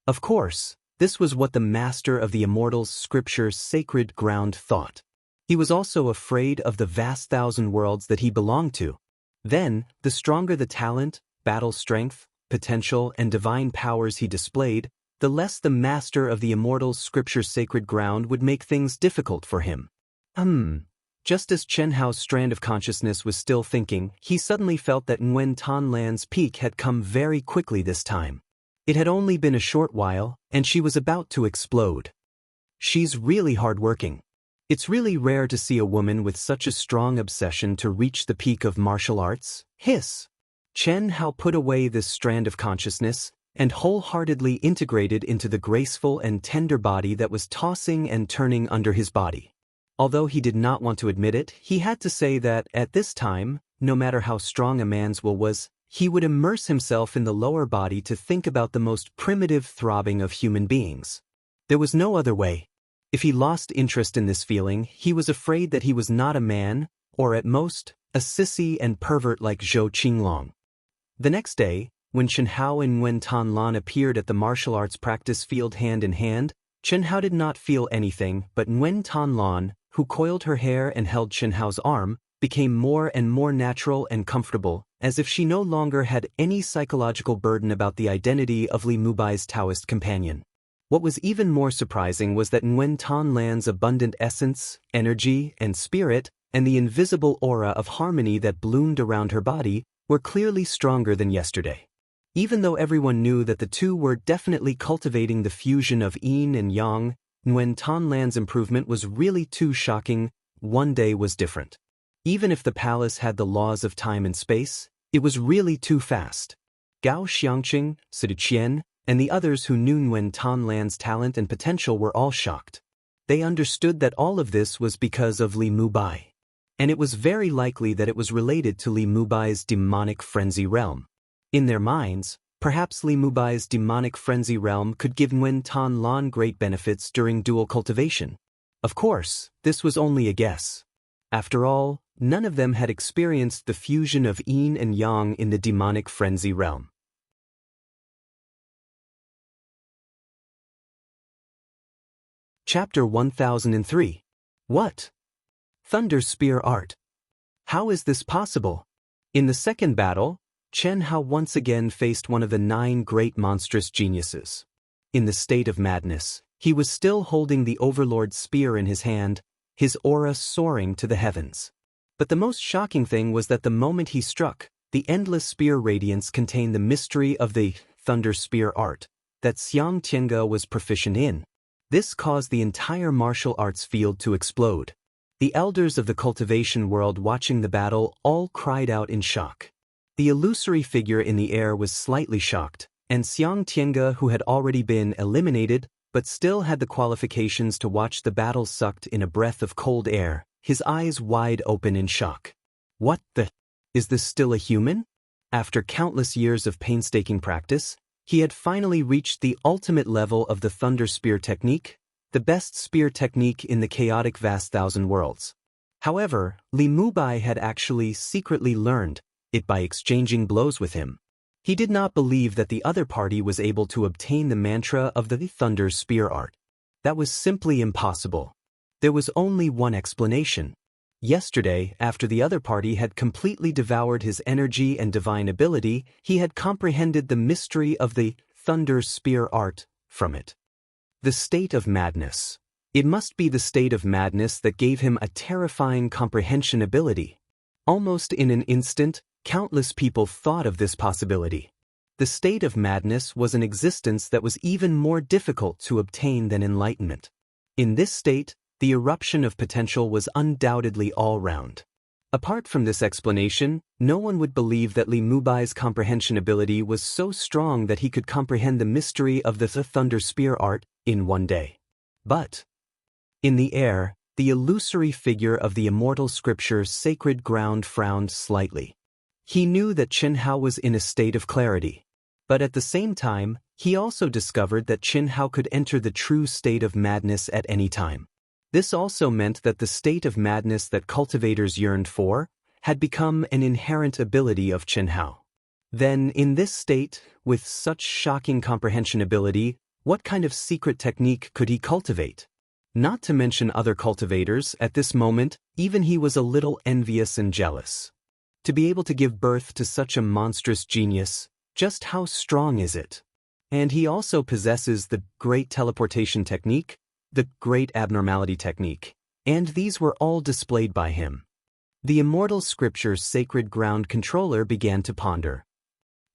Of course, this was what the master of the Immortal's scripture's sacred ground thought. He was also afraid of the vast thousand worlds that he belonged to. Then, the stronger the talent, battle strength, potential, and divine powers he displayed, the less the master of the Immortal's scripture's sacred ground would make things difficult for him. Just as Chen Hao's strand of consciousness was still thinking, he suddenly felt that Nguyen Tan Lan's peak had come very quickly this time. It had only been a short while, and she was about to explode. She's really hardworking. It's really rare to see a woman with such a strong obsession to reach the peak of martial arts. Hiss! Chen Hao put away this strand of consciousness, and wholeheartedly integrated into the graceful and tender body that was tossing and turning under his body. Although he did not want to admit it, he had to say that, at this time, no matter how strong a man's will was, he would immerse himself in the lower body to think about the most primitive throbbing of human beings. There was no other way. If he lost interest in this feeling, he was afraid that he was not a man, or at most, a sissy and pervert like Zhou Qinglong. The next day, when Chen Hao and Nguyen Tan Lan appeared at the martial arts practice field hand in hand, Chen Hao did not feel anything, but Nguyen Tan Lan, who coiled her hair and held Chen Hao's arm, became more and more natural and comfortable, as if she no longer had any psychological burden about the identity of Li Mubai's Taoist companion. What was even more surprising was that Nguyen Tan Lan's abundant essence, energy, and spirit, and the invisible aura of harmony that bloomed around her body, were clearly stronger than yesterday. Even though everyone knew that the two were definitely cultivating the fusion of yin and yang, Nguyen Tan Lan's improvement was really too shocking. One day was different. Even if the palace had the laws of time and space, it was really too fast. Gao Xiangqing, Sidu Qian, and the others who knew Nguyen Tan Lan's talent and potential were all shocked. They understood that all of this was because of Li Mubai. And it was very likely that it was related to Li Mubai's demonic frenzy realm. In their minds, perhaps Li Mubai's demonic frenzy realm could give Nguyen Tan Lan great benefits during dual cultivation. Of course, this was only a guess. After all, none of them had experienced the fusion of yin and yang in the demonic frenzy realm. Chapter 1003. What? Thunder Spear Art. How is this possible? In the second battle, Chen Hao once again faced one of the 9 great monstrous geniuses. In the state of madness, he was still holding the Overlord's spear in his hand, his aura soaring to the heavens. But the most shocking thing was that the moment he struck, the endless spear radiance contained the mystery of the Thunder Spear Art that Xiang Tiange was proficient in. This caused the entire martial arts field to explode. The elders of the cultivation world watching the battle all cried out in shock. The illusory figure in the air was slightly shocked, and Xiang Tiange, who had already been eliminated, but still had the qualifications to watch the battle, sucked in a breath of cold air, his eyes wide open in shock. What the? Is this still a human? After countless years of painstaking practice, He had finally reached the ultimate level of the Thunder Spear technique, the best spear technique in the chaotic vast thousand worlds. However, Li Mubai had actually secretly learned it by exchanging blows with him. He did not believe that the other party was able to obtain the mantra of the Thunder Spear art. That was simply impossible. There was only one explanation. Yesterday, after the other party had completely devoured his energy and divine ability, he had comprehended the mystery of the Thunder Spear art from it. The state of madness. It must be the state of madness that gave him a terrifying comprehension ability. Almost in an instant, countless people thought of this possibility. The state of madness was an existence that was even more difficult to obtain than enlightenment. In this state, the eruption of potential was undoubtedly all round. Apart from this explanation, no one would believe that Li Mubai's comprehension ability was so strong that he could comprehend the mystery of the Thunder Spear art in one day. But in the air, the illusory figure of the immortal scripture's sacred ground frowned slightly. He knew that Chen Hao was in a state of clarity. But at the same time, he also discovered that Chen Hao could enter the true state of madness at any time. This also meant that the state of madness that cultivators yearned for had become an inherent ability of Chen Hao. Then, in this state, with such shocking comprehension ability, what kind of secret technique could he cultivate? Not to mention other cultivators, at this moment, even he was a little envious and jealous. To be able to give birth to such a monstrous genius, just how strong is it? And he also possesses the great teleportation technique, the great abnormality technique, and these were all displayed by him. The immortal scripture's sacred ground controller began to ponder.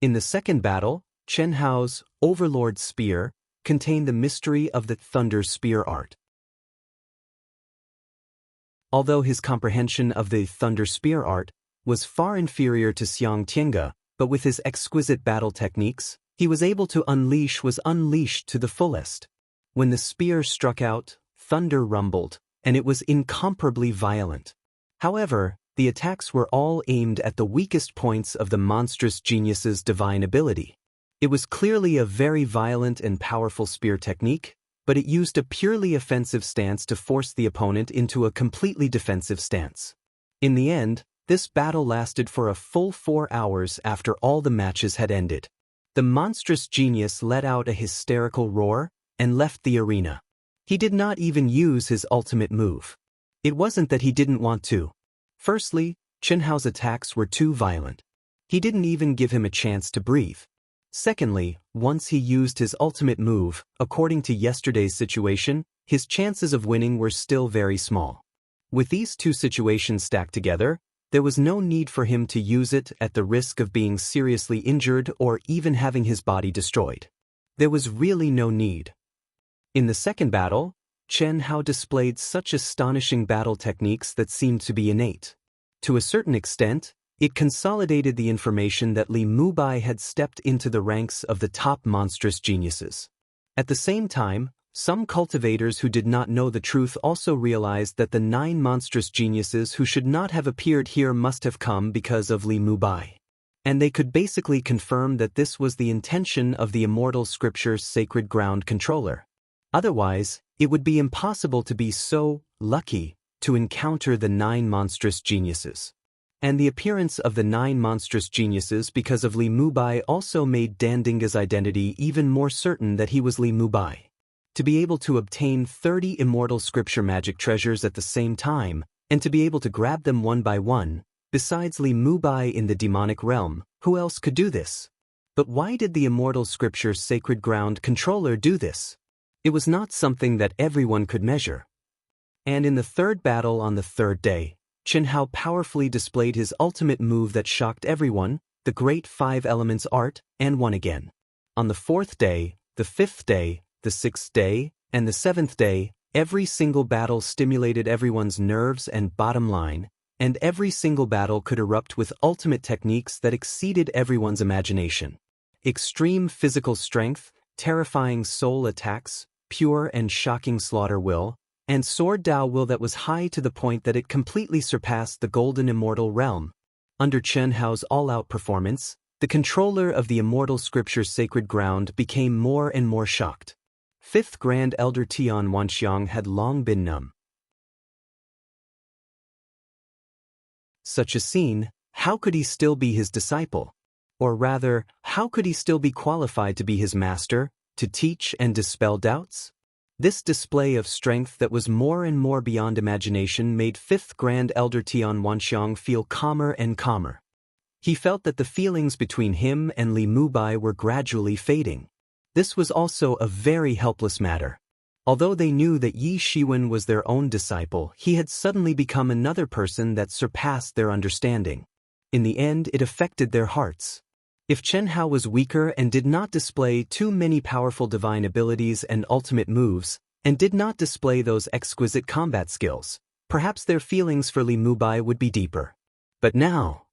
In the second battle, Chen Hao's Overlord Spear contained the mystery of the Thunder Spear art. Although his comprehension of the Thunder Spear art was far inferior to Xianxia, but with his exquisite battle techniques, he was able to unleash to the fullest. When the spear struck out, thunder rumbled, and it was incomparably violent. However, the attacks were all aimed at the weakest points of the monstrous genius's divine ability. It was clearly a very violent and powerful spear technique, but it used a purely offensive stance to force the opponent into a completely defensive stance. In the end, this battle lasted for a full 4 hours after all the matches had ended. The monstrous genius let out a hysterical roar and left the arena. He did not even use his ultimate move. It wasn't that he didn't want to. Firstly, Chen Hao's attacks were too violent. He didn't even give him a chance to breathe. Secondly, once he used his ultimate move, according to yesterday's situation, his chances of winning were still very small. With these two situations stacked together, there was no need for him to use it at the risk of being seriously injured or even having his body destroyed. There was really no need. In the second battle, Chen Hao displayed such astonishing battle techniques that seemed to be innate. To a certain extent, it consolidated the information that Li Mubai had stepped into the ranks of the top monstrous geniuses. At the same time, some cultivators who did not know the truth also realized that the 9 monstrous geniuses who should not have appeared here must have come because of Li Mubai. And they could basically confirm that this was the intention of the immortal scripture's sacred ground controller. Otherwise, it would be impossible to be so lucky to encounter the 9 monstrous geniuses. And the appearance of the 9 monstrous geniuses because of Li Mubai also made Dandinga's identity even more certain that he was Li Mubai. To be able to obtain 30 immortal scripture magic treasures at the same time, and to be able to grab them one by one, besides Li Mubai in the demonic realm, who else could do this? But why did the immortal scripture's sacred ground controller do this? It was not something that everyone could measure. And in the third battle on the third day, Chen Hao powerfully displayed his ultimate move that shocked everyone, the great 5 elements art, and won again. On the 4th day, the 5th day, the 6th day, and the 7th day, every single battle stimulated everyone's nerves and bottom line, and every single battle could erupt with ultimate techniques that exceeded everyone's imagination. Extreme physical strength, terrifying soul attacks, pure and shocking slaughter will, and sword Dao will that was high to the point that it completely surpassed the golden immortal realm. Under Chen Hao's all-out performance, The controller of the immortal scripture's sacred ground became more and more shocked. Fifth Grand Elder Tian Wanxiang had long been numb. Such a scene, how could he still be his disciple? Or rather, how could he still be qualified to be his master, to teach and dispel doubts? This display of strength that was more and more beyond imagination made Fifth Grand Elder Tian Wanxiang feel calmer and calmer. He felt that the feelings between him and Li Mubai were gradually fading. This was also a very helpless matter. Although they knew that Yi Shiwen was their own disciple, he had suddenly become another person that surpassed their understanding. In the end, it affected their hearts. If Chen Hao was weaker and did not display too many powerful divine abilities and ultimate moves, and did not display those exquisite combat skills, perhaps their feelings for Li Mubai would be deeper. But now,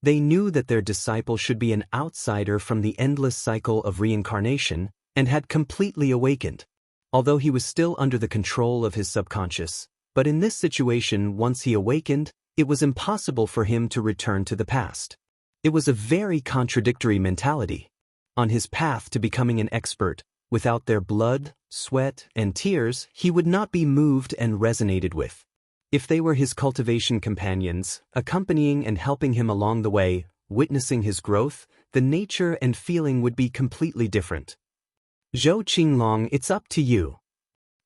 they knew that their disciple should be an outsider from the endless cycle of reincarnation, and had completely awakened. Although he was still under the control of his subconscious, but in this situation, once he awakened, it was impossible for him to return to the past. It was a very contradictory mentality. On his path to becoming an expert, without their blood, sweat, and tears, he would not be moved and resonated with. If they were his cultivation companions, accompanying and helping him along the way, witnessing his growth, the nature and feeling would be completely different. Zhou Qinglong, it's up to you.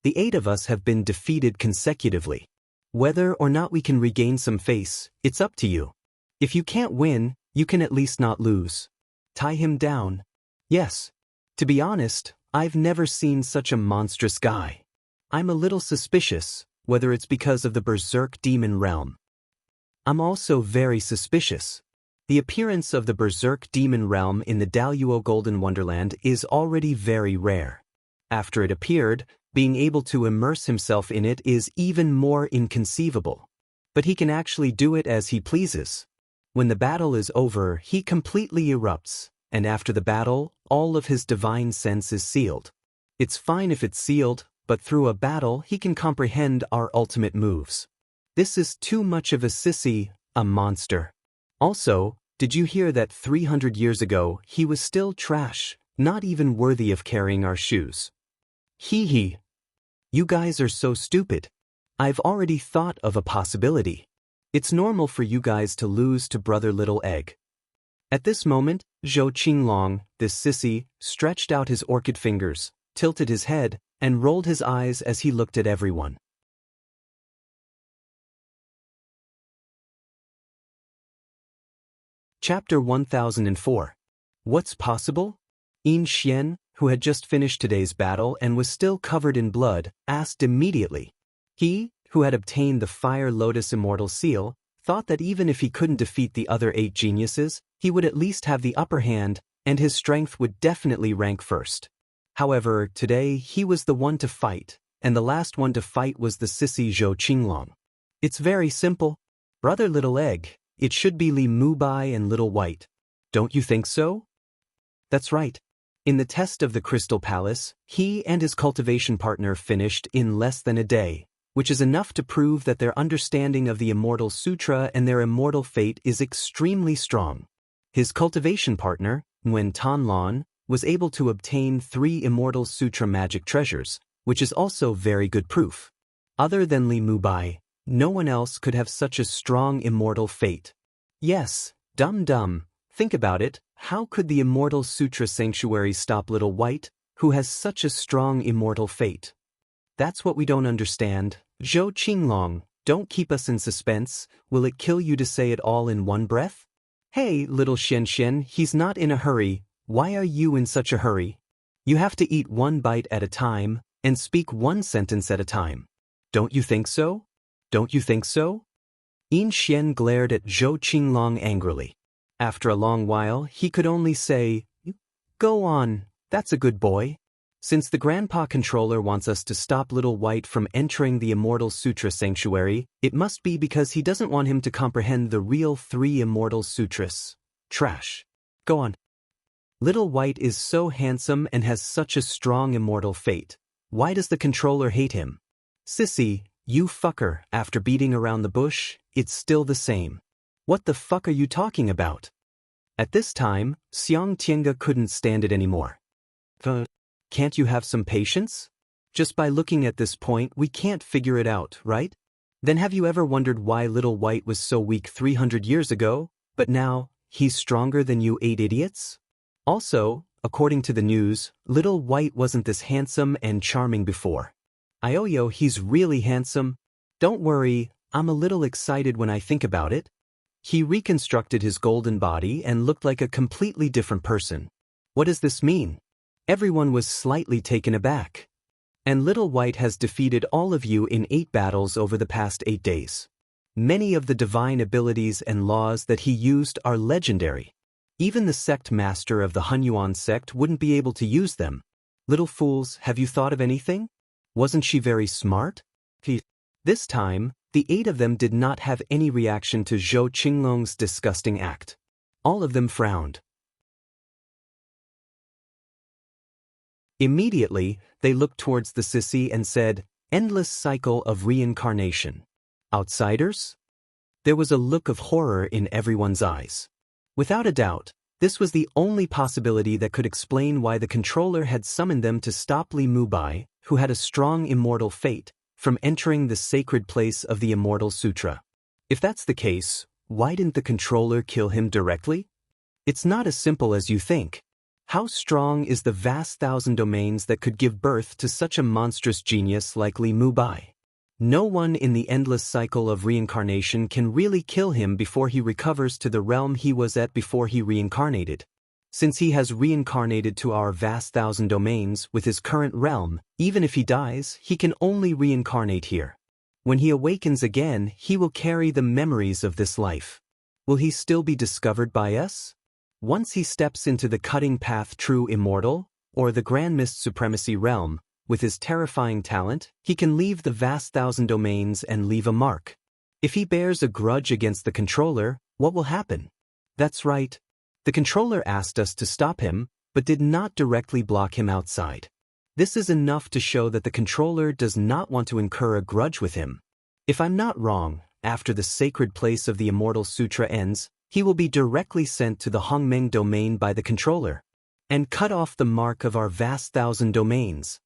The 8 of us have been defeated consecutively. Whether or not we can regain some face, it's up to you. If you can't win, you can at least not lose. Tie him down. Yes. To be honest, I've never seen such a monstrous guy. I'm a little suspicious, whether it's because of the Berserk demon realm. I'm also very suspicious. The appearance of the Berserk demon realm in the Daoist Golden Wonderland is already very rare. After it appeared, being able to immerse himself in it is even more inconceivable. But he can actually do it as he pleases. When the battle is over, he completely erupts, and after the battle, all of his divine sense is sealed. It's fine if it's sealed, but through a battle he can comprehend our ultimate moves. This is too much of a sissy, a monster. Also, did you hear that 300 years ago he was still trash, not even worthy of carrying our shoes? Hee hee. You guys are so stupid. I've already thought of a possibility. It's normal for you guys to lose to Brother Little Egg. At this moment, Zhou Qinglong, this sissy, stretched out his orchid fingers, tilted his head, and rolled his eyes as he looked at everyone. Chapter 1004. What's possible? Yin Xian, who had just finished today's battle and was still covered in blood, asked immediately. He, who had obtained the Fire Lotus Immortal Seal, thought that even if he couldn't defeat the other 8 geniuses, he would at least have the upper hand, and his strength would definitely rank first. However, today he was the one to fight, and the last one to fight was the sissy Zhou Qinglong. It's very simple. Brother Little Egg, it should be Li Mubai and Little White. Don't you think so? That's right. In the test of the Crystal Palace, he and his cultivation partner finished in less than a day, which is enough to prove that their understanding of the Immortal Sutra and their immortal fate is extremely strong. His cultivation partner, Nguyen Tanlon, was able to obtain 3 Immortal Sutra magic treasures, which is also very good proof. Other than Li Mubai, no one else could have such a strong immortal fate. Yes, dumb. Think about it, how could the Immortal Sutra Sanctuary stop Little White, who has such a strong immortal fate? That's what we don't understand. Zhou Qinglong, don't keep us in suspense. Will it kill you to say it all in one breath? Hey, little Xianxian, he's not in a hurry. Why are you in such a hurry? You have to eat one bite at a time, and speak one sentence at a time. Don't you think so? Don't you think so? Yin Xian glared at Zhou Qinglong angrily. After a long while, he could only say, Go on, that's a good boy. Since the Grandpa Controller wants us to stop Little White from entering the Immortal Sutra Sanctuary, it must be because he doesn't want him to comprehend the real 3 Immortal Sutras. Trash. Go on. Little White is so handsome and has such a strong immortal fate. Why does the Controller hate him? Sissy, you fucker, after beating around the bush, it's still the same. What the fuck are you talking about? At this time, Xianxia couldn't stand it anymore. Can't you have some patience? Just by looking at this point, we can't figure it out, right? Then have you ever wondered why Little White was so weak 300 years ago, but now, he's stronger than you 8 idiots? Also, according to the news, Little White wasn't this handsome and charming before. Ioyo, he's really handsome. Don't worry, I'm a little excited when I think about it. He reconstructed his golden body and looked like a completely different person. What does this mean? Everyone was slightly taken aback. And Little White has defeated all of you in 8 battles over the past 8 days. Many of the divine abilities and laws that he used are legendary. Even the sect master of the Hunyuan sect wouldn't be able to use them. Little fools, have you thought of anything? Wasn't she very smart? This time, the 8 of them did not have any reaction to Zhou Qinglong's disgusting act. All of them frowned. Immediately, they looked towards the sissy and said, "Endless cycle of reincarnation. Outsiders?" There was a look of horror in everyone's eyes. Without a doubt, this was the only possibility that could explain why the controller had summoned them to stop Li Mubai, who had a strong immortal fate, from entering the sacred place of the Immortal Sutra. If that's the case, why didn't the controller kill him directly? It's not as simple as you think. How strong is the vast 1,000 domains that could give birth to such a monstrous genius like Li Mubai? No one in the endless cycle of reincarnation can really kill him before he recovers to the realm he was at before he reincarnated. Since he has reincarnated to our vast 1,000 domains with his current realm, even if he dies, he can only reincarnate here. When he awakens again, he will carry the memories of this life. Will he still be discovered by us? Once he steps into the cutting path true immortal, or the Grand Mist Supremacy realm, with his terrifying talent, he can leave the vast 1,000 domains and leave a mark. If he bears a grudge against the controller, what will happen? That's right. The controller asked us to stop him, but did not directly block him outside. This is enough to show that the controller does not want to incur a grudge with him. If I'm not wrong, after the sacred place of the Immortal Sutra ends, he will be directly sent to the Hongmeng domain by the controller, and cut off the mark of our vast 1,000 domains.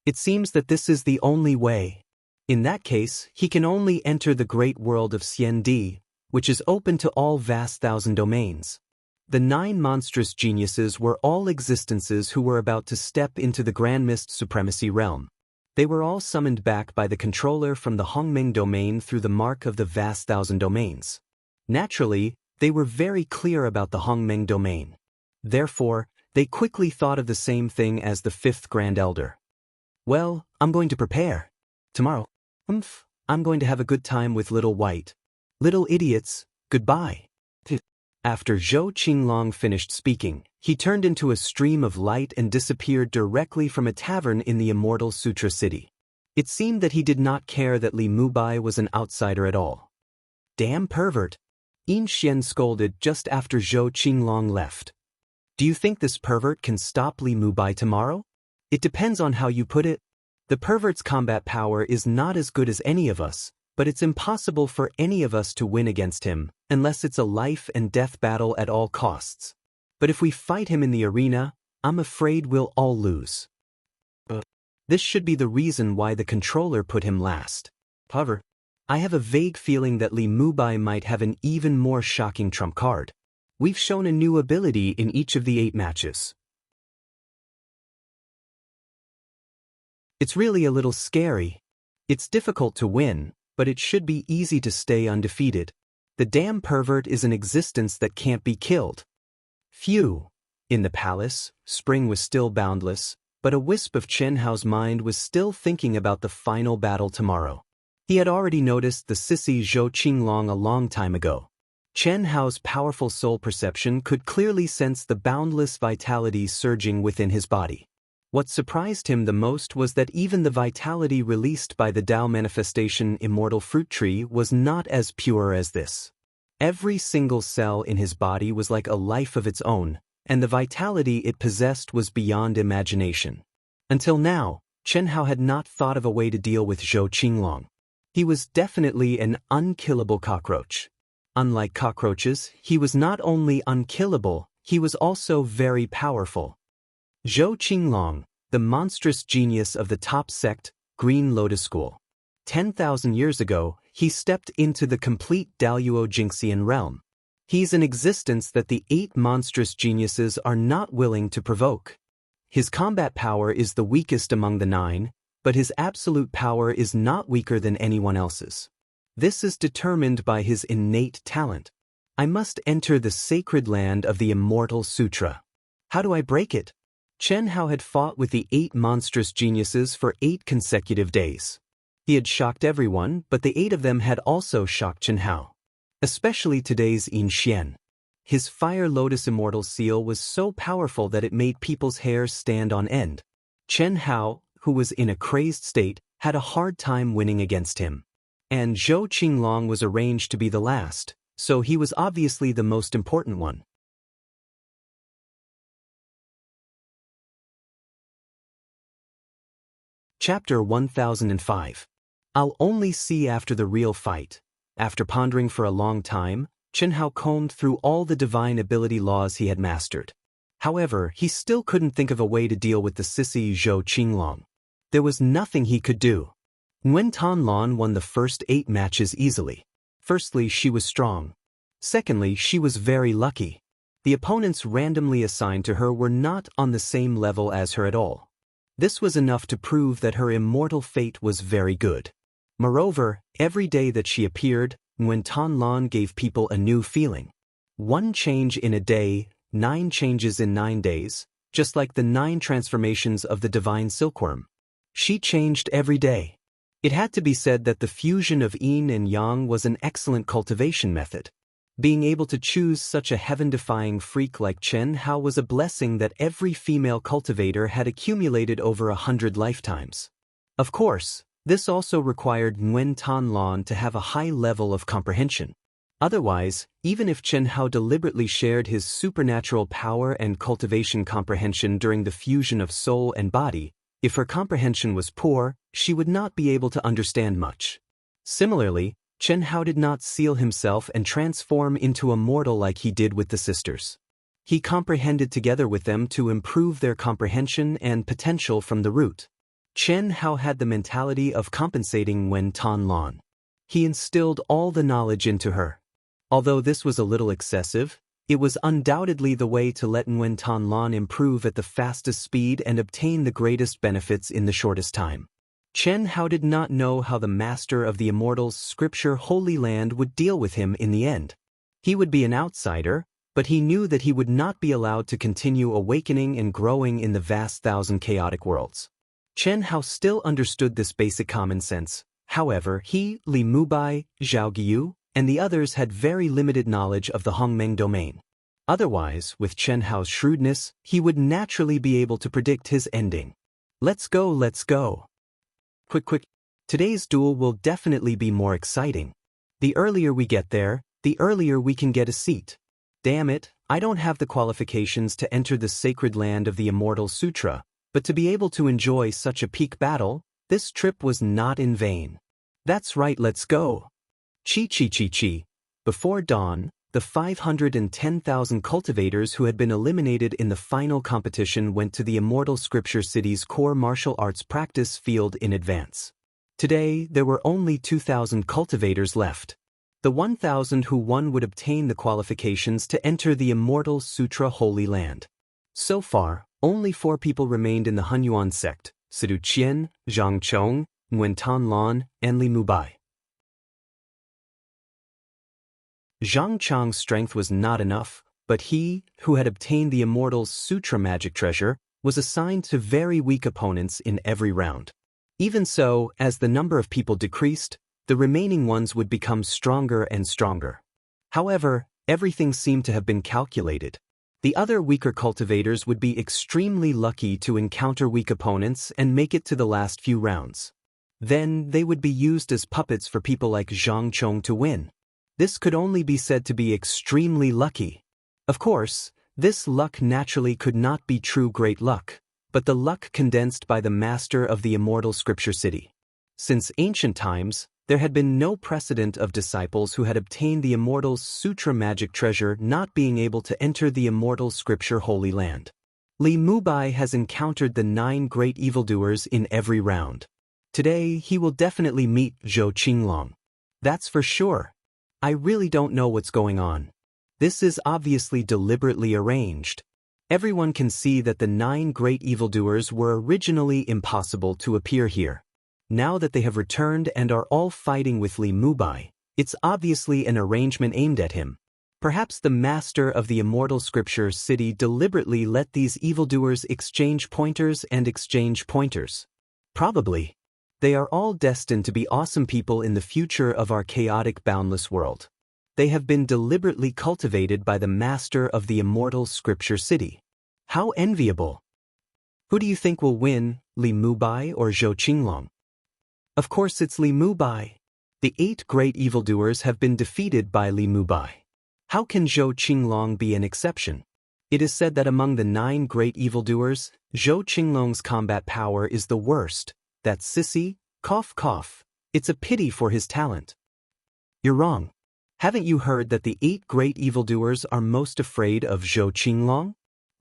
It seems that this is the only way. In that case, he can only enter the great world of Xiandi, which is open to all vast 1,000 domains. The 9 monstrous geniuses were all existences who were about to step into the Grand Mist Supremacy realm. They were all summoned back by the controller from the Hongmeng domain through the mark of the vast 1,000 domains. Naturally, they were very clear about the Hongmeng domain. Therefore, they quickly thought of the same thing as the 5th Grand Elder. Well, I'm going to prepare. Tomorrow, I'm going to have a good time with Little White. Little idiots, goodbye. After Zhou Qinglong finished speaking, he turned into a stream of light and disappeared directly from a tavern in the Immortal Sutra city. It seemed that he did not care that Li Mubai was an outsider at all. Damn pervert! Yin Xian scolded just after Zhou Qinglong left. Do you think this pervert can stop Li Mubai tomorrow? It depends on how you put it. The pervert's combat power is not as good as any of us, but it's impossible for any of us to win against him, unless it's a life and death battle at all costs. But if we fight him in the arena, I'm afraid we'll all lose. This should be the reason why the controller put him last. However, I have a vague feeling that Li Mubai might have an even more shocking trump card. We've shown a new ability in each of the 8 matches. It's really a little scary. It's difficult to win, but it should be easy to stay undefeated. The damn pervert is an existence that can't be killed. Phew. In the palace, spring was still boundless, but a wisp of Chen Hao's mind was still thinking about the final battle tomorrow. He had already noticed the sissy Zhou Qinglong a long time ago. Chen Hao's powerful soul perception could clearly sense the boundless vitality surging within his body. What surprised him the most was that even the vitality released by the Dao manifestation Immortal Fruit Tree was not as pure as this. Every single cell in his body was like a life of its own, and the vitality it possessed was beyond imagination. Until now, Chen Hao had not thought of a way to deal with Zhou Qinglong. He was definitely an unkillable cockroach. Unlike cockroaches, he was not only unkillable, he was also very powerful. Zhou Qinglong, the monstrous genius of the top sect, Green Lotus School. 10,000 years ago, he stepped into the complete Daoist Jingxian realm. He's an existence that the 8 monstrous geniuses are not willing to provoke. His combat power is the weakest among the 9, but his absolute power is not weaker than anyone else's. This is determined by his innate talent. I must enter the sacred land of the Immortal Sutra. How do I break it? Chen Hao had fought with the 8 monstrous geniuses for 8 consecutive days. He had shocked everyone, but the 8 of them had also shocked Chen Hao. Especially today's Yin Xian. His Fire Lotus Immortal Seal was so powerful that it made people's hair stand on end. Chen Hao, who was in a crazed state, had a hard time winning against him. And Zhou Qinglong was arranged to be the last, so he was obviously the most important one. Chapter 1005. I'll only see after the real fight. After pondering for a long time, Chen Hao combed through all the divine ability laws he had mastered. However, he still couldn't think of a way to deal with the sissy Zhou Qinglong. There was nothing he could do. Nguyen Tan Lan won the first 8 matches easily. Firstly, she was strong. Secondly, she was very lucky. The opponents randomly assigned to her were not on the same level as her at all. This was enough to prove that her immortal fate was very good. Moreover, every day that she appeared, Nguyen Tan Lan gave people a new feeling. 1 change in a day, 9 changes in 9 days, just like the 9 transformations of the divine silkworm. She changed every day. It had to be said that the fusion of yin and yang was an excellent cultivation method. Being able to choose such a heaven-defying freak like Chen Hao was a blessing that every female cultivator had accumulated over 100 lifetimes. Of course, this also required Nguyen Tan Lan to have a high level of comprehension. Otherwise, even if Chen Hao deliberately shared his supernatural power and cultivation comprehension during the fusion of soul and body, if her comprehension was poor, she would not be able to understand much. Similarly, Chen Hao did not seal himself and transform into a mortal like he did with the sisters. He comprehended together with them to improve their comprehension and potential from the root. Chen Hao had the mentality of compensating Nguyen Tan Lan. He instilled all the knowledge into her. Although this was a little excessive, it was undoubtedly the way to let Nguyen Tan Lan improve at the fastest speed and obtain the greatest benefits in the shortest time. Chen Hao did not know how the master of the Immortal's scripture Holy Land would deal with him in the end. He would be an outsider, but he knew that he would not be allowed to continue awakening and growing in the vast 1,000 chaotic worlds. Chen Hao still understood this basic common sense. However, he, Li Mubai, Zhao Guiyu, and the others had very limited knowledge of the Hongmeng domain. Otherwise, with Chen Hao's shrewdness, he would naturally be able to predict his ending. Let's go, let's go. Quick. Today's duel will definitely be more exciting. The earlier we get there, the earlier we can get a seat. Damn it, I don't have the qualifications to enter the sacred land of the Immortal Sutra, but to be able to enjoy such a peak battle, this trip was not in vain. That's right, let's go. Chi. Before dawn, the 510,000 cultivators who had been eliminated in the final competition went to the Immortal Scripture City's core martial arts practice field in advance. Today, there were only 2,000 cultivators left. The 1,000 who won would obtain the qualifications to enter the Immortal Sutra Holy Land. So far, only 4 people remained in the Hunyuan sect: Sidu Qian, Zhang Chong, Nguyen Tan Lan, and Li Mubai. Zhang Chang's strength was not enough, but he, who had obtained the Immortal's Sutra magic treasure, was assigned to very weak opponents in every round. Even so, as the number of people decreased, the remaining ones would become stronger and stronger. However, everything seemed to have been calculated. The other weaker cultivators would be extremely lucky to encounter weak opponents and make it to the last few rounds. Then they would be used as puppets for people like Zhang Chong to win. This could only be said to be extremely lucky. Of course, this luck naturally could not be true great luck, but the luck condensed by the master of the Immortal Scripture City. Since ancient times, there had been no precedent of disciples who had obtained the Immortal's sutra magic treasure not being able to enter the Immortal scripture Holy Land. Li Mubai has encountered the 9 great evildoers in every round. Today, he will definitely meet Zhou Qinglong. That's for sure. I really don't know what's going on. This is obviously deliberately arranged. Everyone can see that the 9 great evildoers were originally impossible to appear here. Now that they have returned and are all fighting with Li Mubai, it's obviously an arrangement aimed at him. Perhaps the master of the Immortal Scripture City deliberately let these evildoers exchange pointers. Probably. They are all destined to be awesome people in the future of our chaotic, boundless world. They have been deliberately cultivated by the master of the Immortal Scripture City. How enviable! Who do you think will win, Li Mubai or Zhou Qinglong? Of course it's Li Mubai. The 8 great evildoers have been defeated by Li Mubai. How can Zhou Qinglong be an exception? It is said that among the 9 great evildoers, Zhou Qinglong's combat power is the worst. That sissy, cough cough. It's a pity for his talent. You're wrong. Haven't you heard that the 8 great evildoers are most afraid of Zhou Qinglong?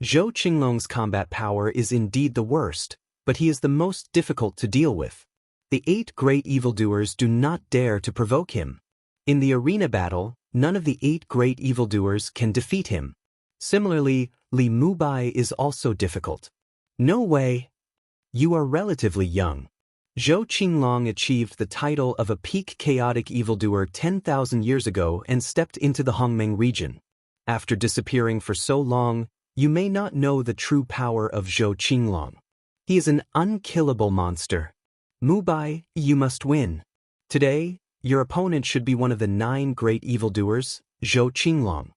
Zhou Qinglong's combat power is indeed the worst, but he is the most difficult to deal with. The 8 great evildoers do not dare to provoke him. In the arena battle, none of the 8 great evildoers can defeat him. Similarly, Li Mubai is also difficult. No way. You are relatively young. Zhou Qinglong achieved the title of a peak chaotic evildoer 10,000 years ago and stepped into the Hongmeng region. After disappearing for so long, you may not know the true power of Zhou Qinglong. He is an unkillable monster. Mubai, you must win. Today, your opponent should be one of the 9 great evildoers, Zhou Qinglong.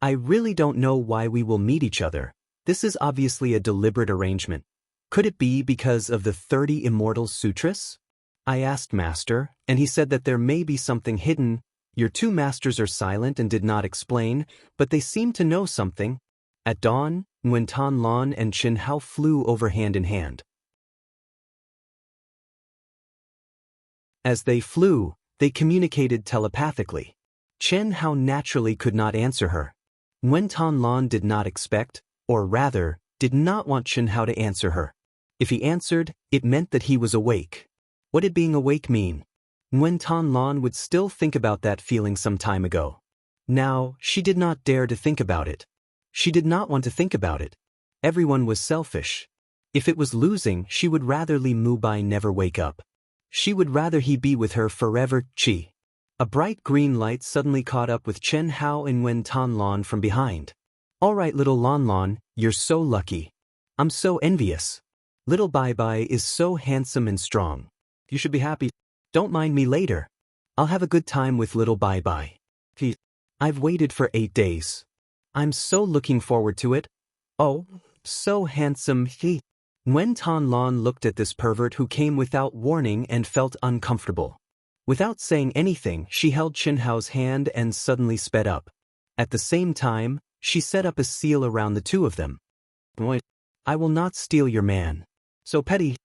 I really don't know why we will meet each other. This is obviously a deliberate arrangement. Could it be because of the 30 Immortal Sutras? I asked Master, and he said that there may be something hidden. Your 2 masters are silent and did not explain, but they seem to know something. At dawn, Nguyen Tan Lan and Chen Hao flew over hand in hand. As they flew, they communicated telepathically. Chen Hao naturally could not answer her. Nguyen Tan Lan did not expect, or rather, did not want Chen Hao to answer her. If he answered, it meant that he was awake. What did being awake mean? Nguyen Tan Lan would still think about that feeling some time ago. Now, she did not dare to think about it. She did not want to think about it. Everyone was selfish. If it was losing, she would rather Li Mubai never wake up. She would rather he be with her forever. Chi. A bright green light suddenly caught up with Chen Hao and Nguyen Tan Lan from behind. All right, little Lan Lan, you're so lucky. I'm so envious. Little Bai Bai is so handsome and strong. You should be happy. Don't mind me later. I'll have a good time with little Bai Bai. I've waited for 8 days. I'm so looking forward to it. Oh, so handsome. Nguyen Tan Lan looked at this pervert who came without warning and felt uncomfortable. Without saying anything, she held Chen Hao's hand and suddenly sped up. At the same time, she set up a seal around the 2 of them. I will not steal your man. So petty.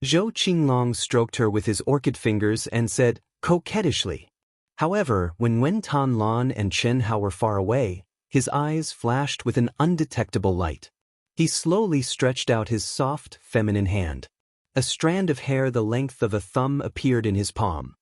Zhou Qinglong stroked her with his orchid fingers and said, coquettishly. However, when Nguyen Tan Lan and Chen Hao were far away, his eyes flashed with an undetectable light. He slowly stretched out his soft, feminine hand. A strand of hair the length of a thumb appeared in his palm.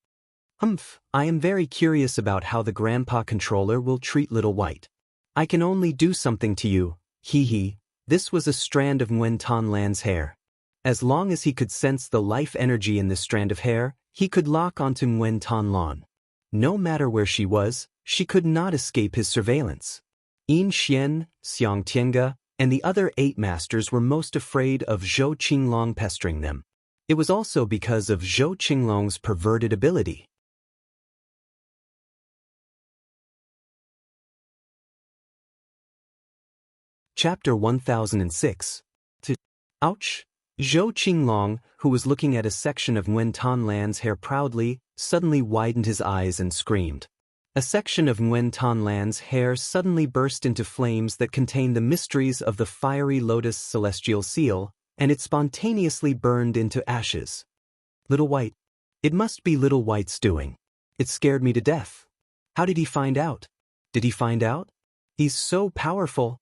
I am very curious about how the Grandpa Controller will treat Little White. I can only do something to you, hee. This was a strand of Nguyen Tan Lan's hair. As long as he could sense the life energy in this strand of hair, he could lock onto Nguyen Tan Lan. No matter where she was, she could not escape his surveillance. Wuxia, Xianxia, and the other 8 masters were most afraid of Zhou Qinglong pestering them. It was also because of Zhou Qinglong's perverted ability. Chapter 1006. Ouch! Zhou Qinglong, who was looking at a section of Nguyen Tan Lan's hair proudly, suddenly widened his eyes and screamed. A section of Nguyen Tan Lan's hair suddenly burst into flames that contained the mysteries of the fiery lotus celestial seal, and it spontaneously burned into ashes. Little White. It must be Little White's doing. It scared me to death. How did he find out? Did he find out? He's so powerful.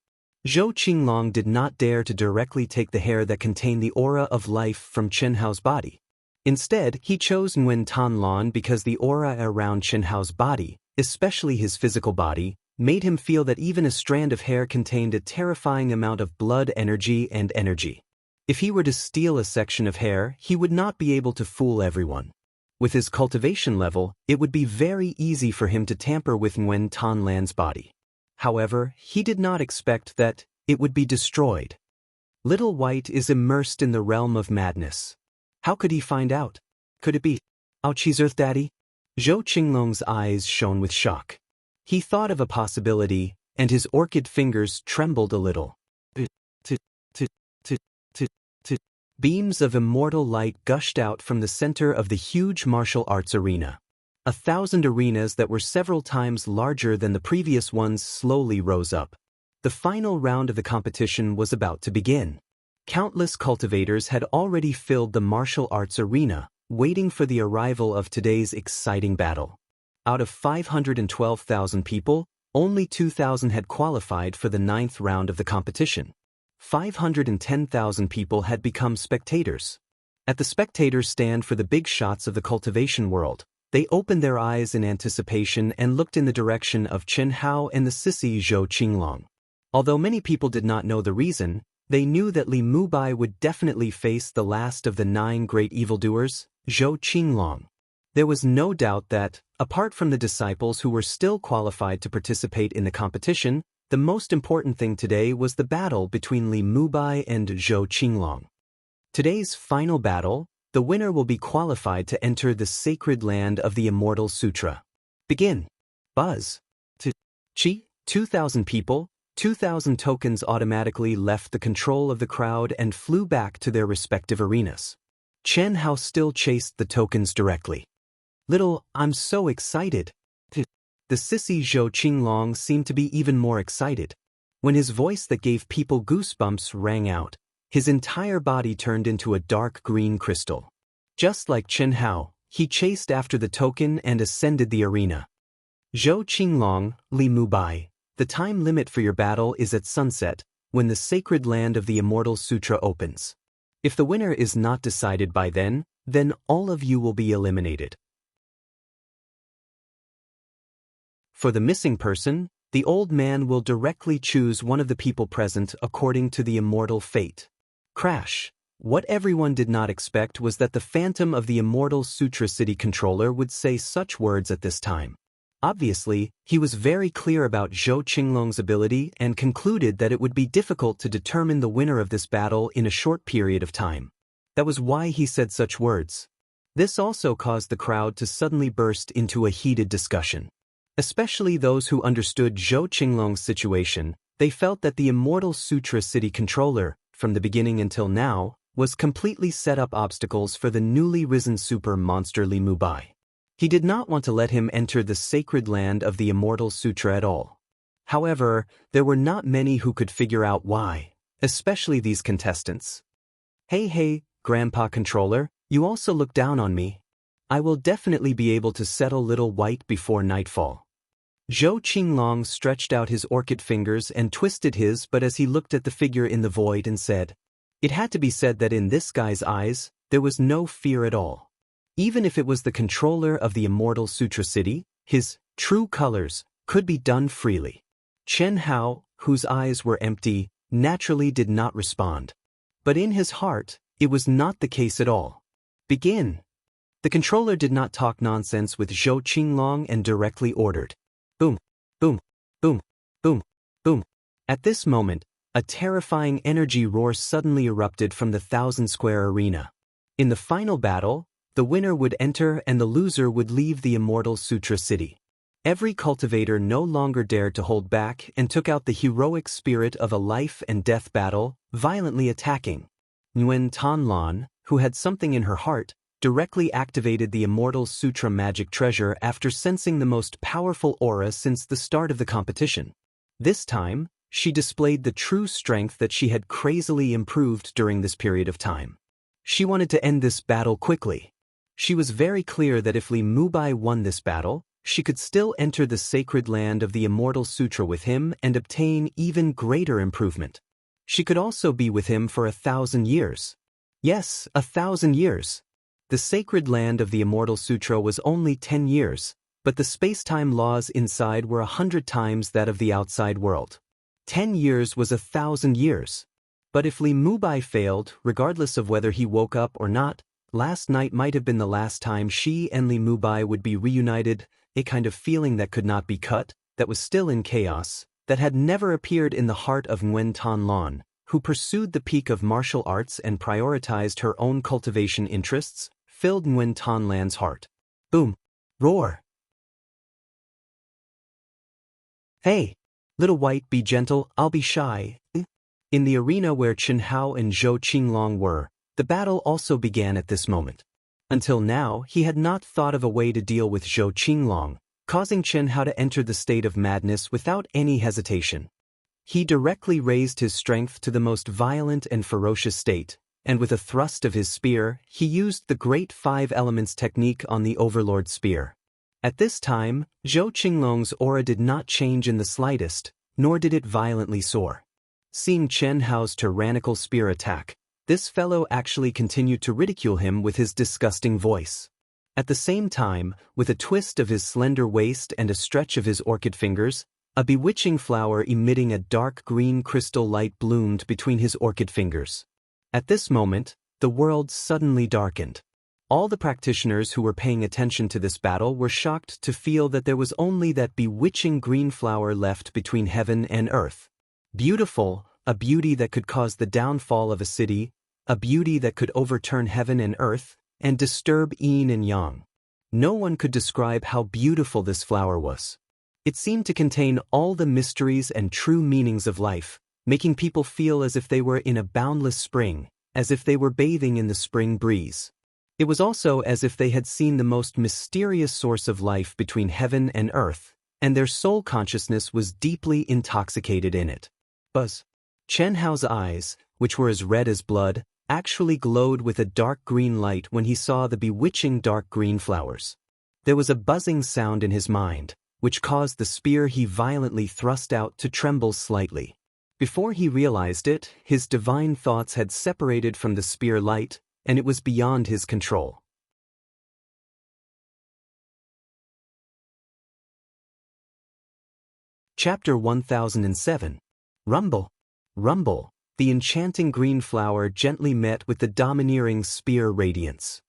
Zhou Qinglong did not dare to directly take the hair that contained the aura of life from Chen Hao's body. Instead, he chose Nguyen Tan Lan because the aura around Chen Hao's body, especially his physical body, made him feel that even a strand of hair contained a terrifying amount of blood energy and energy. If he were to steal a section of hair, he would not be able to fool everyone. With his cultivation level, it would be very easy for him to tamper with Nguyen Tan Lan's body. However, he did not expect that it would be destroyed. Little White is immersed in the realm of madness. How could he find out? Could it be Ouchie's Earth Daddy? Zhou Qinglong's eyes shone with shock. He thought of a possibility, and his orchid fingers trembled a little. Beams of immortal light gushed out from the center of the huge martial arts arena. 1,000 arenas that were several times larger than the previous ones slowly rose up. The final round of the competition was about to begin. Countless cultivators had already filled the martial arts arena, waiting for the arrival of today's exciting battle. Out of 512,000 people, only 2,000 had qualified for the 9th round of the competition. 510,000 people had become spectators. At the spectators' stand for the big shots of the cultivation world, they opened their eyes in anticipation and looked in the direction of Chen Hao and the sissy Zhou Qinglong. Although many people did not know the reason, they knew that Li Mubai would definitely face the last of the 9 great evildoers, Zhou Qinglong. There was no doubt that, apart from the disciples who were still qualified to participate in the competition, the most important thing today was the battle between Li Mubai and Zhou Qinglong. Today's final battle, the winner will be qualified to enter the sacred land of the Immortal Sutra. Begin. Buzz. Chi, 2,000 people, 2,000 tokens automatically left the control of the crowd and flew back to their respective arenas. Chen Hao still chased the tokens directly. I'm so excited. The sissy Zhou Qinglong seemed to be even more excited. When his voice that gave people goosebumps rang out, his entire body turned into a dark green crystal. Just like Chen Hao, he chased after the token and ascended the arena. Zhou Qinglong, Li Mubai, the time limit for your battle is at sunset, when the sacred land of the Immortal Sutra opens. If the winner is not decided by then all of you will be eliminated. For the missing person, the old man will directly choose one of the people present according to the immortal fate. Crash. What everyone did not expect was that the phantom of the Immortal Sutra city controller would say such words at this time. Obviously, he was very clear about Zhou Qinglong's ability and concluded that it would be difficult to determine the winner of this battle in a short period of time. That was why he said such words. This also caused the crowd to suddenly burst into a heated discussion. Especially those who understood Zhou Qinglong's situation, they felt that the Immortal Sutra city controller, from the beginning until now, was completely set up obstacles for the newly risen super monster Li Mubai. He did not want to let him enter the sacred land of the Immortal Sutra at all. However, there were not many who could figure out why, especially these contestants. Hey, Grandpa Controller, you also look down on me. I will definitely be able to settle Little White before nightfall. Zhou Qinglong stretched out his orchid fingers and twisted his but as he looked at the figure in the void and said, it had to be said that in this guy's eyes, there was no fear at all. Even if it was the controller of the Immortal Sutra City, his true colors could be done freely. Chen Hao, whose eyes were empty, naturally did not respond. But in his heart, it was not the case at all. Begin. The controller did not talk nonsense with Zhou Qinglong and directly ordered. Boom, boom, boom, boom, boom. At this moment, a terrifying energy roar suddenly erupted from the 1,000-square arena. In the final battle, the winner would enter and the loser would leave the Immortal Sutra City. Every cultivator no longer dared to hold back and took out the heroic spirit of a life-and-death battle, violently attacking. Nguyen Tan Lan, who had something in her heart, directly activated the Immortal Sutra magic treasure after sensing the most powerful aura since the start of the competition. This time, she displayed the true strength that she had crazily improved during this period of time. She wanted to end this battle quickly. She was very clear that if Li Mubai won this battle, she could still enter the sacred land of the Immortal Sutra with him and obtain even greater improvement. She could also be with him for 1,000 years. Yes, 1,000 years. The sacred land of the Immortal Sutra was only 10 years, but the space-time laws inside were 100 times that of the outside world. 10 years was 1,000 years. But if Li Mubai failed, regardless of whether he woke up or not, last night might have been the last time she and Li Mubai would be reunited, a kind of feeling that could not be cut, that was still in chaos, that had never appeared in the heart of Nguyen Tan Lan, who pursued the peak of martial arts and prioritized her own cultivation interests, filled Nguyen Tan Lan's heart. Boom! Roar! Hey! Little white, be gentle, I'll be shy. In the arena where Chen Hao and Zhou Qinglong were, the battle also began at this moment. Until now, he had not thought of a way to deal with Zhou Qinglong, causing Chen Hao to enter the state of madness without any hesitation. He directly raised his strength to the most violent and ferocious state, and with a thrust of his spear, he used the Great Five Elements technique on the Overlord spear. At this time, Zhou Qinglong's aura did not change in the slightest, nor did it violently soar. Seeing Chen Hao's tyrannical spear attack, this fellow actually continued to ridicule him with his disgusting voice. At the same time, with a twist of his slender waist and a stretch of his orchid fingers, a bewitching flower emitting a dark green crystal light bloomed between his orchid fingers. At this moment, the world suddenly darkened. All the practitioners who were paying attention to this battle were shocked to feel that there was only that bewitching green flower left between heaven and earth. Beautiful, a beauty that could cause the downfall of a city, a beauty that could overturn heaven and earth, and disturb yin and yang. No one could describe how beautiful this flower was. It seemed to contain all the mysteries and true meanings of life, making people feel as if they were in a boundless spring, as if they were bathing in the spring breeze. It was also as if they had seen the most mysterious source of life between heaven and earth, and their soul consciousness was deeply intoxicated in it. Buzz. Chen Hao's eyes, which were as red as blood, actually glowed with a dark green light when he saw the bewitching dark green flowers. There was a buzzing sound in his mind, which caused the spear he violently thrust out to tremble slightly. Before he realized it, his divine thoughts had separated from the spear light, and it was beyond his control. Chapter 1007. Rumble. Rumble. The enchanting green flower gently met with the domineering spear radiance.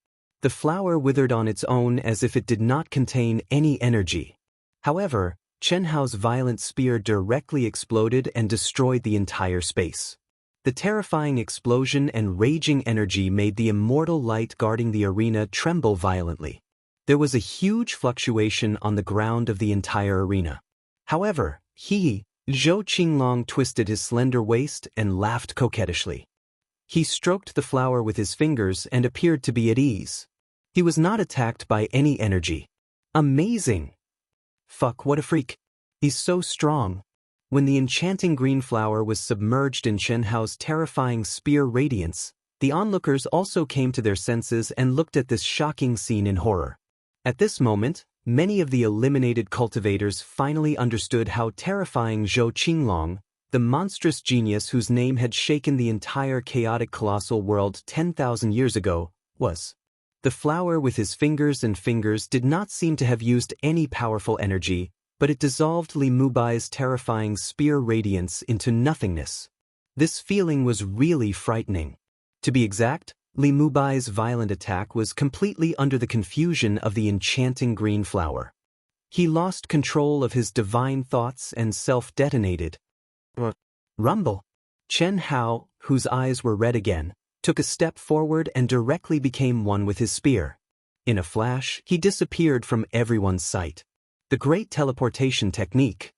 The flower withered on its own as if it did not contain any energy. However, Chen Hao's violent spear directly exploded and destroyed the entire space. The terrifying explosion and raging energy made the immortal light guarding the arena tremble violently. There was a huge fluctuation on the ground of the entire arena. However, Zhou Qinglong twisted his slender waist and laughed coquettishly. He stroked the flower with his fingers and appeared to be at ease. He was not attacked by any energy. Amazing! Fuck, what a freak. He's so strong. When the enchanting green flower was submerged in Chen Hao's terrifying spear radiance, the onlookers also came to their senses and looked at this shocking scene in horror. At this moment, many of the eliminated cultivators finally understood how terrifying Zhou Qinglong, the monstrous genius whose name had shaken the entire chaotic colossal world 10,000 years ago, was. The flower with his fingers did not seem to have used any powerful energy, but it dissolved Li Mubai's terrifying spear radiance into nothingness. This feeling was really frightening. To be exact, Li Mubai's violent attack was completely under the confusion of the enchanting green flower. He lost control of his divine thoughts and self-detonated. Rumble. Chen Hao, whose eyes were red again, took a step forward and directly became one with his spear. In a flash, he disappeared from everyone's sight. The great teleportation technique.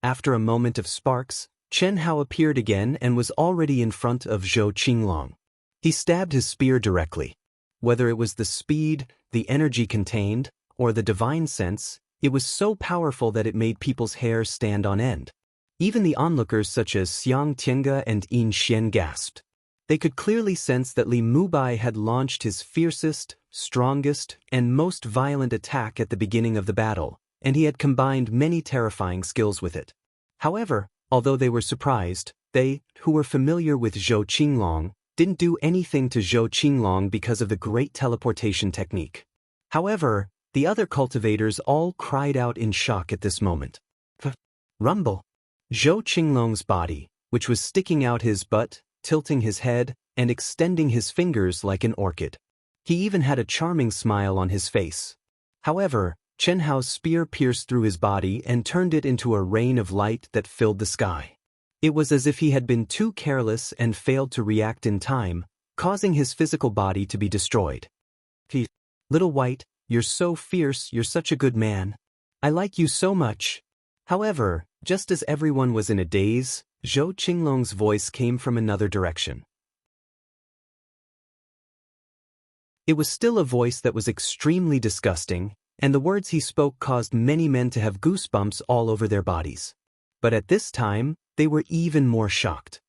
After a moment of sparks, Chen Hao appeared again and was already in front of Zhou Qinglong. He stabbed his spear directly. Whether it was the speed, the energy contained, or the divine sense, it was so powerful that it made people's hair stand on end. Even the onlookers such as Xiang Tiange and Yin Xian gasped. They could clearly sense that Li Mubai had launched his fiercest, strongest, and most violent attack at the beginning of the battle, and he had combined many terrifying skills with it. However, although they were surprised, they, who were familiar with Zhou Qinglong, didn't do anything to Zhou Qinglong because of the great teleportation technique. However, the other cultivators all cried out in shock at this moment. Rumble! Zhou Qinglong's body, which was sticking out his butt, tilting his head, and extending his fingers like an orchid. He even had a charming smile on his face. However, Chen Hao's spear pierced through his body and turned it into a rain of light that filled the sky. It was as if he had been too careless and failed to react in time, causing his physical body to be destroyed. Little White, you're so fierce, you're such a good man. I like you so much. However, just as everyone was in a daze, Zhou Qinglong's voice came from another direction. It was still a voice that was extremely disgusting, and the words he spoke caused many men to have goosebumps all over their bodies. But at this time, they were even more shocked.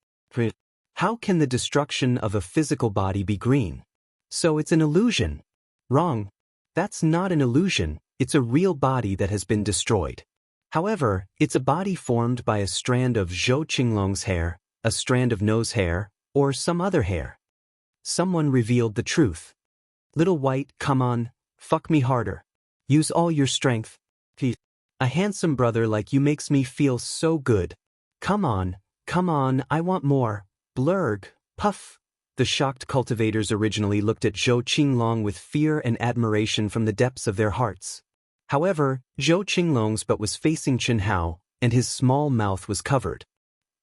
How can the destruction of a physical body be green? So it's an illusion. Wrong. That's not an illusion, it's a real body that has been destroyed. However, it's a body formed by a strand of Zhou Qinglong's hair, a strand of nose hair, or some other hair. Someone revealed the truth. Little White, come on, fuck me harder. Use all your strength. A handsome brother like you makes me feel so good. Come on, I want more. Blurg, puff. The shocked cultivators originally looked at Zhou Qinglong with fear and admiration from the depths of their hearts. However, Zhou Qinglong's butt was facing Chen Hao, and his small mouth was covered.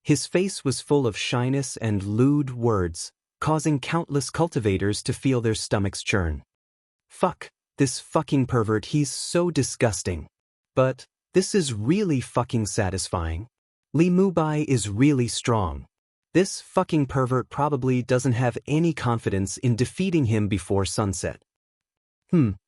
His face was full of shyness and lewd words, causing countless cultivators to feel their stomachs churn. Fuck, this fucking pervert, he's so disgusting. But, this is really fucking satisfying. Li Mubai is really strong. This fucking pervert probably doesn't have any confidence in defeating him before sunset.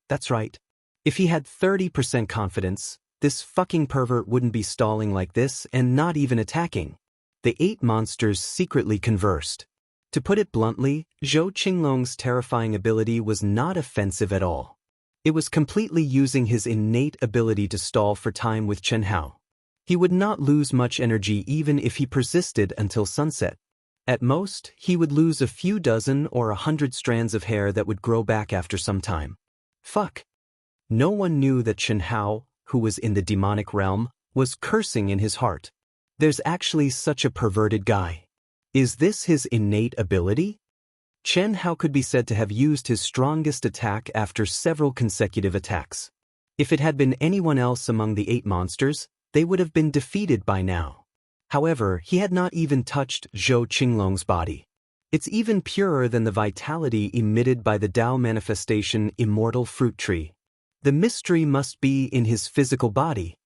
That's right. If he had 30% confidence, this fucking pervert wouldn't be stalling like this and not even attacking. The 8 monsters secretly conversed. To put it bluntly, Zhou Qinglong's terrifying ability was not offensive at all. It was completely using his innate ability to stall for time with Chen Hao. He would not lose much energy even if he persisted until sunset. At most, he would lose a few dozen or 100 strands of hair that would grow back after some time. Fuck. No one knew that Chen Hao, who was in the demonic realm, was cursing in his heart. There's actually such a perverted guy. Is this his innate ability? Chen Hao could be said to have used his strongest attack after several consecutive attacks. If it had been anyone else among the 8 monsters, they would have been defeated by now. However, he had not even touched Zhou Qinglong's body. It's even purer than the vitality emitted by the Dao manifestation Immortal fruit tree. The mystery must be in his physical body.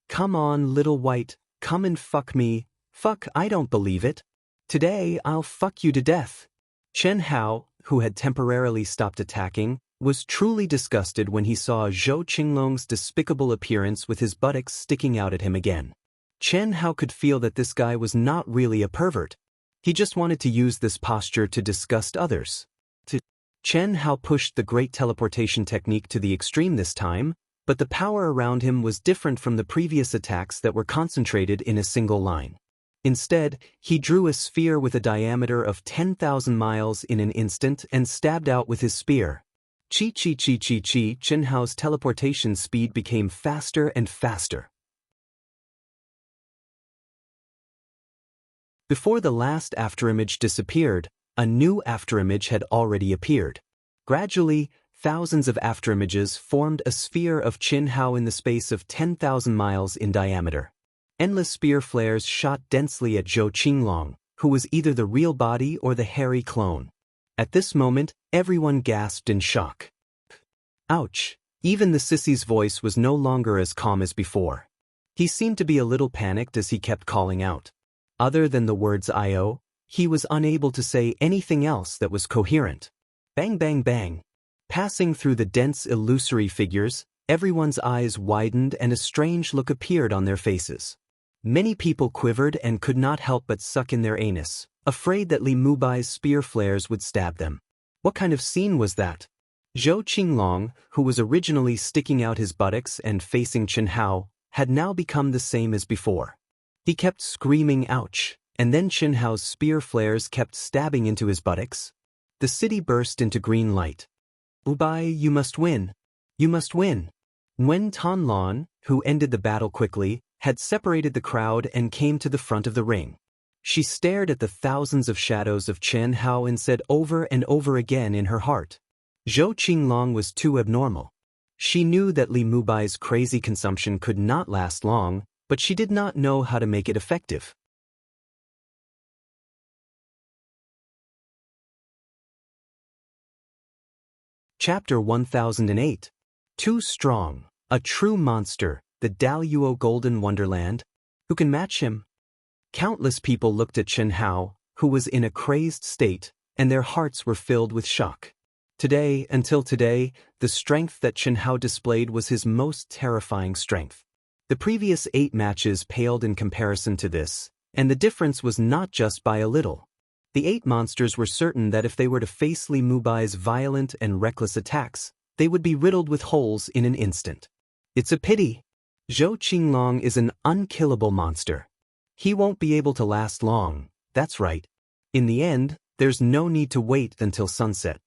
Come on, Little White, come and fuck me. Fuck, I don't believe it. Today, I'll fuck you to death. Chen Hao, who had temporarily stopped attacking, was truly disgusted when he saw Zhou Qinglong's despicable appearance with his buttocks sticking out at him again. Chen Hao could feel that this guy was not really a pervert. He just wanted to use this posture to disgust others. Chen Hao pushed the great teleportation technique to the extreme this time, but the power around him was different from the previous attacks that were concentrated in a single line. Instead, he drew a sphere with a diameter of 10,000 miles in an instant and stabbed out with his spear. Chen Hao's teleportation speed became faster and faster. Before the last afterimage disappeared, a new afterimage had already appeared. Gradually, thousands of afterimages formed a sphere of Chen Hao in the space of 10,000 miles in diameter. Endless spear flares shot densely at Zhou Qinglong, who was either the real body or the hairy clone. At this moment, everyone gasped in shock. Ouch! Even the sissy's voice was no longer as calm as before. He seemed to be a little panicked as he kept calling out. Other than the words "I-O," he was unable to say anything else that was coherent. Bang bang bang. Passing through the dense illusory figures, everyone's eyes widened and a strange look appeared on their faces. Many people quivered and could not help but suck in their anus. afraid that Li Mubai's spear flares would stab them. What kind of scene was that? Zhou Qinglong, who was originally sticking out his buttocks and facing Chen Hao, had now become the same as before. He kept screaming ouch, and then Chen Hao's spear flares kept stabbing into his buttocks. The city burst into green light. Ubai, you must win. You must win. Wen Tanlan, who ended the battle quickly, had separated the crowd and came to the front of the ring. She stared at the thousands of shadows of Chen Hao and said over and over again in her heart, Zhou Qinglong was too abnormal. She knew that Li Mubai's crazy consumption could not last long, but she did not know how to make it effective. Chapter 1008. Too strong, a true monster, the Daoist Golden Wonderland. Who can match him? Countless people looked at Chen Hao, who was in a crazed state, and their hearts were filled with shock. Today, until today, the strength that Chen Hao displayed was his most terrifying strength. The previous 8 matches paled in comparison to this, and the difference was not just by a little. The 8 monsters were certain that if they were to face Li Mubai's violent and reckless attacks, they would be riddled with holes in an instant. It's a pity. Zhou Qinglong is an unkillable monster. He won't be able to last long, that's right. In the end, there's no need to wait until sunset.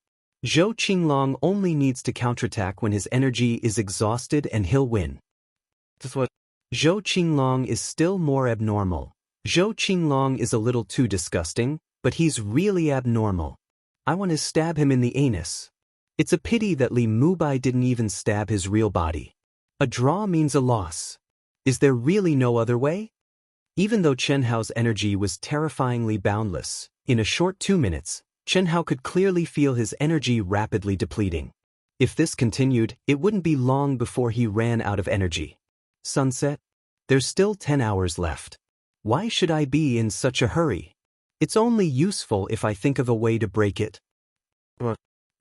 Zhou Qinglong only needs to counterattack when his energy is exhausted and he'll win. Zhou Qinglong is still more abnormal. Zhou Qinglong is a little too disgusting, but he's really abnormal. I want to stab him in the anus. It's a pity that Li Mubai didn't even stab his real body. A draw means a loss. Is there really no other way? Even though Chen Hao's energy was terrifyingly boundless, in a short 2 minutes, Chen Hao could clearly feel his energy rapidly depleting. If this continued, it wouldn't be long before he ran out of energy. Sunset? There's still 10 hours left. Why should I be in such a hurry? It's only useful if I think of a way to break it.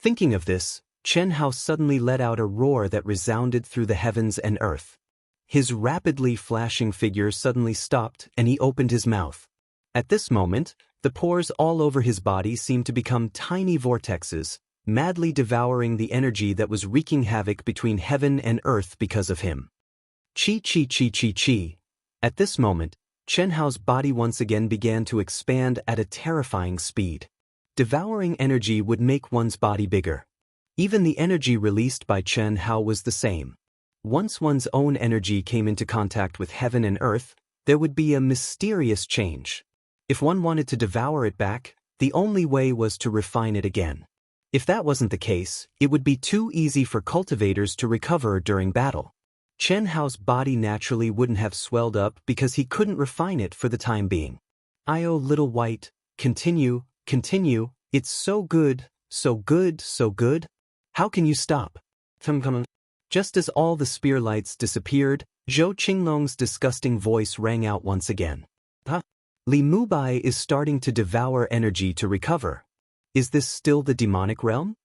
Thinking of this, Chen Hao suddenly let out a roar that resounded through the heavens and earth. His rapidly flashing figure suddenly stopped and he opened his mouth. At this moment, the pores all over his body seemed to become tiny vortexes, madly devouring the energy that was wreaking havoc between heaven and earth because of him. Chi chi chi chi chi. At this moment, Chen Hao's body once again began to expand at a terrifying speed. Devouring energy would make one's body bigger. Even the energy released by Chen Hao was the same. Once one's own energy came into contact with heaven and earth, there would be a mysterious change. If one wanted to devour it back, the only way was to refine it again. If that wasn't the case, it would be too easy for cultivators to recover during battle. Chen Hao's body naturally wouldn't have swelled up because he couldn't refine it for the time being. "Io, little white, continue, continue, it's so good, so good, so good. How can you stop?" Just as all the spear lights disappeared, Zhou Qinglong's disgusting voice rang out once again. Li Mubai is starting to devour energy to recover. Is this still the demonic realm?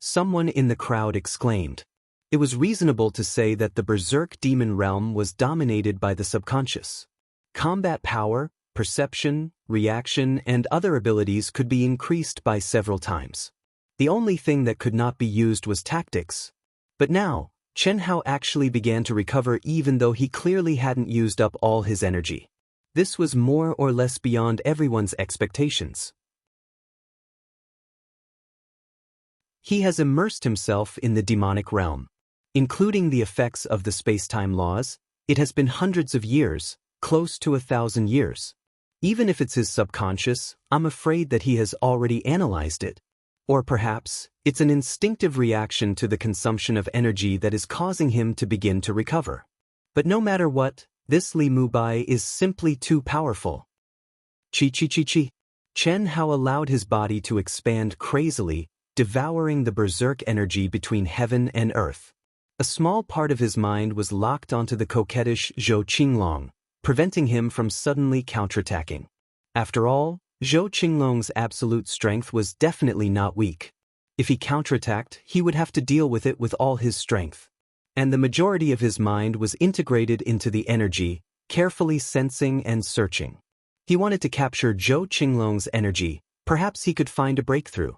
Someone in the crowd exclaimed. It was reasonable to say that the berserk demon realm was dominated by the subconscious. Combat power, perception, reaction, and other abilities could be increased by several times. The only thing that could not be used was tactics. But now, Chen Hao actually began to recover even though he clearly hadn't used up all his energy. This was more or less beyond everyone's expectations. He has immersed himself in the demonic realm. Including the effects of the space-time laws, it has been hundreds of years, close to 1,000 years. Even if it's his subconscious, I'm afraid that he has already analyzed it. Or perhaps, it's an instinctive reaction to the consumption of energy that is causing him to begin to recover. But no matter what, this Li Mubai is simply too powerful. Chi chi chi chi. Chen Hao allowed his body to expand crazily, devouring the berserk energy between heaven and earth. A small part of his mind was locked onto the coquettish Zhou Qinglong, preventing him from suddenly counterattacking. After all, Zhou Qinglong's absolute strength was definitely not weak. If he counterattacked, he would have to deal with it with all his strength. And the majority of his mind was integrated into the energy, carefully sensing and searching. He wanted to capture Zhou Qinglong's energy. Perhaps he could find a breakthrough.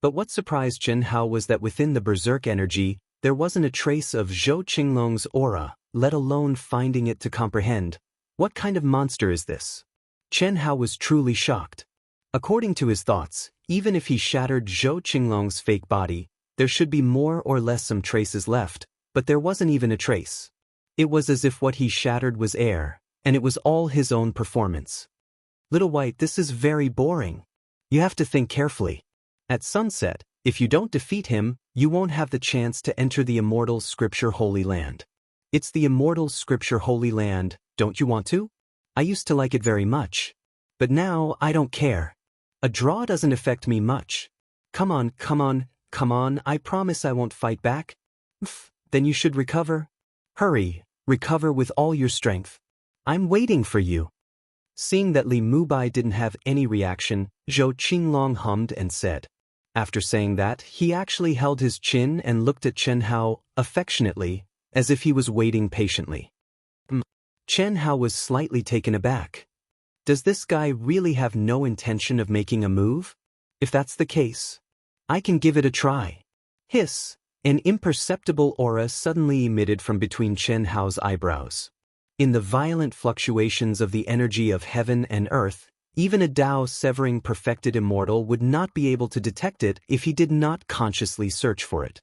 But what surprised Chen Hao was that within the berserk energy, there wasn't a trace of Zhou Qinglong's aura, let alone finding it to comprehend. What kind of monster is this? Chen Hao was truly shocked. According to his thoughts, even if he shattered Zhou Qinglong's fake body, there should be more or less some traces left, but there wasn't even a trace. It was as if what he shattered was air, and it was all his own performance. Little White, this is very boring. You have to think carefully. At sunset, if you don't defeat him, you won't have the chance to enter the Immortal Scripture Holy Land. It's the Immortal Scripture Holy Land, don't you want to? I used to like it very much. But now, I don't care. A draw doesn't affect me much. Come on, come on, come on, I promise I won't fight back. Then you should recover. Hurry, recover with all your strength. I'm waiting for you. Seeing that Li Mubai didn't have any reaction, Zhou Qinglong hummed and said. After saying that, he actually held his chin and looked at Chen Hao affectionately, as if he was waiting patiently. Chen Hao was slightly taken aback. Does this guy really have no intention of making a move? If that's the case, I can give it a try. Hiss! An imperceptible aura suddenly emitted from between Chen Hao's eyebrows. In the violent fluctuations of the energy of heaven and earth, even a Dao-severing perfected immortal would not be able to detect it if he did not consciously search for it.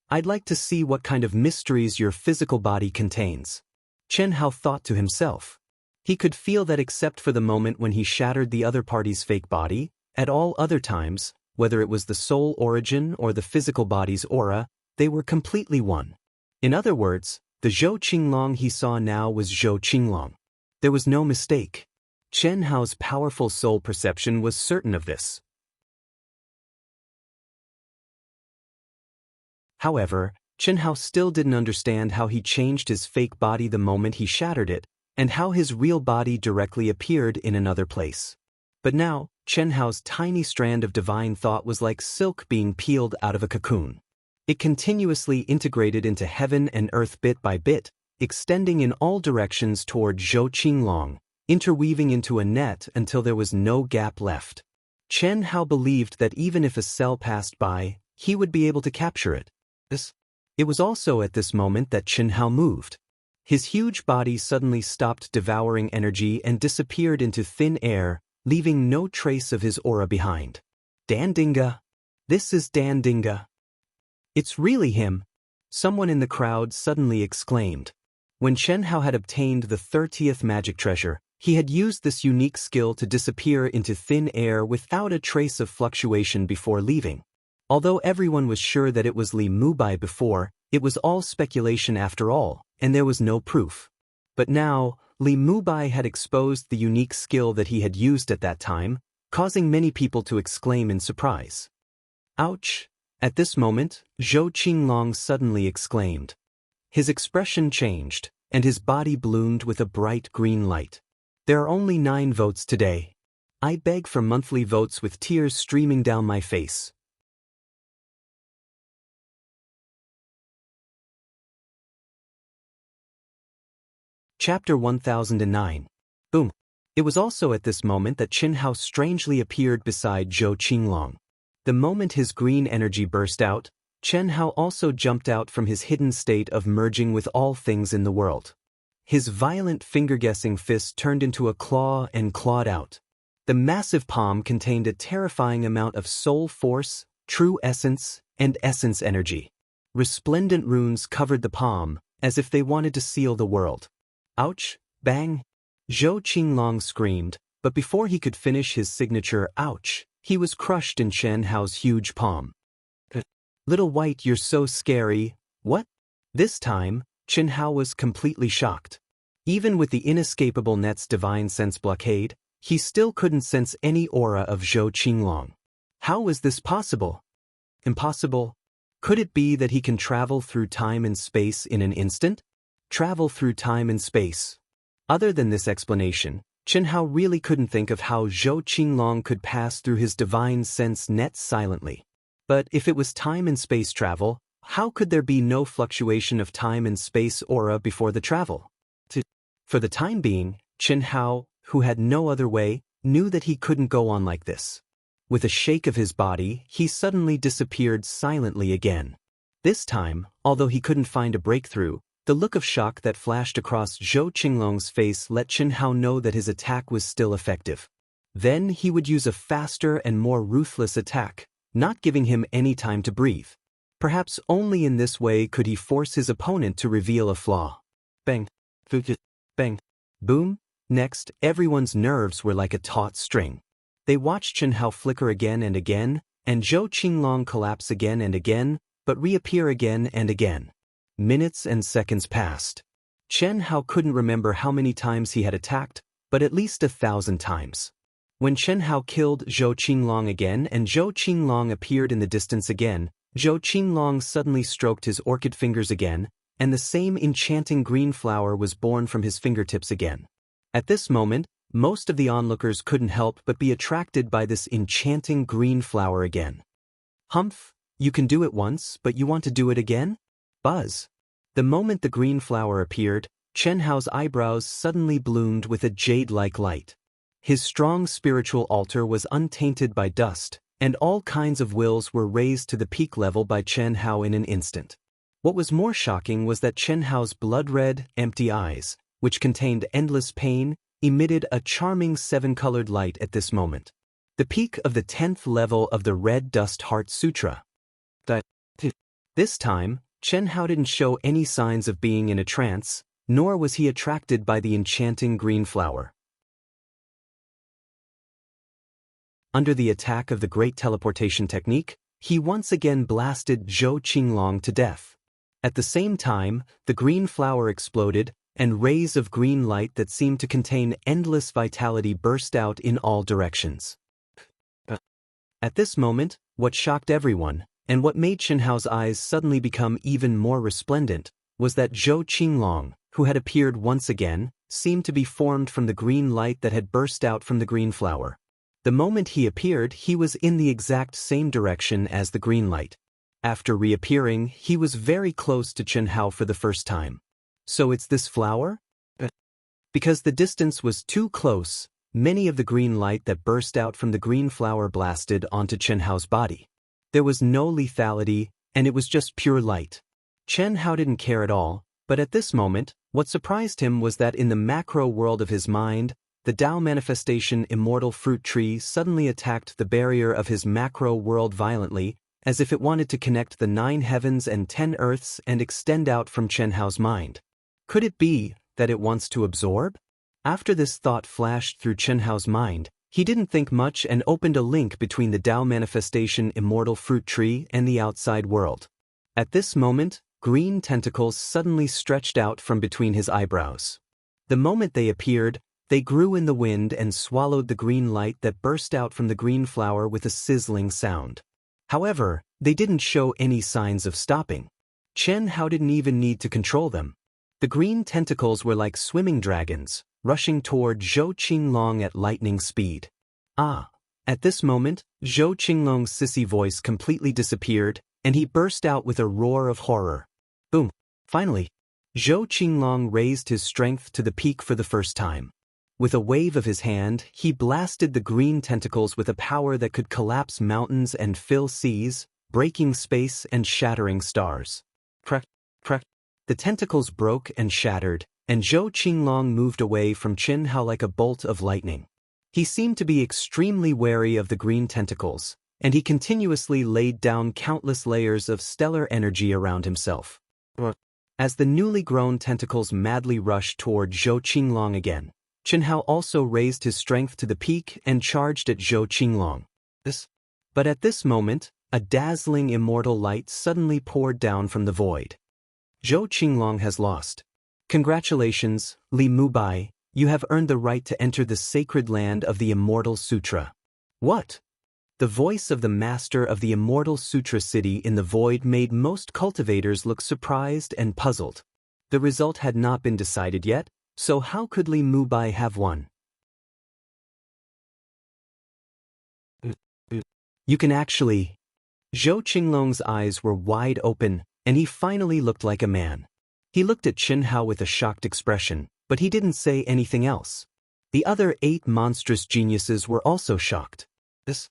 I'd like to see what kind of mysteries your physical body contains. Chen Hao thought to himself. He could feel that except for the moment when he shattered the other party's fake body, at all other times, whether it was the soul origin or the physical body's aura, they were completely one. In other words, the Zhou Qinglong he saw now was Zhou Qinglong. There was no mistake. Chen Hao's powerful soul perception was certain of this. However, Chen Hao still didn't understand how he changed his fake body the moment he shattered it, and how his real body directly appeared in another place. But now, Chen Hao's tiny strand of divine thought was like silk being peeled out of a cocoon. It continuously integrated into heaven and earth bit by bit, extending in all directions toward Zhou Qinglong, interweaving into a net until there was no gap left. Chen Hao believed that even if a cell passed by, he would be able to capture it. It was also at this moment that Chen Hao moved. His huge body suddenly stopped devouring energy and disappeared into thin air, leaving no trace of his aura behind. Dandinga! This is Dandinga! It's really him! Someone in the crowd suddenly exclaimed. When Chen Hao had obtained the 30th magic treasure, he had used this unique skill to disappear into thin air without a trace of fluctuation before leaving. Although everyone was sure that it was Li Mubai before, it was all speculation after all, and there was no proof. But now, Li Mubai had exposed the unique skill that he had used at that time, causing many people to exclaim in surprise. Ouch! At this moment, Zhou Qinglong suddenly exclaimed. His expression changed, and his body bloomed with a bright green light. There are only 9 votes today. I beg for monthly votes with tears streaming down my face. Chapter 1009. Boom. It was also at this moment that Chen Hao strangely appeared beside Zhou Qinglong. The moment his green energy burst out, Chen Hao also jumped out from his hidden state of merging with all things in the world. His violent finger-guessing fist turned into a claw and clawed out. The massive palm contained a terrifying amount of soul force, true essence, and essence energy. Resplendent runes covered the palm, as if they wanted to seal the world. Ouch! Bang! Zhou Qinglong screamed, but before he could finish his signature ouch, he was crushed in Chen Hao's huge palm. Little White, you're so scary. What? This time, Chen Hao was completely shocked. Even with the inescapable net's divine sense blockade, he still couldn't sense any aura of Zhou Qinglong. How was this possible? Impossible? Could it be that he can travel through time and space in an instant? Travel through time and space. Other than this explanation, Chen Hao really couldn't think of how Zhou Qinglong could pass through his divine sense net silently. But if it was time and space travel, how could there be no fluctuation of time and space aura before the travel? For the time being, Chen Hao, who had no other way, knew that he couldn't go on like this. With a shake of his body, he suddenly disappeared silently again. This time, although he couldn't find a breakthrough, the look of shock that flashed across Zhou Qinglong's face let Chen Hao know that his attack was still effective. Then he would use a faster and more ruthless attack, not giving him any time to breathe. Perhaps only in this way could he force his opponent to reveal a flaw. Bang. Bang. Boom. Next, everyone's nerves were like a taut string. They watched Chen Hao flicker again and again, and Zhou Qinglong collapse again and again, but reappear again and again. Minutes and seconds passed. Chen Hao couldn't remember how many times he had attacked, but at least 1,000 times. When Chen Hao killed Zhou Qinglong again and Zhou Qinglong appeared in the distance again, Zhou Qinglong suddenly stroked his orchid fingers again, and the same enchanting green flower was born from his fingertips again. At this moment, most of the onlookers couldn't help but be attracted by this enchanting green flower again. Humph, you can do it once, but you want to do it again? Buzz. The moment the green flower appeared, Chen Hao's eyebrows suddenly bloomed with a jade-like light. His strong spiritual altar was untainted by dust, and all kinds of wills were raised to the peak level by Chen Hao in an instant. What was more shocking was that Chen Hao's blood-red, empty eyes, which contained endless pain, emitted a charming 7-colored light at this moment. The peak of the 10th level of the Red Dust Heart Sutra. This time, Chen Hao didn't show any signs of being in a trance, nor was he attracted by the enchanting green flower. Under the attack of the Great Teleportation Technique, he once again blasted Zhou Qinglong to death. At the same time, the green flower exploded, and rays of green light that seemed to contain endless vitality burst out in all directions. At this moment, what shocked everyone, and what made Chen Hao's eyes suddenly become even more resplendent, was that Zhou Qinglong, who had appeared once again, seemed to be formed from the green light that had burst out from the green flower. The moment he appeared, he was in the exact same direction as the green light. After reappearing, he was very close to Chen Hao for the first time. So it's this flower? Because the distance was too close, many of the green light that burst out from the green flower blasted onto Chen Hao's body. There was no lethality, and it was just pure light. Chen Hao didn't care at all, but at this moment, what surprised him was that in the macro world of his mind, the Dao manifestation immortal fruit tree suddenly attacked the barrier of his macro world violently, as if it wanted to connect the 9 heavens and 10 earths and extend out from Chen Hao's mind. Could it be that it wants to absorb? After this thought flashed through Chen Hao's mind, he didn't think much and opened a link between the Dao manifestation immortal fruit tree and the outside world. At this moment, green tentacles suddenly stretched out from between his eyebrows. The moment they appeared, they grew in the wind and swallowed the green light that burst out from the green flower with a sizzling sound. However, they didn't show any signs of stopping. Chen Hao didn't even need to control them. The green tentacles were like swimming dragons, rushing toward Zhou Qinglong at lightning speed. At this moment, Zhou Qinglong's sissy voice completely disappeared, and he burst out with a roar of horror. Boom! Finally, Zhou Qinglong raised his strength to the peak for the first time. With a wave of his hand, he blasted the green tentacles with a power that could collapse mountains and fill seas, breaking space and shattering stars. Crack, crack. The tentacles broke and shattered, and Zhou Qinglong moved away from Chen Hao like a bolt of lightning. He seemed to be extremely wary of the green tentacles, and he continuously laid down countless layers of stellar energy around himself. As the newly grown tentacles madly rushed toward Zhou Qinglong again, Chen Hao also raised his strength to the peak and charged at Zhou Qinglong. But at this moment, a dazzling immortal light suddenly poured down from the void. Zhou Qinglong has lost. Congratulations, Li Mubai, you have earned the right to enter the sacred land of the Immortal Sutra. What? The voice of the master of the Immortal Sutra city in the void made most cultivators look surprised and puzzled. The result had not been decided yet, so how could Li Mubai have won? You can actually... Zhou Qinglong's eyes were wide open, and he finally looked like a man. He looked at Chen Hao with a shocked expression, but he didn't say anything else. The other 8 monstrous geniuses were also shocked. This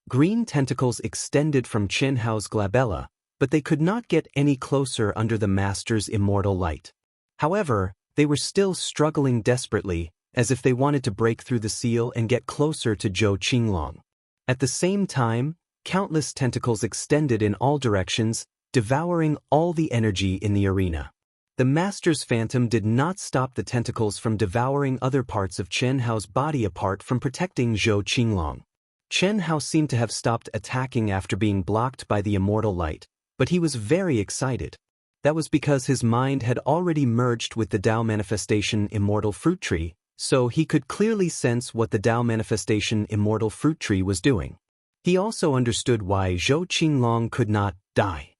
green tentacles extended from Qianhao's glabella, but they could not get any closer under the master's immortal light. However, they were still struggling desperately, as if they wanted to break through the seal and get closer to Zhou Qinglong. At the same time, countless tentacles extended in all directions, devouring all the energy in the arena. The master's phantom did not stop the tentacles from devouring other parts of Qianhao's body apart from protecting Zhou Qinglong. Qianhao seemed to have stopped attacking after being blocked by the immortal light, but he was very excited. That was because his mind had already merged with the Dao manifestation immortal fruit tree, so he could clearly sense what the Dao manifestation immortal fruit tree was doing. He also understood why Zhou Qinglong could not die.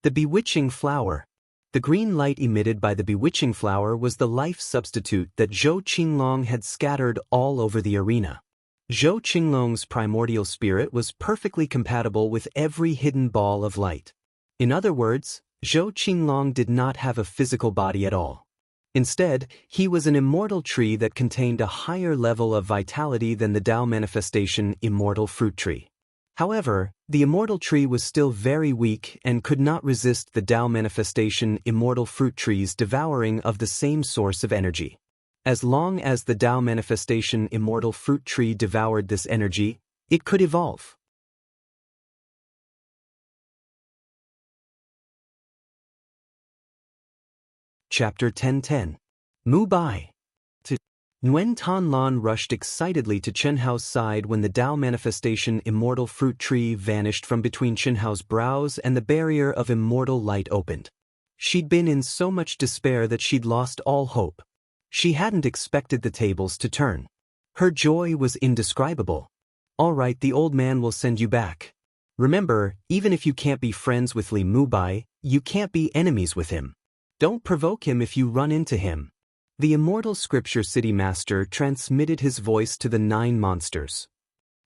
The bewitching flower. The green light emitted by the bewitching flower was the life substitute that Zhou Qinglong had scattered all over the arena. Zhou Qinglong's primordial spirit was perfectly compatible with every hidden ball of light. In other words, Zhou Qinglong did not have a physical body at all. Instead, he was an immortal tree that contained a higher level of vitality than the Dao manifestation immortal fruit tree. However, the immortal tree was still very weak and could not resist the Dao manifestation immortal fruit tree's devouring of the same source of energy. As long as the Dao manifestation immortal fruit tree devoured this energy, it could evolve. Chapter 10:10. Mu Bai. Nguyen Tan Lan rushed excitedly to Qianhao's side when the Dao manifestation immortal fruit tree vanished from between Qianhao's brows and the barrier of immortal light opened. She'd been in so much despair that she'd lost all hope. She hadn't expected the tables to turn. Her joy was indescribable. All right, the old man will send you back. Remember, even if you can't be friends with Li Mubai, you can't be enemies with him. Don't provoke him if you run into him. The immortal scripture city master transmitted his voice to the 9 monsters.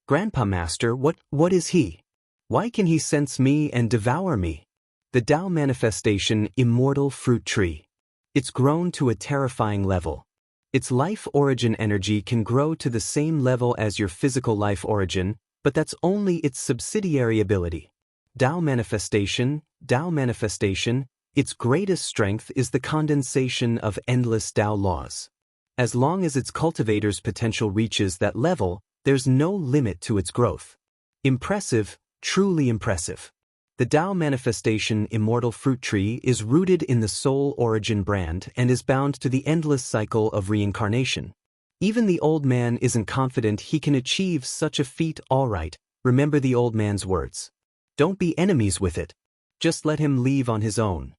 Grandpa Master, what is he? Why can he sense me and devour me? The Dao manifestation immortal fruit tree. It's grown to a terrifying level. Its life origin energy can grow to the same level as your physical life origin, but that's only its subsidiary ability. Dao manifestation, its greatest strength is the condensation of endless Dao laws. As long as its cultivator's potential reaches that level, there's no limit to its growth. Impressive, truly impressive. The Dao manifestation immortal fruit tree is rooted in the soul origin brand and is bound to the endless cycle of reincarnation. Even the old man isn't confident he can achieve such a feat. All right, remember the old man's words. Don't be enemies with it. Just let him leave on his own.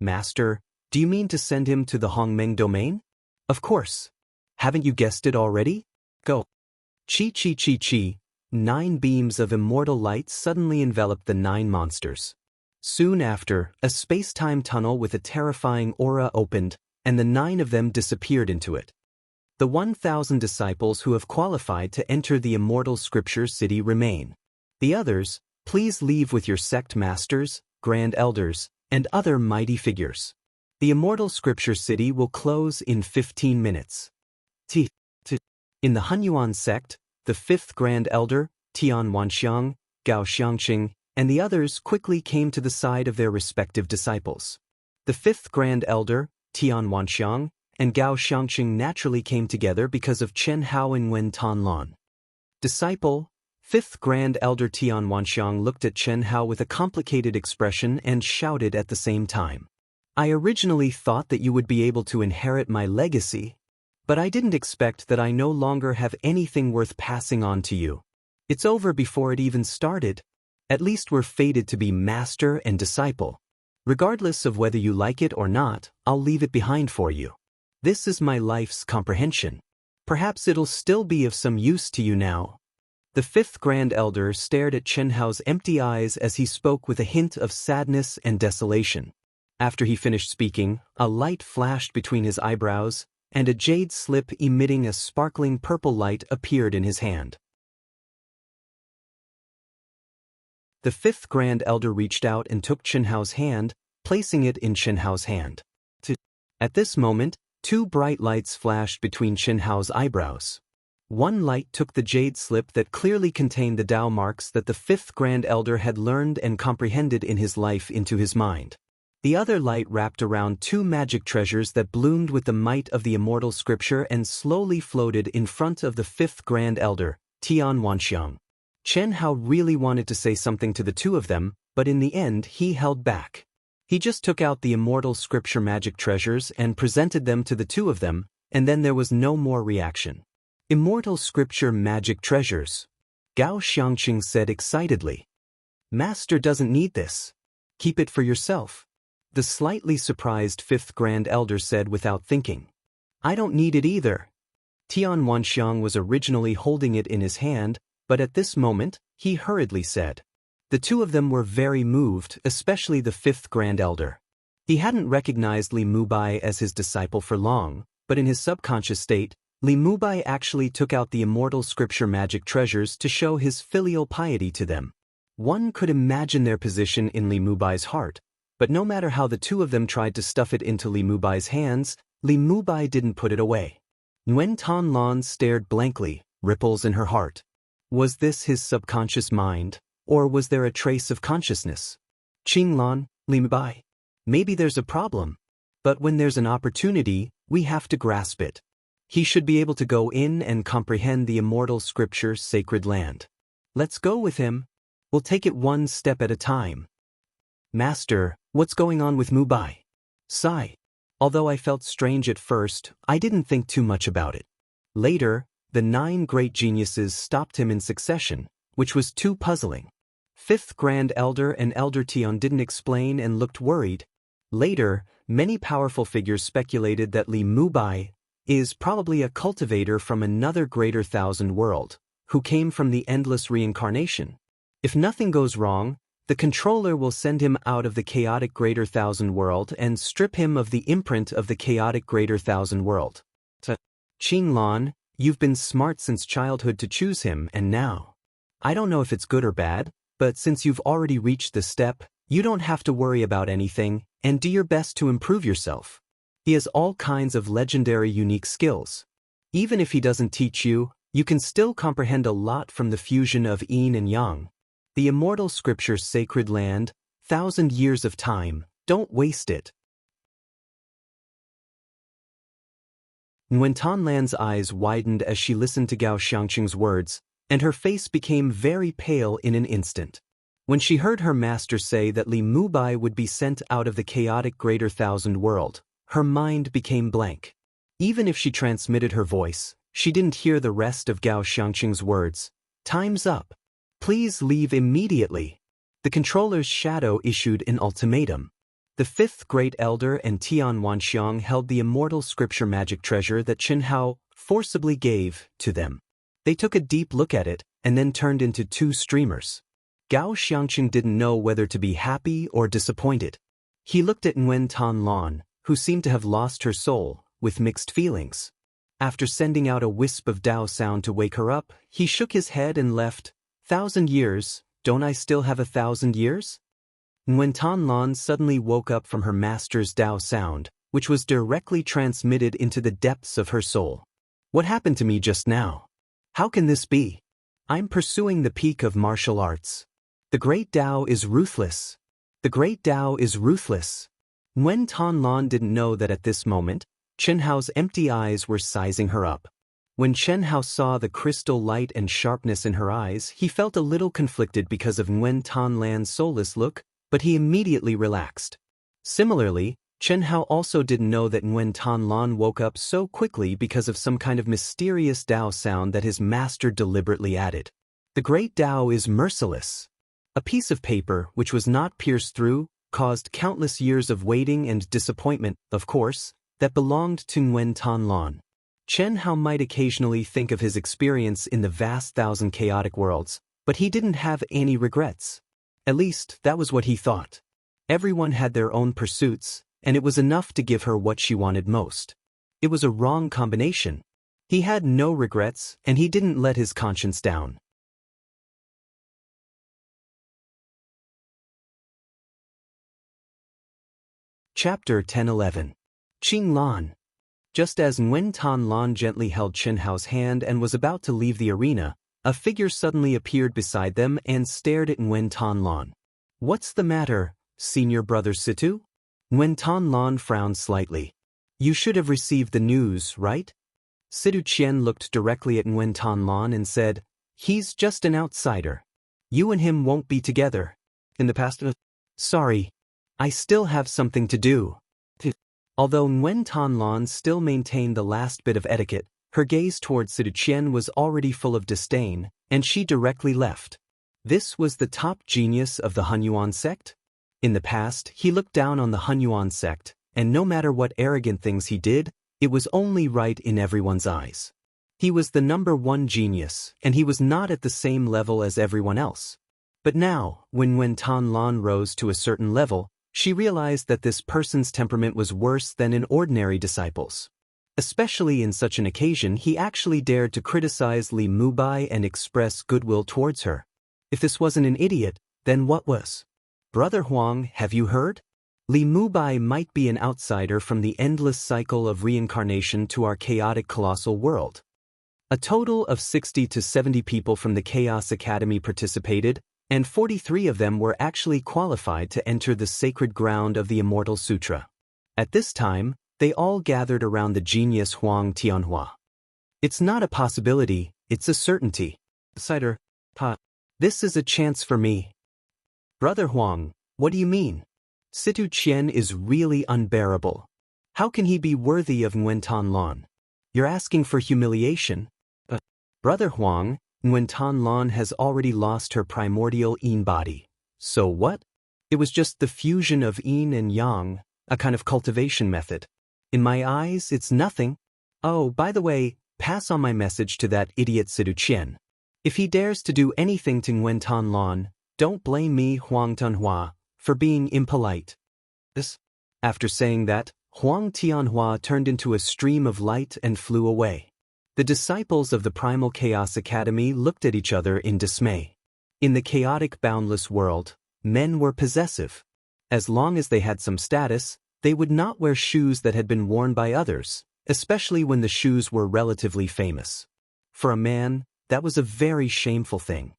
Master, do you mean to send him to the Hongmeng domain? Of course. Haven't you guessed it already? Go. Chi. 9 beams of immortal light suddenly enveloped the 9 monsters. Soon after, a space-time tunnel with a terrifying aura opened, and the 9 of them disappeared into it. The 1,000 disciples who have qualified to enter the immortal scripture city remain. The others, please leave with your sect masters, grand elders, and other mighty figures. The immortal scripture city will close in 15 minutes. In the Hunyuan sect, the 5th grand elder, Tian Wanxiang, Gao Xiangxing, and the others quickly came to the side of their respective disciples. The 5th grand elder, Tian Wanxiang, and Gao Xiangxing naturally came together because of Chen Hao and Nguyen Tan Lan. Disciple, 5th grand elder Tian Wanxiang looked at Chen Hao with a complicated expression and shouted at the same time. I originally thought that you would be able to inherit my legacy, but I didn't expect that I no longer have anything worth passing on to you. It's over before it even started. At least we're fated to be master and disciple. Regardless of whether you like it or not, I'll leave it behind for you. This is my life's comprehension. Perhaps it'll still be of some use to you now. The 5th grand elder stared at Chen Hao's empty eyes as he spoke with a hint of sadness and desolation. After he finished speaking, a light flashed between his eyebrows, and a jade slip emitting a sparkling purple light appeared in his hand. The 5th grand elder reached out and took Chen Hao's hand, placing it in Chen Hao's hand. At this moment, Two bright lights flashed between Xianhao's eyebrows. One light took the jade slip that clearly contained the Dao marks that the fifth Grand Elder had learned and comprehended in his life into his mind. The other light wrapped around two magic treasures that bloomed with the might of the immortal scripture and slowly floated in front of the fifth Grand Elder, Tian Wanxiang. Xianhao really wanted to say something to the two of them, but in the end he held back. He just took out the immortal scripture magic treasures and presented them to the two of them, and then there was no more reaction. Immortal scripture magic treasures, Gao Xiangqing said excitedly. Master doesn't need this. Keep it for yourself. The slightly surprised fifth Grand Elder said without thinking. I don't need it either. Tian Wanxiang was originally holding it in his hand, but at this moment, he hurriedly said. The two of them were very moved, especially the fifth Grand Elder. He hadn't recognized Li Mubai as his disciple for long, but in his subconscious state, Li Mubai actually took out the immortal scripture magic treasures to show his filial piety to them. One could imagine their position in Li Mubai's heart, but no matter how the two of them tried to stuff it into Li Mubai's hands, Li Mubai didn't put it away. Nguyen Tan Lan stared blankly, ripples in her heart. Was this his subconscious mind, or was there a trace of consciousness? Qing Lan, Li Mubai. Maybe there's a problem. But when there's an opportunity, we have to grasp it. He should be able to go in and comprehend the immortal scripture's sacred land. Let's go with him. We'll take it one step at a time. Master, what's going on with Mubai? Sigh. Although I felt strange at first, I didn't think too much about it. Later, the 9 great geniuses stopped him in succession, which was too puzzling. Fifth Grand Elder and Elder Tian didn't explain and looked worried. Later, many powerful figures speculated that Li Mubai is probably a cultivator from another greater thousand world, who came from the endless reincarnation. If nothing goes wrong, the controller will send him out of the chaotic greater thousand world and strip him of the imprint of the chaotic greater thousand world. Qing Lan, you've been smart since childhood to choose him, and now. I don't know if it's good or bad, but since you've already reached this step, you don't have to worry about anything, and do your best to improve yourself. He has all kinds of legendary unique skills. Even if he doesn't teach you, you can still comprehend a lot from the fusion of yin and yang. The immortal scripture's sacred land, 1,000 years of time, don't waste it. Nguyen Tan Lan's eyes widened as she listened to Gao Xiangqing's words, and her face became very pale in an instant. When she heard her master say that Li Mubai would be sent out of the chaotic greater thousand world, her mind became blank. Even if she transmitted her voice, she didn't hear the rest of Gao Xiangqing's words. Time's up. Please leave immediately. The controller's shadow issued an ultimatum. The fifth great elder and Tian Wanxiang held the immortal scripture magic treasure that Xianhao forcibly gave to them. They took a deep look at it and then turned into two streamers. Gao Xiangqing didn't know whether to be happy or disappointed. He looked at Nguyen Tan Lan, who seemed to have lost her soul, with mixed feelings. After sending out a wisp of Dao sound to wake her up, he shook his head and left. 1,000 years, don't I still have 1,000 years? Nguyen Tan Lan suddenly woke up from her master's Dao sound, which was directly transmitted into the depths of her soul. What happened to me just now? How can this be? I'm pursuing the peak of martial arts. The great Dao is ruthless. The great Dao is ruthless. Nguyen Tan Lan didn't know that at this moment, Qianhao's empty eyes were sizing her up. When Qianhao saw the crystal light and sharpness in her eyes, he felt a little conflicted because of Nguyen Tan Lan's soulless look, but he immediately relaxed. Similarly, Qianhao also didn't know that Nguyen Tan Lan woke up so quickly because of some kind of mysterious Dao sound that his master deliberately added. The great Dao is merciless. A piece of paper, which was not pierced through, caused countless years of waiting and disappointment, of course, that belonged to Nguyen Tan Lan. Qianhao might occasionally think of his experience in the vast 1,000 chaotic worlds, but he didn't have any regrets. At least, that was what he thought. Everyone had their own pursuits, and it was enough to give her what she wanted most. It was a wrong combination. He had no regrets, and he didn't let his conscience down. Chapter 10-11. Qing Lan. Just as Nguyen Tan Lan gently held Chen Hao's hand and was about to leave the arena, a figure suddenly appeared beside them and stared at Nguyen Tan Lan. "What's the matter, senior brother Situ?" Nguyen Tan Lan frowned slightly. "You should have received the news, right?" Situ Qian looked directly at Nguyen Tan Lan and said, "He's just an outsider. You and him won't be together. In the past, sorry, I still have something to do." Although Nguyen Tan Lan still maintained the last bit of etiquette, her gaze towards Situ Qian was already full of disdain, and she directly left. This was the top genius of the Hunyuan sect? In the past, he looked down on the Hunyuan sect, and no matter what arrogant things he did, it was only right in everyone's eyes. He was the #1 genius, and he was not at the same level as everyone else. But now, when Nguyen Tan Lan rose to a certain level, she realized that this person's temperament was worse than an ordinary disciple's. Especially in such an occasion, he actually dared to criticize Li Mubai and express goodwill towards her. If this wasn't an idiot, then what was? "Brother Huang, have you heard? Li Mubai might be an outsider from the endless cycle of reincarnation to our chaotic colossal world." A total of 60 to 70 people from the Chaos Academy participated, and 43 of them were actually qualified to enter the sacred ground of the Immortal Sutra. At this time, they all gathered around the genius Huang Tianhua. "It's not a possibility, it's a certainty. Cider, this is a chance for me." "Brother Huang, what do you mean? Situ Qian is really unbearable. How can he be worthy of Nguyen Tan Lan? You're asking for humiliation." "Brother Huang, Nguyen Tan Lan has already lost her primordial yin body. So what? It was just the fusion of yin and yang, a kind of cultivation method. In my eyes, it's nothing. Oh, by the way, pass on my message to that idiot Situ Qian. If he dares to do anything to Nguyen Tan Lan, don't blame me, Huang Tianhua, for being impolite." After saying that, Huang Tianhua turned into a stream of light and flew away. The disciples of the Primal Chaos Academy looked at each other in dismay. In the chaotic boundless world, men were possessive. As long as they had some status, they would not wear shoes that had been worn by others, especially when the shoes were relatively famous. For a man, that was a very shameful thing.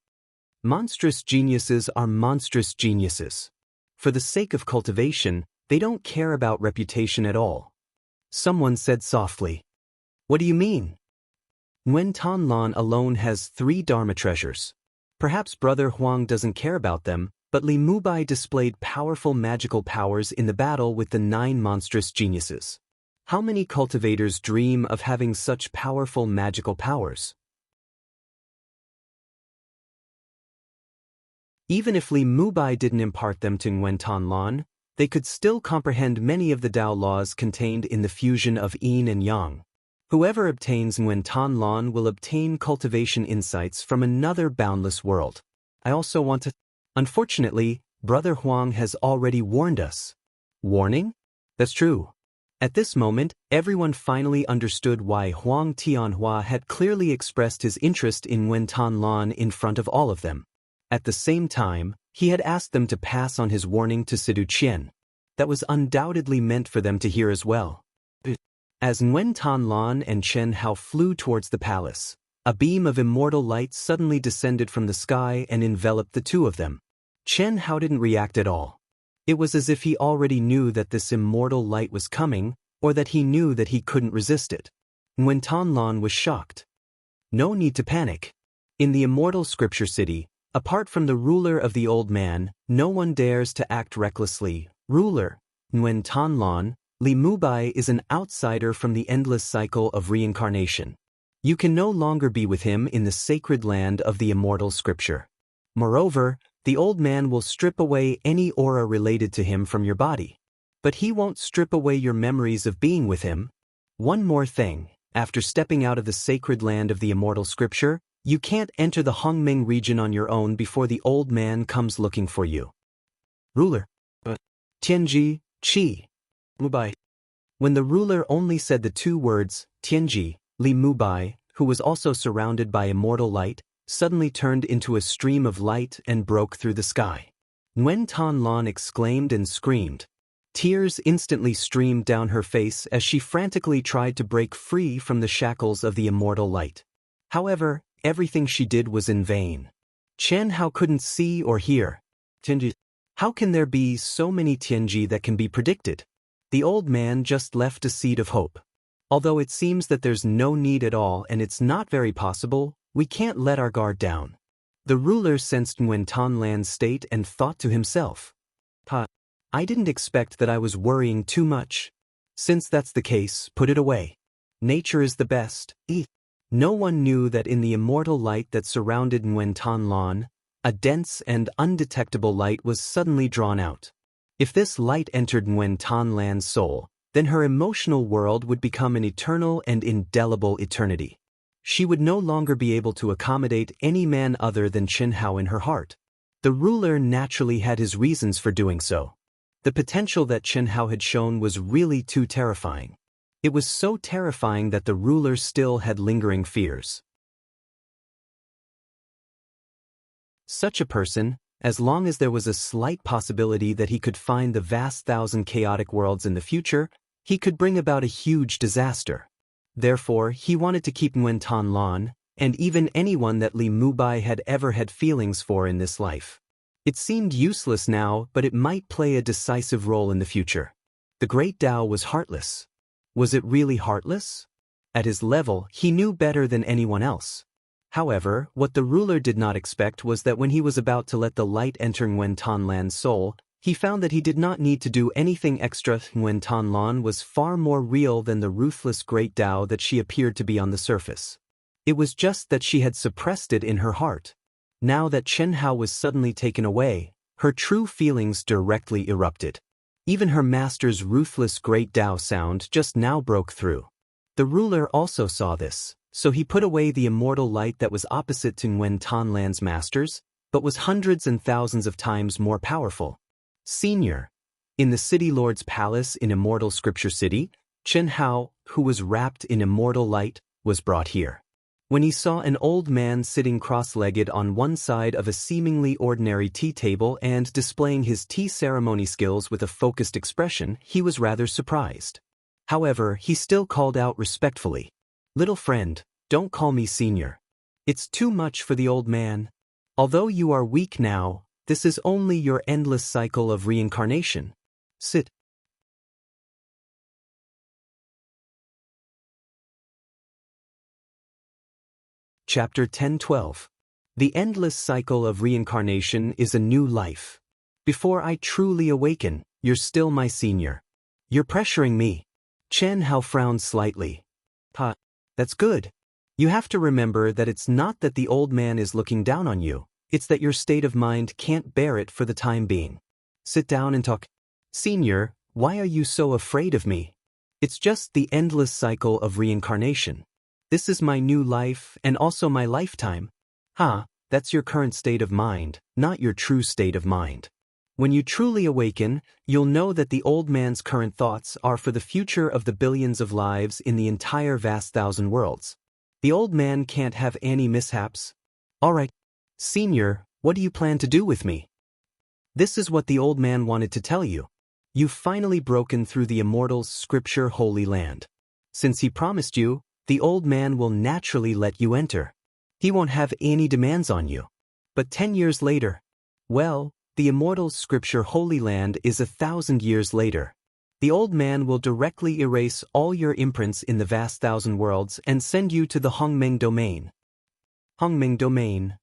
Monstrous geniuses are monstrous geniuses. For the sake of cultivation, they don't care about reputation at all. Someone said softly, "What do you mean?" Nguyen Tan Lan alone has 3 Dharma treasures. Perhaps Brother Huang doesn't care about them, but Li Mubai displayed powerful magical powers in the battle with the 9 monstrous geniuses. How many cultivators dream of having such powerful magical powers? Even if Li Mubai didn't impart them to Nguyen Tan Lan, they could still comprehend many of the Tao laws contained in the fusion of yin and yang. Whoever obtains Nguyen Tan Lan will obtain cultivation insights from another boundless world. I also want to... Unfortunately, Brother Huang has already warned us. Warning? That's true. At this moment, everyone finally understood why Huang Tianhua had clearly expressed his interest in Nguyen Tan Lan in front of all of them. At the same time, he had asked them to pass on his warning to Situ Qian. That was undoubtedly meant for them to hear as well. As Nguyen Tan Lan and Chen Hao flew towards the palace, a beam of immortal light suddenly descended from the sky and enveloped the two of them. Chen Hao didn't react at all. It was as if he already knew that this immortal light was coming, or that he knew that he couldn't resist it. Nguyen Tan Lan was shocked. No need to panic. In the immortal scripture city, apart from the ruler of the old man, no one dares to act recklessly. Ruler, Nguyen Tan Lan, Li Mubai is an outsider from the endless cycle of reincarnation. You can no longer be with him in the sacred land of the immortal scripture. Moreover, the old man will strip away any aura related to him from your body. But he won't strip away your memories of being with him. One more thing, after stepping out of the sacred land of the immortal scripture, you can't enter the Hongming region on your own before the old man comes looking for you. Ruler. Tianji, Qi. Mubai. When the ruler only said the 2 words, Tianji, Li Mubai, who was also surrounded by immortal light, suddenly turned into a stream of light and broke through the sky. Nguyen Tan Lan exclaimed and screamed. Tears instantly streamed down her face as she frantically tried to break free from the shackles of the immortal light. However, everything she did was in vain. Xianhao couldn't see or hear. Tianji, how can there be so many Tianji that can be predicted? The old man just left a seed of hope. Although it seems that there's no need at all and it's not very possible, we can't let our guard down. The ruler sensed Nguyen Lan's state and thought to himself, I didn't expect that I was worrying too much. Since that's the case, put it away. Nature is the best. No one knew that in the immortal light that surrounded Nguyen Lan, a dense and undetectable light was suddenly drawn out. If this light entered Nguyen Lan's soul, then her emotional world would become an eternal and indelible eternity. She would no longer be able to accommodate any man other than Xianhao in her heart. The ruler naturally had his reasons for doing so. The potential that Xianhao had shown was really too terrifying. It was so terrifying that the ruler still had lingering fears. Such a person, as long as there was a slight possibility that he could find the vast thousand chaotic worlds in the future, he could bring about a huge disaster. Therefore, he wanted to keep Nguyen Lan, and even anyone that Li Mubai had ever had feelings for in this life. It seemed useless now, but it might play a decisive role in the future. The great Dao was heartless. Was it really heartless? At his level, he knew better than anyone else. However, what the ruler did not expect was that when he was about to let the light enter Nguyen Lan's soul, he found that he did not need to do anything extra. Nguyen Lan was far more real than the ruthless great Dao that she appeared to be on the surface. It was just that she had suppressed it in her heart. Now that Xianhao was suddenly taken away, her true feelings directly erupted. Even her master's ruthless great Dao sound just now broke through. The ruler also saw this, so he put away the immortal light that was opposite to Nguyen Lan's master's, but was hundreds and thousands of times more powerful. Senior. In the city lord's palace in Immortal Scripture City, Xianhao, who was wrapped in immortal light, was brought here. When he saw an old man sitting cross-legged on one side of a seemingly ordinary tea table and displaying his tea ceremony skills with a focused expression, he was rather surprised. However, he still called out respectfully, "Little friend, don't call me senior. It's too much for the old man. Although you are weak now, this is only your endless cycle of reincarnation. Sit." Chapter 10-12. The endless cycle of reincarnation is a new life. Before I truly awaken, you're still my senior. You're pressuring me. Xianhao frowned slightly. That's good. You have to remember that it's not that the old man is looking down on you, it's that your state of mind can't bear it for the time being. Sit down and talk. Senior, why are you so afraid of me? It's just the endless cycle of reincarnation. This is my new life and also my lifetime. That's your current state of mind, not your true state of mind. When you truly awaken, you'll know that the old man's current thoughts are for the future of the billions of lives in the entire vast thousand worlds. The old man can't have any mishaps. Alright, Senior, what do you plan to do with me? This is what the old man wanted to tell you. You've finally broken through the Immortal's Scripture Holy Land. Since he promised you, the old man will naturally let you enter. He won't have any demands on you. But 10 years later, well, the Immortal's Scripture Holy Land is 1,000 years later. The old man will directly erase all your imprints in the vast thousand worlds and send you to the Hongmeng domain. Hongmeng domain.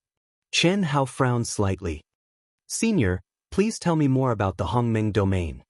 Xianhao frowned slightly. Senior, please tell me more about the Hongmeng domain.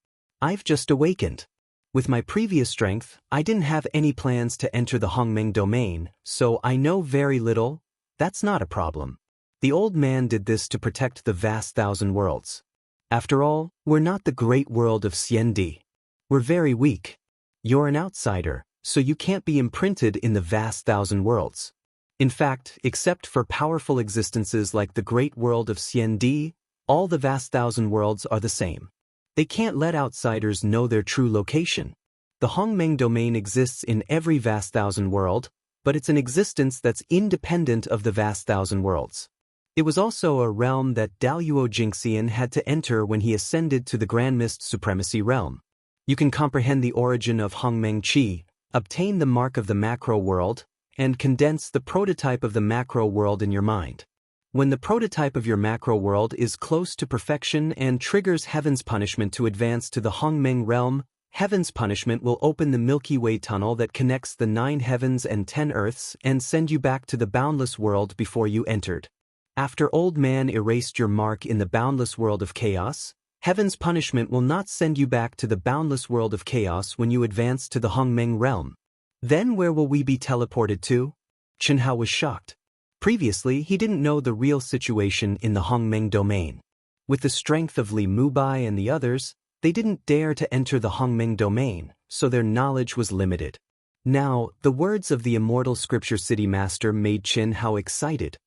I've just awakened. With my previous strength, I didn't have any plans to enter the Hongmeng domain, so I know very little. That's not a problem. The old man did this to protect the vast thousand worlds. After all, we're not the great world of Xiandi. We're very weak. You're an outsider, so you can't be imprinted in the vast thousand worlds. In fact, except for powerful existences like the great world of Xiandi, all the vast thousand worlds are the same. They can't let outsiders know their true location. The Hongmeng domain exists in every vast thousand world, but it's an existence that's independent of the vast thousand worlds. It was also a realm that Daoist Jingxian had to enter when he ascended to the Grand Mist Supremacy realm. You can comprehend the origin of Hongmeng Qi, obtain the mark of the macro world, and condense the prototype of the macro world in your mind. When the prototype of your macro world is close to perfection and triggers heaven's punishment to advance to the Hongmeng realm, heaven's punishment will open the Milky Way tunnel that connects the 9 heavens and 10 earths and send you back to the boundless world before you entered. After Old Man erased your mark in the boundless world of chaos, heaven's punishment will not send you back to the boundless world of chaos when you advance to the Hongmeng realm. Then where will we be teleported to? Qianhao was shocked. Previously, he didn't know the real situation in the Hongmeng domain. With the strength of Li Mubai and the others, they didn't dare to enter the Hongmeng domain, so their knowledge was limited. Now, the words of the immortal scripture city master made Qianhao excited.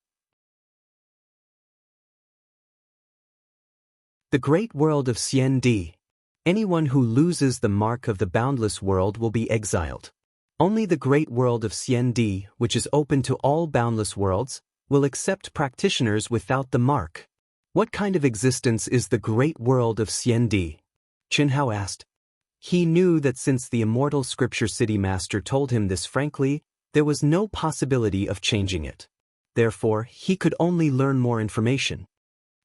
The great world of Xiandi. Anyone who loses the mark of the boundless world will be exiled. Only the great world of Xiandi, which is open to all boundless worlds, will accept practitioners without the mark. What kind of existence is the great world of Xiandi? Qianhao asked. He knew that since the immortal scripture city master told him this frankly, there was no possibility of changing it. Therefore, he could only learn more information.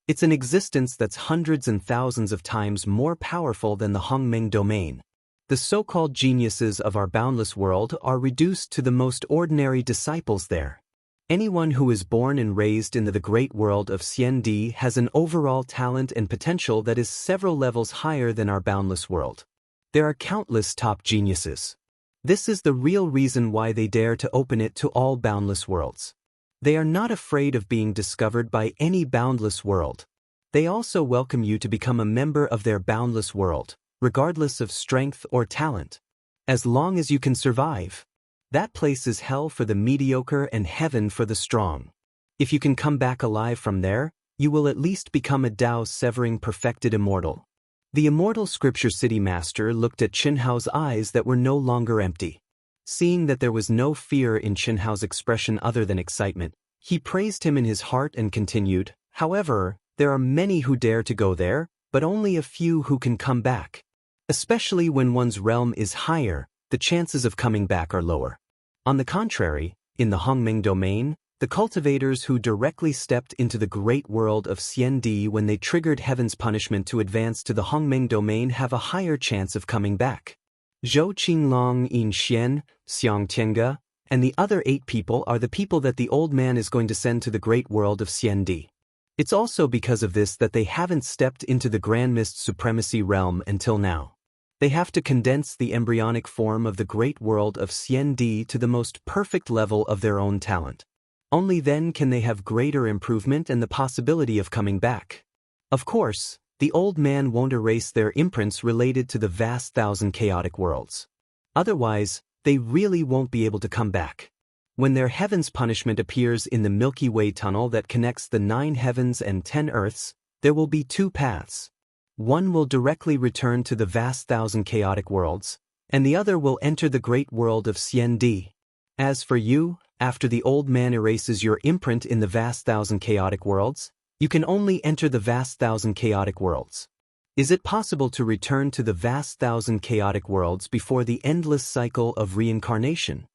It's an existence that's hundreds and thousands of times more powerful than the Hongmeng domain. The so-called geniuses of our boundless world are reduced to the most ordinary disciples there. Anyone who is born and raised in the great world of Xiandi has an overall talent and potential that is several levels higher than our boundless world. There are countless top geniuses. This is the real reason why they dare to open it to all boundless worlds. They are not afraid of being discovered by any boundless world. They also welcome you to become a member of their boundless world, regardless of strength or talent. As long as you can survive. That place is hell for the mediocre and heaven for the strong. If you can come back alive from there, you will at least become a Dao-severing perfected immortal. The immortal scripture city master looked at Qianhao's eyes that were no longer empty. Seeing that there was no fear in Qianhao's expression other than excitement, he praised him in his heart and continued, however, there are many who dare to go there, but only a few who can come back. Especially when one's realm is higher, the chances of coming back are lower. On the contrary, in the Hongmeng domain, the cultivators who directly stepped into the great world of Xiandi when they triggered heaven's punishment to advance to the Hongmeng domain have a higher chance of coming back. Zhou Qinglong, Yin Xian, Xiang Tiange, and the other 8 people are the people that the old man is going to send to the great world of Xiandi. It's also because of this that they haven't stepped into the Grand Mist Supremacy realm until now. They have to condense the embryonic form of the great world of Xiandi to the most perfect level of their own talent. Only then can they have greater improvement and the possibility of coming back. Of course, the old man won't erase their imprints related to the vast thousand chaotic worlds. Otherwise, they really won't be able to come back. When their heaven's punishment appears in the Milky Way tunnel that connects the 9 heavens and 10 earths, there will be 2 paths. One will directly return to the vast thousand chaotic worlds, and the other will enter the great world of Xiandi. As for you, after the old man erases your imprint in the vast thousand chaotic worlds, you can only enter the vast thousand chaotic worlds. Is it possible to return to the vast thousand chaotic worlds before the endless cycle of reincarnation?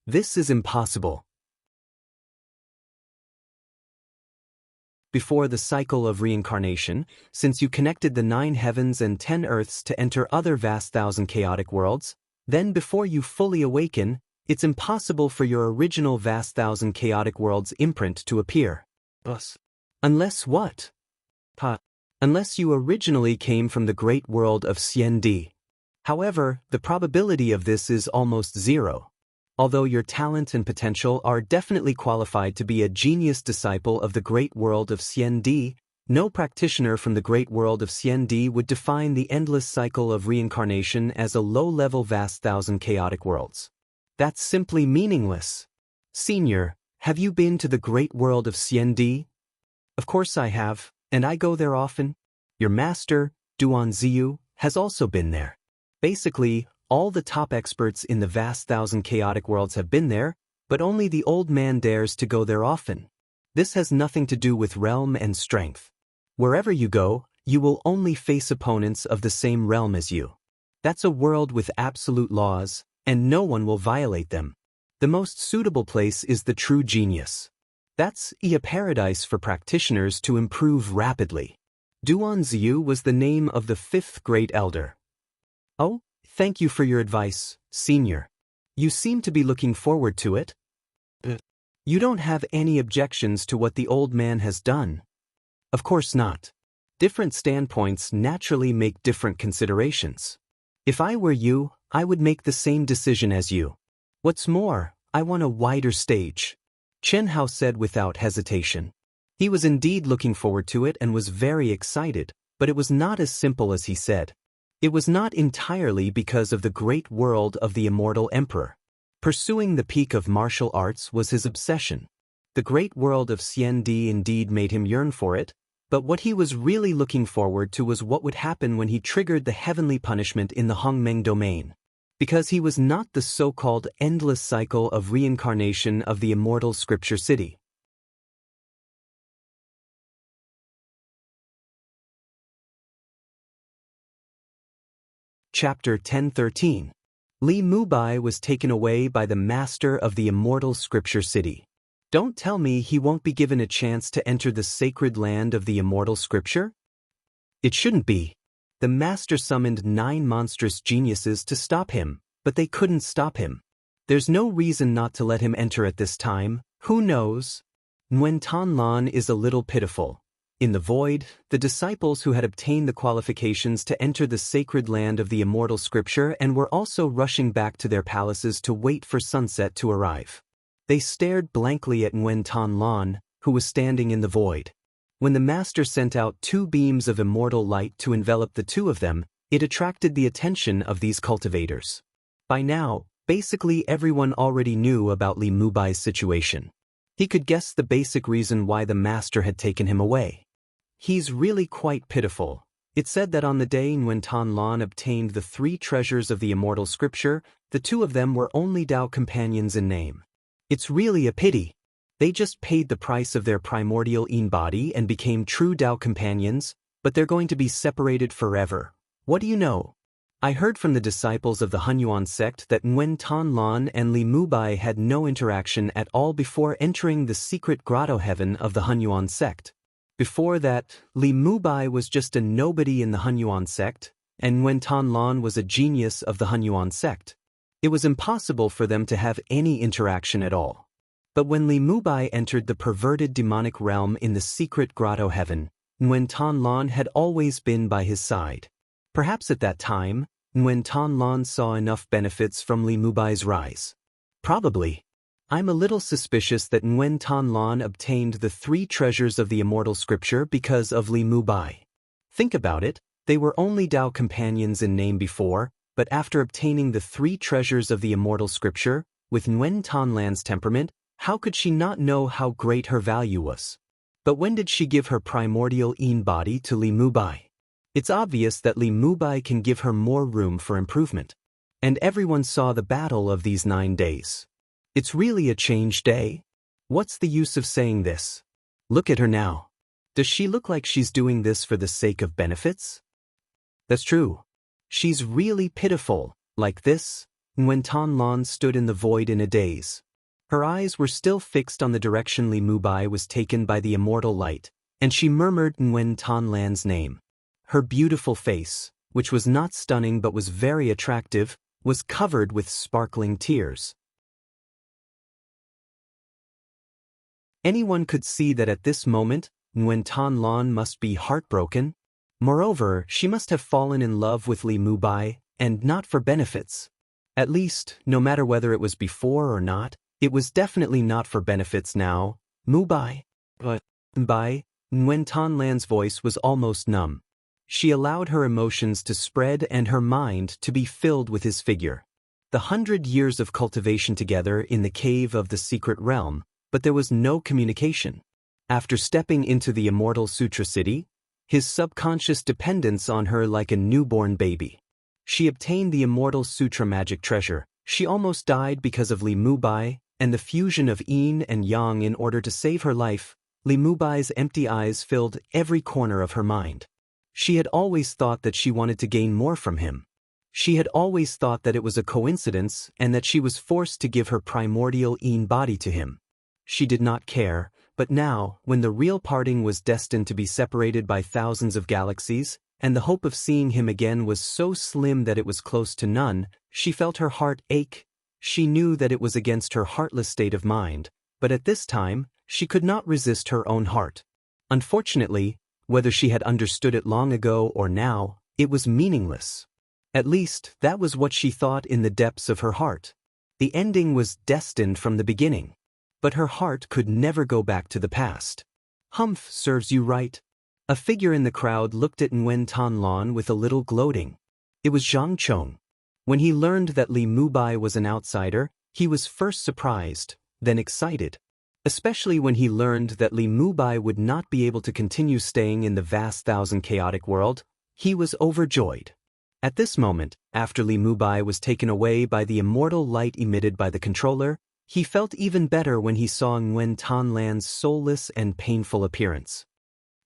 This is impossible. Before the cycle of reincarnation, since you connected the 9 heavens and 10 earths to enter other vast thousand chaotic worlds, then before you fully awaken, it's impossible for your original vast thousand chaotic worlds imprint to appear. Unless what? Unless you originally came from the great world of Xiandi. However, the probability of this is almost 0. Although your talent and potential are definitely qualified to be a genius disciple of the great world of Xiandi, no practitioner from the great world of Xiandi would define the endless cycle of reincarnation as a low-level vast thousand chaotic worlds. That's simply meaningless. Senior, have you been to the great world of Xiandi? Of course I have, and I go there often. Your master, Duan Ziyu, has also been there. Basically, all the top experts in the vast thousand chaotic worlds have been there, but only the old man dares to go there often. This has nothing to do with realm and strength. Wherever you go, you will only face opponents of the same realm as you. That's a world with absolute laws, and no one will violate them. The most suitable place is the true genius. That's a paradise for practitioners to improve rapidly. Duanziyu was the name of the fifth great elder. Oh, thank you for your advice, senior. You seem to be looking forward to it. You don't have any objections to what the old man has done? Of course not. Different standpoints naturally make different considerations. If I were you, I would make the same decision as you. What's more, I want a wider stage, Chen Hao said without hesitation. He was indeed looking forward to it and was very excited, but it was not as simple as he said. It was not entirely because of the great world of the immortal emperor. Pursuing the peak of martial arts was his obsession. The great world of Xiandi indeed made him yearn for it, but what he was really looking forward to was what would happen when he triggered the heavenly punishment in the Hongmeng domain. Because he was not the so-called endless cycle of reincarnation of the immortal scripture city. Chapter 1013. Li Mubai was taken away by the master of the immortal scripture city. Don't tell me he won't be given a chance to enter the sacred land of the immortal scripture? It shouldn't be. The master summoned 9 monstrous geniuses to stop him, but they couldn't stop him. There's no reason not to let him enter at this time. Who knows? Nguyen Tan Lan is a little pitiful. In the void, the disciples who had obtained the qualifications to enter the sacred land of the immortal scripture and were also rushing back to their palaces to wait for sunset to arrive. They stared blankly at Nguyen Tan Lan, who was standing in the void. When the master sent out 2 beams of immortal light to envelop the 2 of them, it attracted the attention of these cultivators. By now, basically everyone already knew about Li Mubai's situation. He could guess the basic reason why the master had taken him away. He's really quite pitiful. It said that on the day Nguyen Tan Lan obtained the 3 treasures of the immortal scripture, the 2 of them were only Dao companions in name. It's really a pity. They just paid the price of their primordial Yin body and became true Dao companions, but they're going to be separated forever. What do you know? I heard from the disciples of the Hunyuan sect that Nguyen Tan Lan and Li Mubai had no interaction at all before entering the secret grotto heaven of the Hunyuan sect. Before that, Li Mubai was just a nobody in the Hunyuan sect, and Nguyen Tan Lan was a genius of the Hunyuan sect. It was impossible for them to have any interaction at all. But when Li Mubai entered the perverted demonic realm in the secret grotto heaven, Nguyen Tan Lan had always been by his side. Perhaps at that time, Nguyen Tan Lan saw enough benefits from Li Mubai's rise. Probably. I'm a little suspicious that Nguyen Tan Lan obtained the 3 treasures of the immortal scripture because of Li Mubai. Think about it, they were only Dao companions in name before, but after obtaining the 3 treasures of the immortal scripture, with Nguyen Tan Lan's temperament, how could she not know how great her value was? But when did she give her primordial Yin body to Li Mubai? It's obvious that Li Mubai can give her more room for improvement. And everyone saw the battle of these 9 days. It's really a change day. What's the use of saying this? Look at her now. Does she look like she's doing this for the sake of benefits? That's true. She's really pitiful, like this. Nguyen Tan Lan stood in the void in a daze. Her eyes were still fixed on the direction Li Mubai was taken by the immortal light, and she murmured Nguyen Tan Lan's name. Her beautiful face, which was not stunning but was very attractive, was covered with sparkling tears. Anyone could see that at this moment, Nguyen Tan Lan must be heartbroken. Moreover, she must have fallen in love with Li Mubai, and not for benefits. At least, no matter whether it was before or not, it was definitely not for benefits now. Mubai. But Mubai, Nguyen Tan Lan's voice was almost numb. She allowed her emotions to spread and her mind to be filled with his figure. The 100 years of cultivation together in the cave of the secret realm, but there was no communication. After stepping into the immortal sutra city, his subconscious dependence on her like a newborn baby. She obtained the immortal sutra magic treasure. She almost died because of Li Mubai and the fusion of yin and yang in order to save her life. Li Mubai's empty eyes filled every corner of her mind. She had always thought that she wanted to gain more from him. She had always thought that it was a coincidence and that she was forced to give her primordial Yin body to him. She did not care, but now, when the real parting was destined to be separated by thousands of galaxies, and the hope of seeing him again was so slim that it was close to none, she felt her heart ache. She knew that it was against her heartless state of mind, but at this time, she could not resist her own heart. Unfortunately, whether she had understood it long ago or now, it was meaningless. At least, that was what she thought in the depths of her heart. The ending was destined from the beginning. But her heart could never go back to the past. Humph, serves you right. A figure in the crowd looked at Nguyen Tan Lan with a little gloating. It was Zhang Chong. When he learned that Li Mubai was an outsider, he was first surprised, then excited. Especially when he learned that Li Mubai would not be able to continue staying in the vast thousand chaotic world, he was overjoyed. At this moment, after Li Mubai was taken away by the immortal light emitted by the controller, he felt even better when he saw Nguyen Tan Lan's soulless and painful appearance.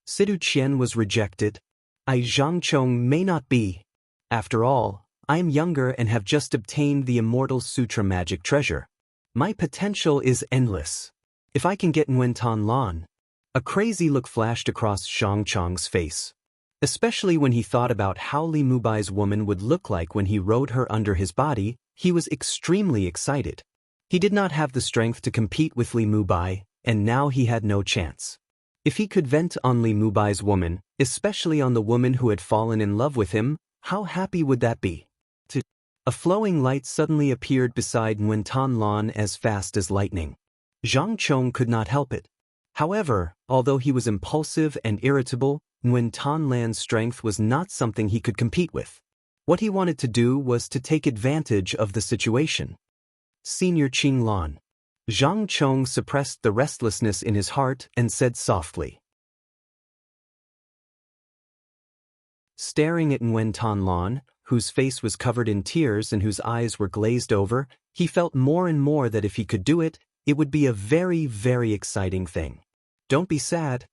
Sidu Qian was rejected. I Zhang Chong may not be. After all, I am younger and have just obtained the Immortal Sutra magic treasure. My potential is endless. If I can get Nguyen Tan Lan. A crazy look flashed across Zhang Chong's face. Especially when he thought about how Li Mubai's woman would look like when he rode her under his body, he was extremely excited. He did not have the strength to compete with Li Mubai, and now he had no chance. If he could vent on Li Mubai's woman, especially on the woman who had fallen in love with him, how happy would that be? A flowing light suddenly appeared beside Nguyen Tan Lan as fast as lightning. Zhang Chong could not help it. However, although he was impulsive and irritable, Nguyen Tan Lan's strength was not something he could compete with. What he wanted to do was to take advantage of the situation. Senior Qing Lan. Zhang Chong suppressed the restlessness in his heart and said softly. Staring at Nguyen Tan Lan, whose face was covered in tears and whose eyes were glazed over, he felt more and more that if he could do it, it would be a very, very exciting thing. Don't be sad.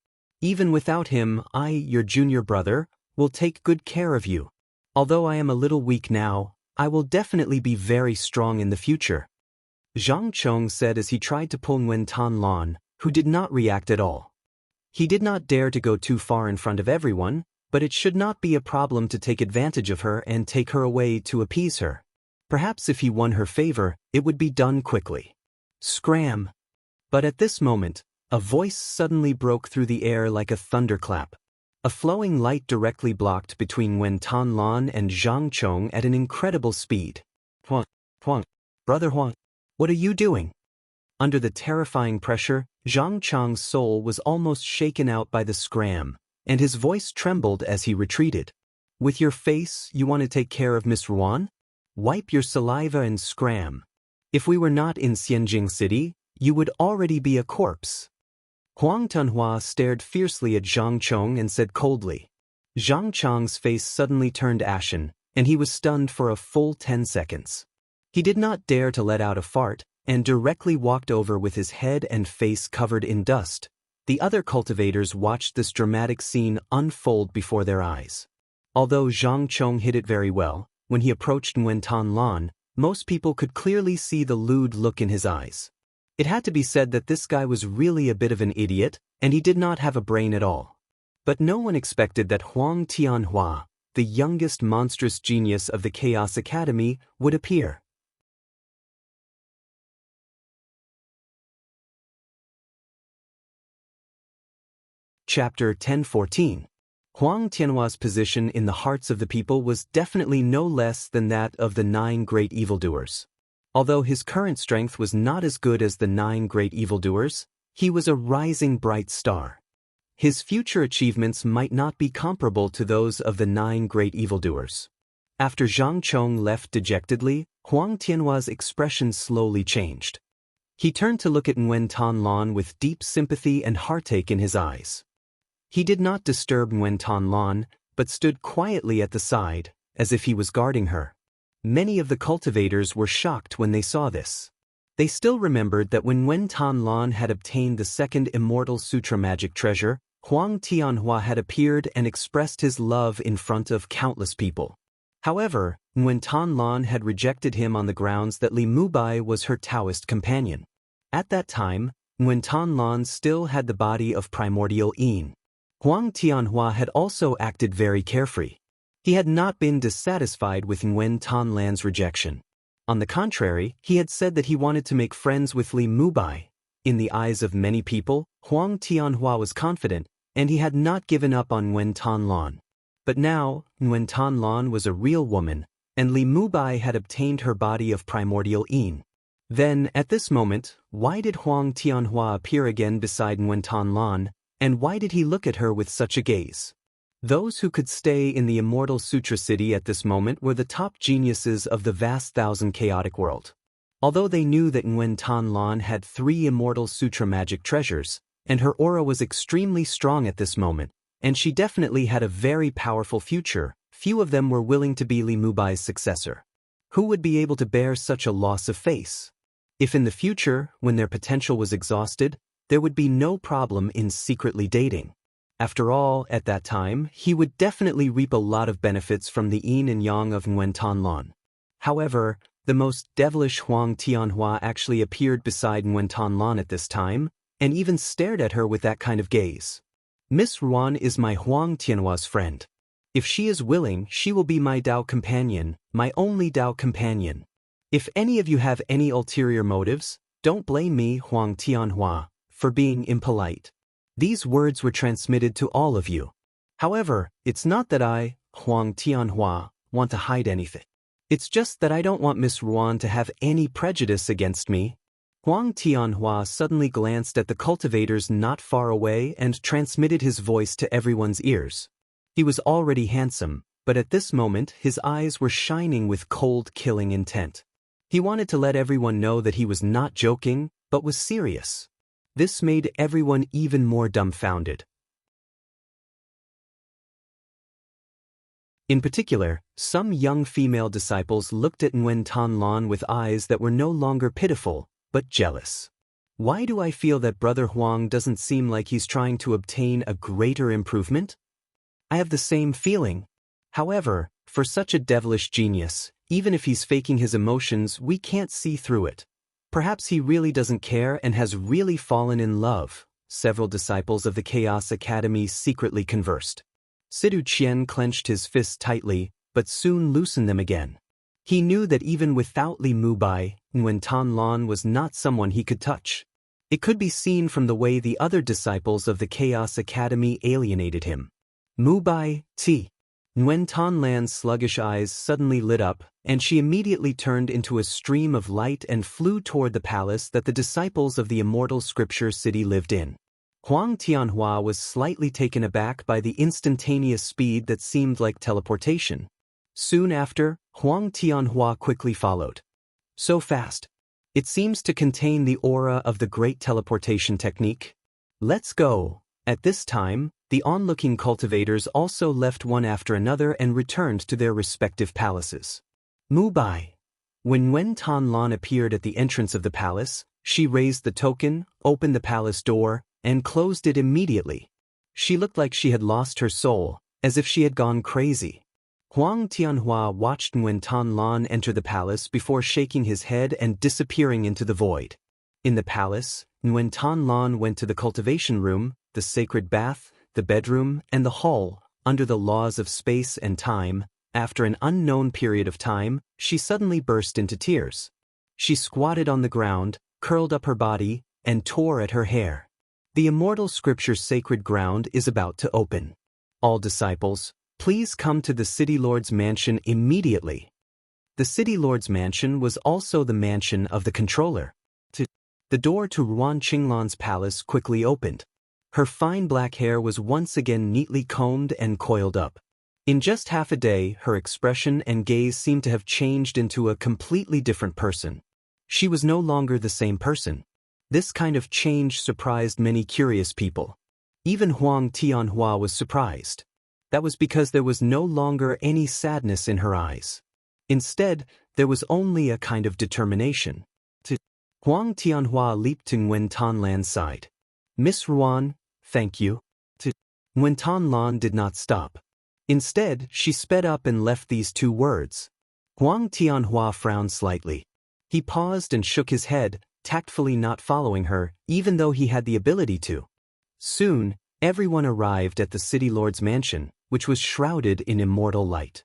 Even without him, I, your junior brother, will take good care of you. Although I am a little weak now, I will definitely be very strong in the future. Zhang Chong said as he tried to pull Nguyen Tan Lan, who did not react at all. He did not dare to go too far in front of everyone, but it should not be a problem to take advantage of her and take her away to appease her. Perhaps if he won her favor, it would be done quickly. Scram! But at this moment, a voice suddenly broke through the air like a thunderclap. A flowing light directly blocked between Nguyen Tan Lan and Zhang Chong at an incredible speed. Huang, Brother Huang, what are you doing? Under the terrifying pressure, Zhang Chong's soul was almost shaken out by the scram, and his voice trembled as he retreated. With your face, you want to take care of Miss Ruan? Wipe your saliva and scram. If we were not in Xianjing City, you would already be a corpse. Huang Tunhua stared fiercely at Zhang Chong and said coldly. Zhang Chong's face suddenly turned ashen, and he was stunned for a full 10 seconds. He did not dare to let out a fart, and directly walked over with his head and face covered in dust. The other cultivators watched this dramatic scene unfold before their eyes. Although Zhang Chong hid it very well, when he approached Nguyen Tan Lan, most people could clearly see the lewd look in his eyes. It had to be said that this guy was really a bit of an idiot, and he did not have a brain at all. But no one expected that Huang Tianhua, the youngest monstrous genius of the Chaos Academy, would appear. Chapter 10:14. Huang Tianhua's position in the hearts of the people was definitely no less than that of the 9 great evildoers. Although his current strength was not as good as the 9 great evildoers, he was a rising bright star. His future achievements might not be comparable to those of the 9 great evildoers. After Zhang Chong left dejectedly, Huang Tianhua's expression slowly changed. He turned to look at Nguyen Tan Lan with deep sympathy and heartache in his eyes. He did not disturb Nguyen Tan Lan, but stood quietly at the side, as if he was guarding her. Many of the cultivators were shocked when they saw this. They still remembered that when Nguyen Tan Lan had obtained the second Immortal Sutra magic treasure, Huang Tianhua had appeared and expressed his love in front of countless people. However, Nguyen Tan Lan had rejected him on the grounds that Li Mubai was her Taoist companion. At that time, Nguyen Tan Lan still had the body of primordial Yin. Huang Tianhua had also acted very carefree. He had not been dissatisfied with Nguyen Tan Lan's rejection. On the contrary, he had said that he wanted to make friends with Li Mubai. In the eyes of many people, Huang Tianhua was confident, and he had not given up on Nguyen Tan Lan. But now, Nguyen Tan Lan was a real woman, and Li Mubai had obtained her body of primordial Yin. Then, at this moment, why did Huang Tianhua appear again beside Nguyen Tan Lan, and why did he look at her with such a gaze? Those who could stay in the Immortal Sutra City at this moment were the top geniuses of the vast thousand chaotic world. Although they knew that Nguyen Tan Lan had 3 Immortal Sutra magic treasures, and her aura was extremely strong at this moment, and she definitely had a very powerful future, few of them were willing to be Li Mubai's successor. Who would be able to bear such a loss of face? If in the future, when their potential was exhausted, there would be no problem in secretly dating. After all, at that time, he would definitely reap a lot of benefits from the yin and yang of Nguyen Tan Lan. However, the most devilish Huang Tianhua actually appeared beside Nguyen Tan Lan at this time, and even stared at her with that kind of gaze. Miss Ruan is my Huang Tianhua's friend. If she is willing, she will be my Dao companion, my only Dao companion. If any of you have any ulterior motives, don't blame me, Huang Tianhua, for being impolite. These words were transmitted to all of you. However, it's not that I, Huang Tianhua, want to hide anything. It's just that I don't want Miss Ruan to have any prejudice against me. Huang Tianhua suddenly glanced at the cultivators not far away and transmitted his voice to everyone's ears. He was already handsome, but at this moment his eyes were shining with cold, killing intent. He wanted to let everyone know that he was not joking, but was serious. This made everyone even more dumbfounded. In particular, some young female disciples looked at Nguyen Tan Lan with eyes that were no longer pitiful, but jealous. Why do I feel that Brother Huang doesn't seem like he's trying to obtain a greater improvement? I have the same feeling. However, for such a devilish genius, even if he's faking his emotions, we can't see through it. Perhaps he really doesn't care and has really fallen in love. Several disciples of the Chaos Academy secretly conversed. Sidu Qian clenched his fists tightly, but soon loosened them again. He knew that even without Li Mubai, Nguyen Tan Lan was not someone he could touch. It could be seen from the way the other disciples of the Chaos Academy alienated him. Mubai, T. Nguyen Tan Lan's sluggish eyes suddenly lit up, and she immediately turned into a stream of light and flew toward the palace that the disciples of the Immortal Scripture City lived in. Huang Tianhua was slightly taken aback by the instantaneous speed that seemed like teleportation. Soon after, Huang Tianhua quickly followed. So fast. It seems to contain the aura of the great teleportation technique. Let's go. At this time, the onlooking cultivators also left one after another and returned to their respective palaces. Mubai. When Nguyen Tan Lan appeared at the entrance of the palace, she raised the token, opened the palace door, and closed it immediately. She looked like she had lost her soul, as if she had gone crazy. Huang Tianhua watched Nguyen Tan Lan enter the palace before shaking his head and disappearing into the void. In the palace, Nguyen Tan Lan went to the cultivation room, the sacred bath, the bedroom, and the hall. Under the laws of space and time, after an unknown period of time, she suddenly burst into tears. She squatted on the ground, curled up her body, and tore at her hair. The Immortal Scripture's sacred ground is about to open. All disciples, please come to the City Lord's mansion immediately. The City Lord's mansion was also the mansion of the controller. The door to Ruan Qinglan's palace quickly opened. Her fine black hair was once again neatly combed and coiled up. In just half a day, her expression and gaze seemed to have changed into a completely different person. She was no longer the same person. This kind of change surprised many curious people. Even Huang Tianhua was surprised. That was because there was no longer any sadness in her eyes. Instead, there was only a kind of determination. Huang Tianhua leaped to Nguyen Tan Lan's side. Miss Ruan, thank you. Nguyen Tan Lan did not stop. Instead, she sped up and left these 2 words. Huang Tianhua frowned slightly. He paused and shook his head, tactfully not following her, even though he had the ability to. Soon, everyone arrived at the city lord's mansion, which was shrouded in immortal light.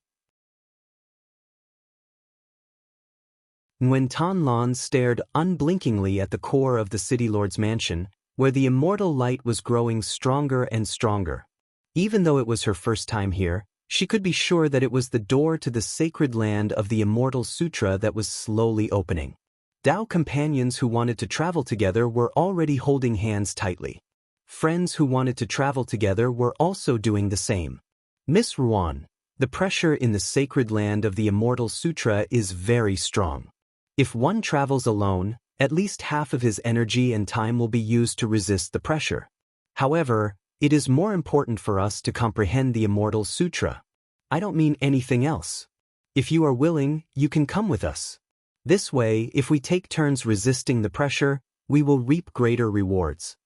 Nguyen Tan Lan stared unblinkingly at the core of the city lord's mansion, where the immortal light was growing stronger and stronger. Even though it was her first time here, she could be sure that it was the door to the sacred land of the Immortal Sutra that was slowly opening. Dao companions who wanted to travel together were already holding hands tightly. Friends who wanted to travel together were also doing the same. Miss Ruan, the pressure in the sacred land of the Immortal Sutra is very strong. If one travels alone, at least half of his energy and time will be used to resist the pressure. However, it is more important for us to comprehend the Immortal Sutra. I don't mean anything else. If you are willing, you can come with us. This way, if we take turns resisting the pressure, we will reap greater rewards.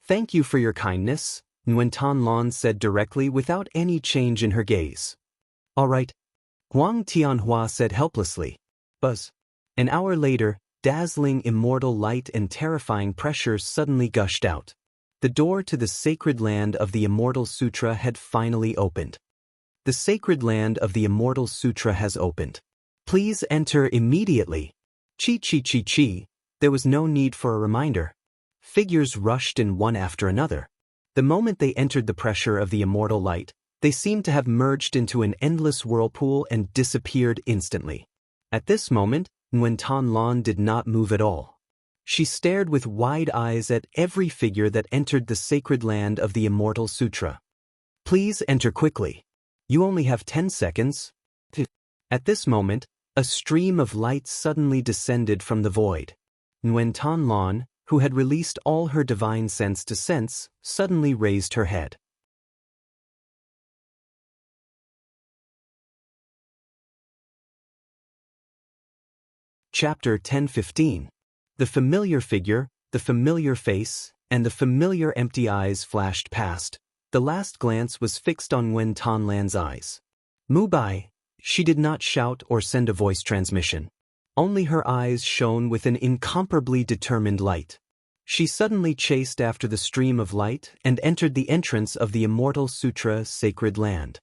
Thank you for your kindness, Nguyen Tan Lan said directly without any change in her gaze. All right, Huang Tianhua said helplessly. Buzz. An hour later, dazzling immortal light and terrifying pressure suddenly gushed out. The door to the sacred land of the Immortal Sutra had finally opened. The sacred land of the Immortal Sutra has opened. Please enter immediately. Chi chi chi chi. There was no need for a reminder. Figures rushed in one after another. The moment they entered the pressure of the immortal light, they seemed to have merged into an endless whirlpool and disappeared instantly. At this moment, Nguyen Tan Lan did not move at all. She stared with wide eyes at every figure that entered the sacred land of the Immortal Sutra. Please enter quickly. You only have 10 seconds. At this moment, a stream of light suddenly descended from the void. Nguyen Tan Lan, who had released all her divine sense to sense, suddenly raised her head. Chapter 10:15. The familiar figure, the familiar face, and the familiar empty eyes flashed past. The last glance was fixed on Nguyen Tan Lan's eyes. Mubai. She did not shout or send a voice transmission. Only her eyes shone with an incomparably determined light. She suddenly chased after the stream of light and entered the entrance of the Immortal Sutra sacred land.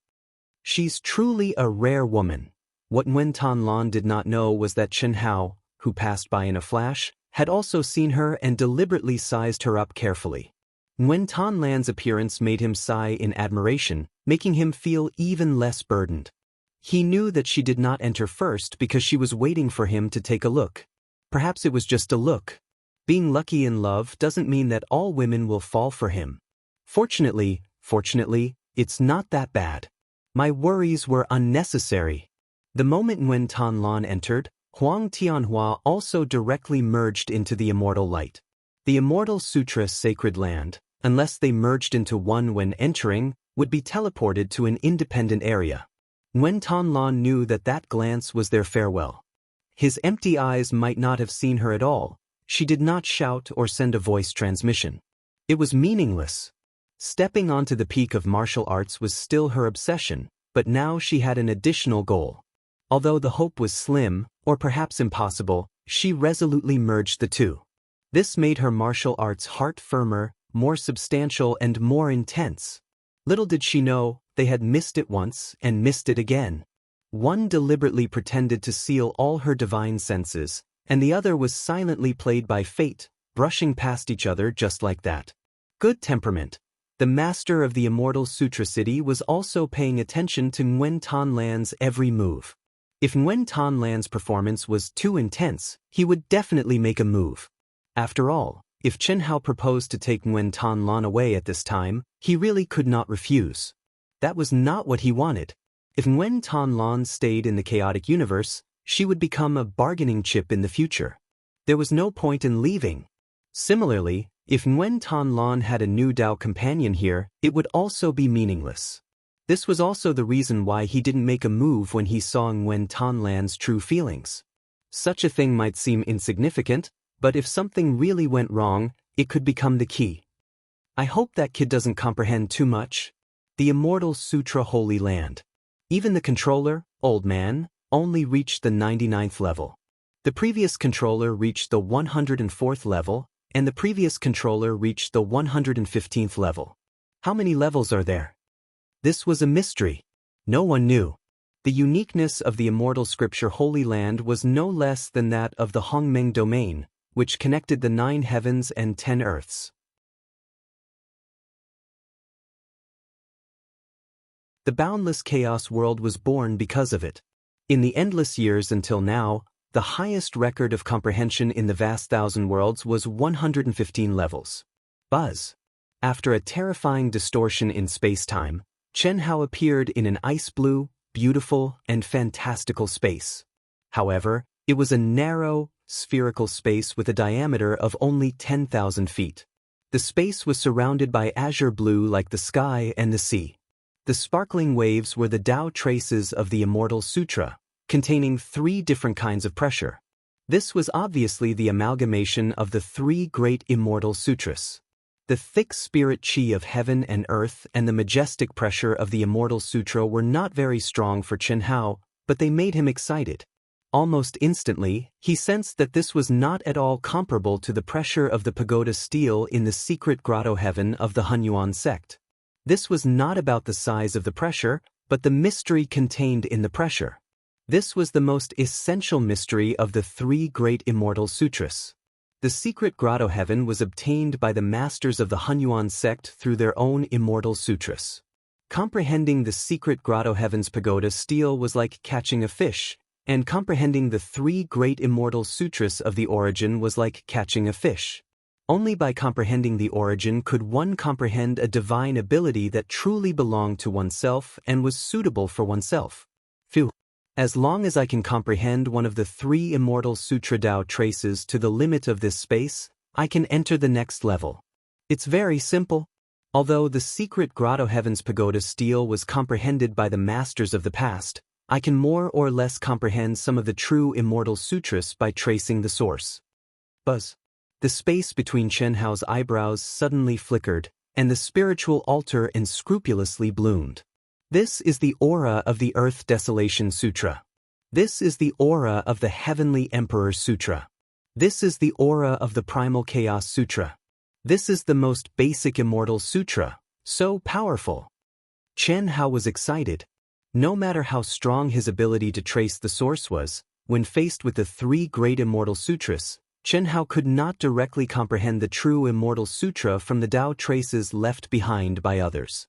She's truly a rare woman. What Nguyen Tan Lan did not know was that Chen Hao, who passed by in a flash, had also seen her and deliberately sized her up carefully. Nguyen Tan Lan's appearance made him sigh in admiration, making him feel even less burdened. He knew that she did not enter first because she was waiting for him to take a look. Perhaps it was just a look. Being lucky in love doesn't mean that all women will fall for him. Fortunately, it's not that bad. My worries were unnecessary. The moment Nguyen Tan Lan entered, Huang Tianhua also directly merged into the immortal light. The Immortal Sutra sacred land, unless they merged into one when entering, would be teleported to an independent area. Nguyen Tan Lan knew that that glance was their farewell. His empty eyes might not have seen her at all. She did not shout or send a voice transmission. It was meaningless. Stepping onto the peak of martial arts was still her obsession, but now she had an additional goal. Although the hope was slim, or perhaps impossible, she resolutely merged the two. This made her martial arts heart firmer, more substantial and more intense. Little did she know, they had missed it once and missed it again. One deliberately pretended to seal all her divine senses, and the other was silently played by fate, brushing past each other just like that. Good temperament. The master of the Immortal Sutra City was also paying attention to Nguyen Tan Lan's every move. If Nguyen Tan Lan's performance was too intense, he would definitely make a move. After all, if Chen Hao proposed to take Nguyen Tan Lan away at this time, he really could not refuse. That was not what he wanted. If Nguyen Tan Lan stayed in the chaotic universe, she would become a bargaining chip in the future. There was no point in leaving. Similarly, if Nguyen Tan Lan had a new Dao companion here, it would also be meaningless. This was also the reason why he didn't make a move when he saw Nguyen Tan Lan's true feelings. Such a thing might seem insignificant, but if something really went wrong, it could become the key. I hope that kid doesn't comprehend too much. The Immortal Sutra Holy Land. Even the controller, old man, only reached the 99th level. The previous controller reached the 104th level, and the previous controller reached the 115th level. How many levels are there? This was a mystery. No one knew. The uniqueness of the immortal scripture Holy Land was no less than that of the Hongmeng domain, which connected the 9 heavens and 10 earths. The boundless chaos world was born because of it. In the endless years until now, the highest record of comprehension in the vast thousand worlds was 115 levels. Buzz. After a terrifying distortion in space-time, Chen Hao appeared in an ice-blue, beautiful, and fantastical space. However, it was a narrow, spherical space with a diameter of only 10,000 feet. The space was surrounded by azure blue like the sky and the sea. The sparkling waves were the Tao traces of the Immortal Sutra, containing 3 different kinds of pressure. This was obviously the amalgamation of the 3 great Immortal Sutras. The thick spirit chi of heaven and earth and the majestic pressure of the Immortal Sutra were not very strong for Chen Hao, but they made him excited. Almost instantly, he sensed that this was not at all comparable to the pressure of the pagoda steel in the secret grotto heaven of the Hunyuan sect. This was not about the size of the pressure, but the mystery contained in the pressure. This was the most essential mystery of the 3 great Immortal Sutras. The secret grotto heaven was obtained by the masters of the Hunyuan sect through their own Immortal Sutras. Comprehending the secret grotto heaven's pagoda steel was like catching a fish, and comprehending the 3 great Immortal Sutras of the origin was like catching a fish. Only by comprehending the origin could one comprehend a divine ability that truly belonged to oneself and was suitable for oneself. Phew. As long as I can comprehend one of the 3 Immortal Sutra Tao traces to the limit of this space, I can enter the next level. It's very simple. Although the secret grotto heaven's pagoda steel was comprehended by the masters of the past, I can more or less comprehend some of the true Immortal Sutras by tracing the source. Buzz. The space between Chen Hao's eyebrows suddenly flickered, and the spiritual altar unscrupulously bloomed. This is the aura of the Earth Desolation Sutra. This is the aura of the Heavenly Emperor Sutra. This is the aura of the Primal Chaos Sutra. This is the most basic Immortal Sutra, so powerful. Chen Hao was excited. No matter how strong his ability to trace the source was, when faced with the 3 great Immortal Sutras, Chen Hao could not directly comprehend the true Immortal Sutra from the Tao traces left behind by others.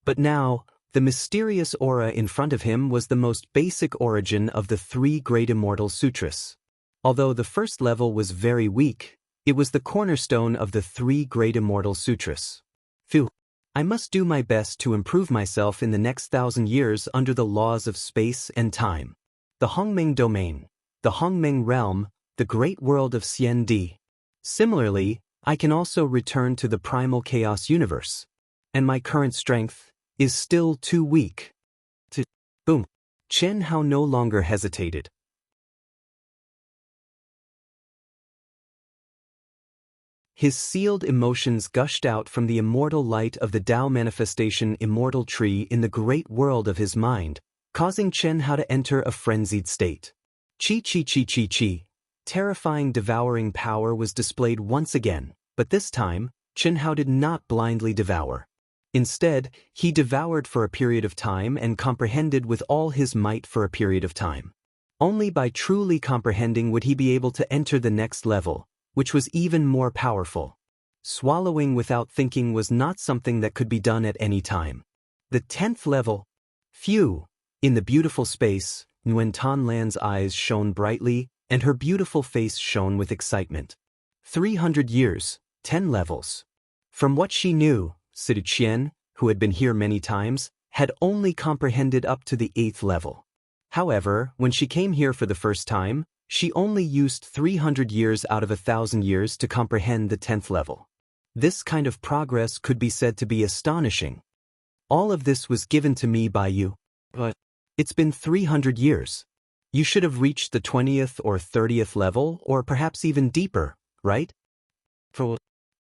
But now, the mysterious aura in front of him was the most basic origin of the 3 great Immortal Sutras. Although the first level was very weak, it was the cornerstone of the 3 great Immortal Sutras. Phew. I must do my best to improve myself in the next 1,000 years under the laws of space and time. The Hongmeng domain, the Hongmeng realm, the great world of Xian Di. Similarly, I can also return to the primal chaos universe. And my current strength is still too weak. Boom. Chen Hao no longer hesitated. His sealed emotions gushed out from the immortal light of the Tao manifestation immortal tree in the great world of his mind, causing Chen Hao to enter a frenzied state. Chi chi chi chi chi. Terrifying devouring power was displayed once again, but this time, Chen Hao did not blindly devour. Instead, he devoured for a period of time and comprehended with all his might for a period of time. Only by truly comprehending would he be able to enter the next level, which was even more powerful. Swallowing without thinking was not something that could be done at any time. The 10th level. Phew! In the beautiful space, Nguyen Tan Lan's eyes shone brightly, and her beautiful face shone with excitement. 300 years, 10 levels. From what she knew, Sidu Qian, who had been here many times, had only comprehended up to the 8th level. However, when she came here for the first time, she only used 300 years out of 1,000 years to comprehend the 10th level. This kind of progress could be said to be astonishing. All of this was given to me by you. But it's been 300 years. You should have reached the 20th or 30th level, or perhaps even deeper, right?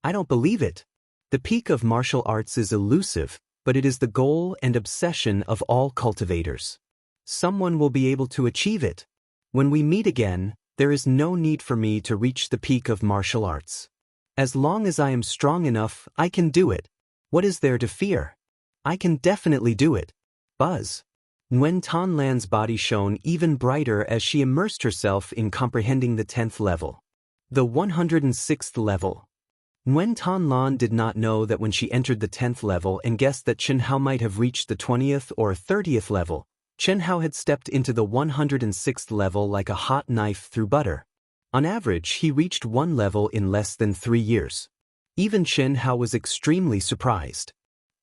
I don't believe it. The peak of martial arts is elusive, but it is the goal and obsession of all cultivators. Someone will be able to achieve it. When we meet again, there is no need for me to reach the peak of martial arts. As long as I am strong enough, I can do it. What is there to fear? I can definitely do it. Buzz. Nguyen Tan Lan's body shone even brighter as she immersed herself in comprehending the 10th level. The 106th level. Nguyen Tan Lan did not know that when she entered the 10th level and guessed that Chen Hao might have reached the 20th or 30th level, Chen Hao had stepped into the 106th level like a hot knife through butter. On average, he reached one level in less than 3 years. Even Chen Hao was extremely surprised.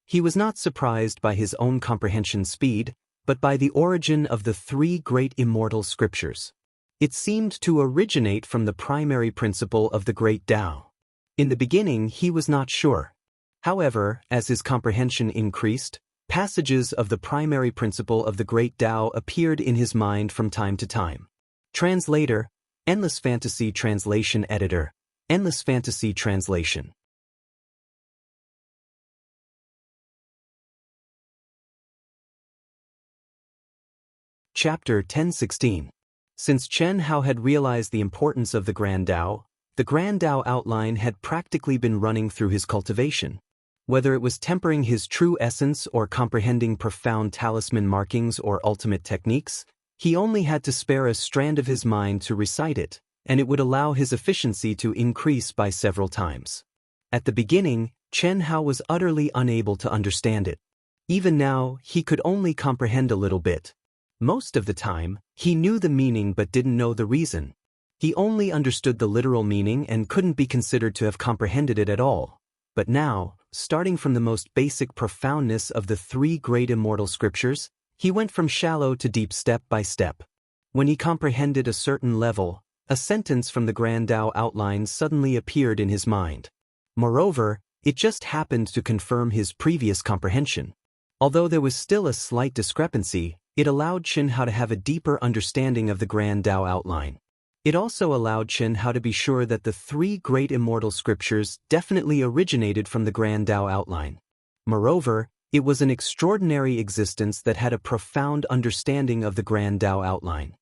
He was not surprised by his own comprehension speed, but by the origin of the 3 great immortal scriptures. It seemed to originate from the primary principle of the great Tao. In the beginning, he was not sure. However, as his comprehension increased, passages of the primary principle of the great Tao appeared in his mind from time to time. Translator, Endless Fantasy Translation Editor, Endless Fantasy Translation. Chapter 1016. Since Chen Hao had realized the importance of the Grand Tao, the Grand Tao outline had practically been running through his cultivation. Whether it was tempering his true essence or comprehending profound talisman markings or ultimate techniques, he only had to spare a strand of his mind to recite it, and it would allow his efficiency to increase by several times. At the beginning, Chen Hao was utterly unable to understand it. Even now, he could only comprehend a little bit. Most of the time, he knew the meaning but didn't know the reason. He only understood the literal meaning and couldn't be considered to have comprehended it at all. But now, starting from the most basic profoundness of the 3 great immortal scriptures, he went from shallow to deep step by step. When he comprehended a certain level, a sentence from the Grand Tao outline suddenly appeared in his mind. Moreover, it just happened to confirm his previous comprehension. Although there was still a slight discrepancy, it allowed Chen Hao to have a deeper understanding of the Grand Tao outline. It also allowed Chen Hao to be sure that the 3 great immortal scriptures definitely originated from the Grand Tao outline. Moreover, it was an extraordinary existence that had a profound understanding of the Grand Tao outline.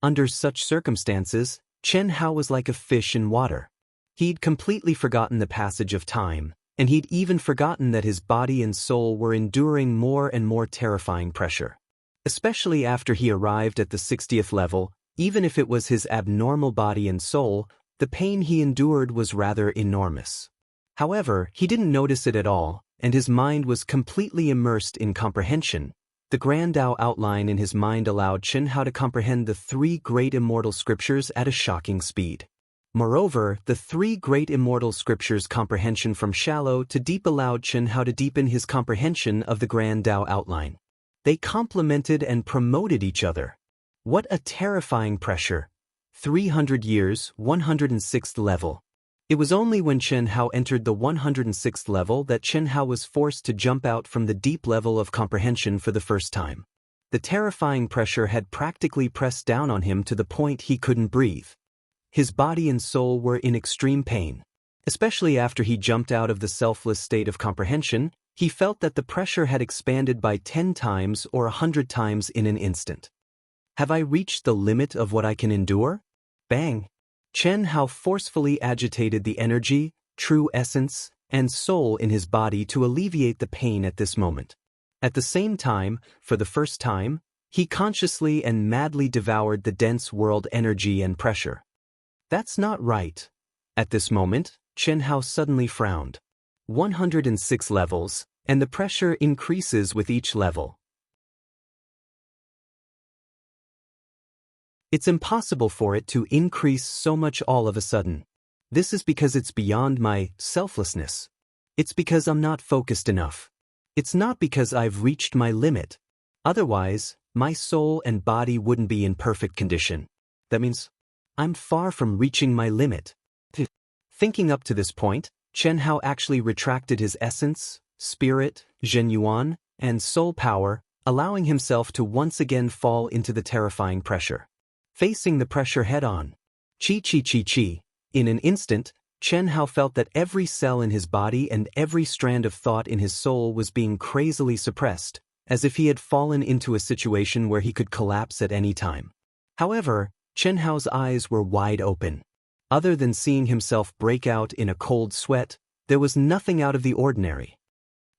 Under such circumstances, Chen Hao was like a fish in water. He'd completely forgotten the passage of time, and he'd even forgotten that his body and soul were enduring more and more terrifying pressure. Especially after he arrived at the 60th level, even if it was his abnormal body and soul, the pain he endured was rather enormous. However, he didn't notice it at all, and his mind was completely immersed in comprehension. The Grand Tao outline in his mind allowed Chen Hao to comprehend the 3 great immortal scriptures at a shocking speed. Moreover, the 3 great immortal scriptures' comprehension from shallow to deep allowed Chen Hao to deepen his comprehension of the Grand Tao outline. They complemented and promoted each other. What a terrifying pressure! 300 years, 106th level. It was only when Chen Hao entered the 106th level that Chen Hao was forced to jump out from the deep level of comprehension for the first time. The terrifying pressure had practically pressed down on him to the point he couldn't breathe. His body and soul were in extreme pain. Especially after he jumped out of the selfless state of comprehension, he felt that the pressure had expanded by 10 times or 100 times in an instant. Have I reached the limit of what I can endure? Bang! Chen Hao forcefully agitated the energy, true essence, and soul in his body to alleviate the pain at this moment. At the same time, for the first time, he consciously and madly devoured the dense world energy and pressure. That's not right. At this moment, Chen Hao suddenly frowned. 106 levels, and the pressure increases with each level. It's impossible for it to increase so much all of a sudden. This is because it's beyond my selflessness. It's because I'm not focused enough. It's not because I've reached my limit. Otherwise, my soul and body wouldn't be in perfect condition. That means I'm far from reaching my limit. Thinking up to this point, Chen Hao actually retracted his essence, spirit, Zhenyuan, and soul power, allowing himself to once again fall into the terrifying pressure. Facing the pressure head-on. Chi. In an instant, Chen Hao felt that every cell in his body and every strand of thought in his soul was being crazily suppressed, as if he had fallen into a situation where he could collapse at any time. However, Chen Hao's eyes were wide open. Other than seeing himself break out in a cold sweat, there was nothing out of the ordinary.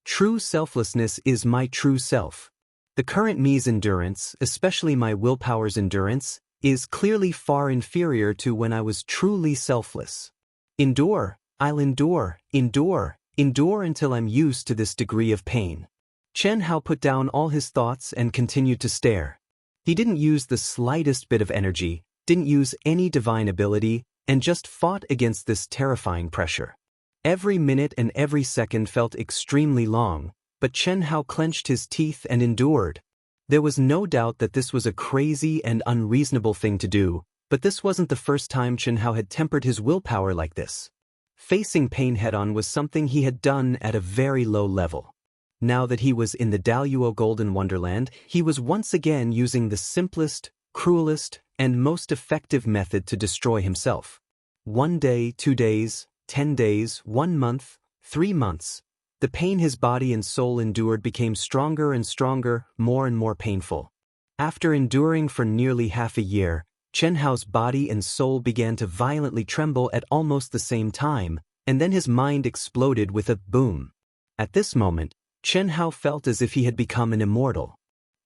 True selflessness is my true self. The current me's endurance, especially my willpower's endurance, is clearly far inferior to when I was truly selfless. Endure, I'll endure until I'm used to this degree of pain. Chen Hao put down all his thoughts and continued to stare. He didn't use the slightest bit of energy, didn't use any divine ability, and just fought against this terrifying pressure. Every minute and every second felt extremely long, but Chen Hao clenched his teeth and endured. There was no doubt that this was a crazy and unreasonable thing to do, but this wasn't the first time Chen Hao had tempered his willpower like this. Facing pain head-on was something he had done at a very low level. Now that he was in the Daoist Golden Wonderland, he was once again using the simplest, cruelest, and most effective method to destroy himself. 1 day, 2 days, 10 days, 1 month, 3 months. The pain his body and soul endured became stronger and stronger, more and more painful. After enduring for nearly half a year, Chen Hao's body and soul began to violently tremble at almost the same time, and then his mind exploded with a boom. At this moment, Chen Hao felt as if he had become an immortal.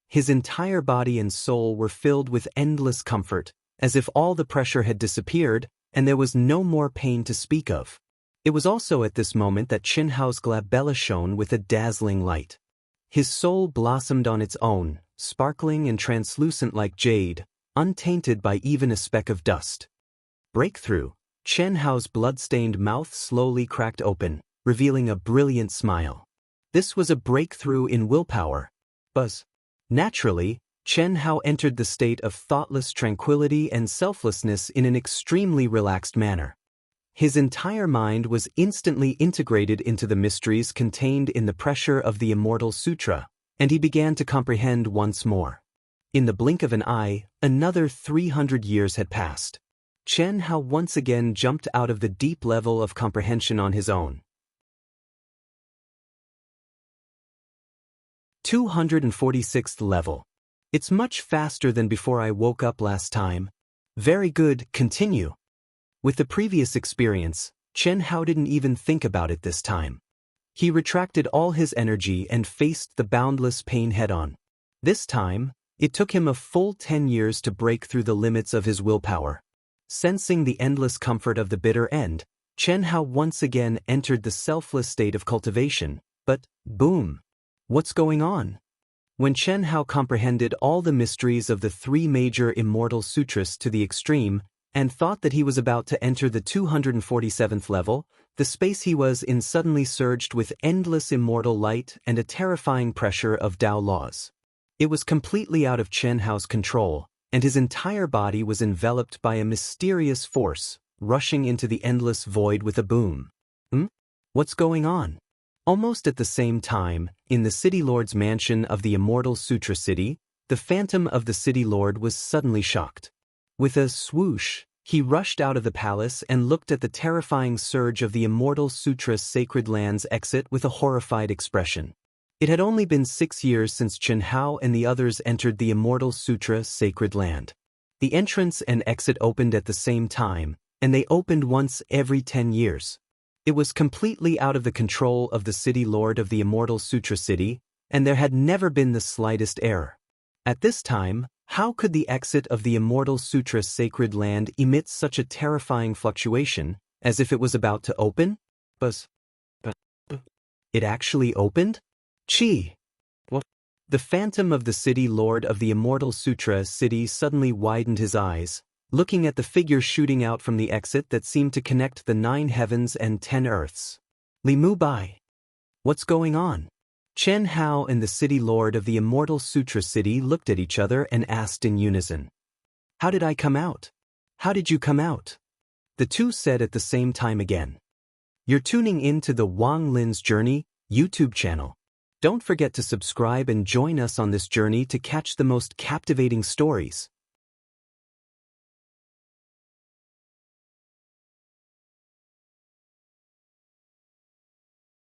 His entire body and soul were filled with endless comfort, as if all the pressure had disappeared, and there was no more pain to speak of. It was also at this moment that Chen Hao's glabella shone with a dazzling light. His soul blossomed on its own, sparkling and translucent like jade, untainted by even a speck of dust. Breakthrough. Chen Hao's blood-stained mouth slowly cracked open, revealing a brilliant smile. This was a breakthrough in willpower. Buzz. Naturally, Chen Hao entered the state of thoughtless tranquility and selflessness in an extremely relaxed manner. His entire mind was instantly integrated into the mysteries contained in the pressure of the Immortal Sutra, and he began to comprehend once more. In the blink of an eye, another 300 years had passed. Chen Hao once again jumped out of the deep level of comprehension on his own. 246th level. It's much faster than before I woke up last time. Very good, continue. With the previous experience, Chen Hao didn't even think about it this time. He retracted all his energy and faced the boundless pain head-on. This time, it took him a full 10 years to break through the limits of his willpower. Sensing the endless comfort of the bitter end, Chen Hao once again entered the selfless state of cultivation, but, boom! What's going on? When Chen Hao comprehended all the mysteries of the 3 major Immortal Sutras to the extreme, and thought that he was about to enter the 247th level, the space he was in suddenly surged with endless immortal light and a terrifying pressure of Tao laws. It was completely out of Chen Hao's control, and his entire body was enveloped by a mysterious force, rushing into the endless void with a boom. What's going on? Almost at the same time, in the City Lord's mansion of the Immortal Sutra City, the phantom of the City Lord was suddenly shocked. With a swoosh, he rushed out of the palace and looked at the terrifying surge of the Immortal Sutra Sacred Land's exit with a horrified expression. It had only been 6 years since Chen Hao and the others entered the Immortal Sutra Sacred Land. The entrance and exit opened at the same time, and they opened once every 10 years. It was completely out of the control of the City Lord of the Immortal Sutra City, and there had never been the slightest error. At this time, how could the exit of the Immortal Sutra Sacred Land emit such a terrifying fluctuation, as if it was about to open? It actually opened? Chi! What? The phantom of the City Lord of the Immortal Sutra City suddenly widened his eyes, looking at the figure shooting out from the exit that seemed to connect the 9 heavens and 10 earths. Li Mu Bai. What's going on? Chen Hao and the City Lord of the Immortal Sutra City looked at each other and asked in unison. How did I come out? How did you come out? The two said at the same time again. You're tuning in to the Wang Lin's Journey YouTube channel. Don't forget to subscribe and join us on this journey to catch the most captivating stories.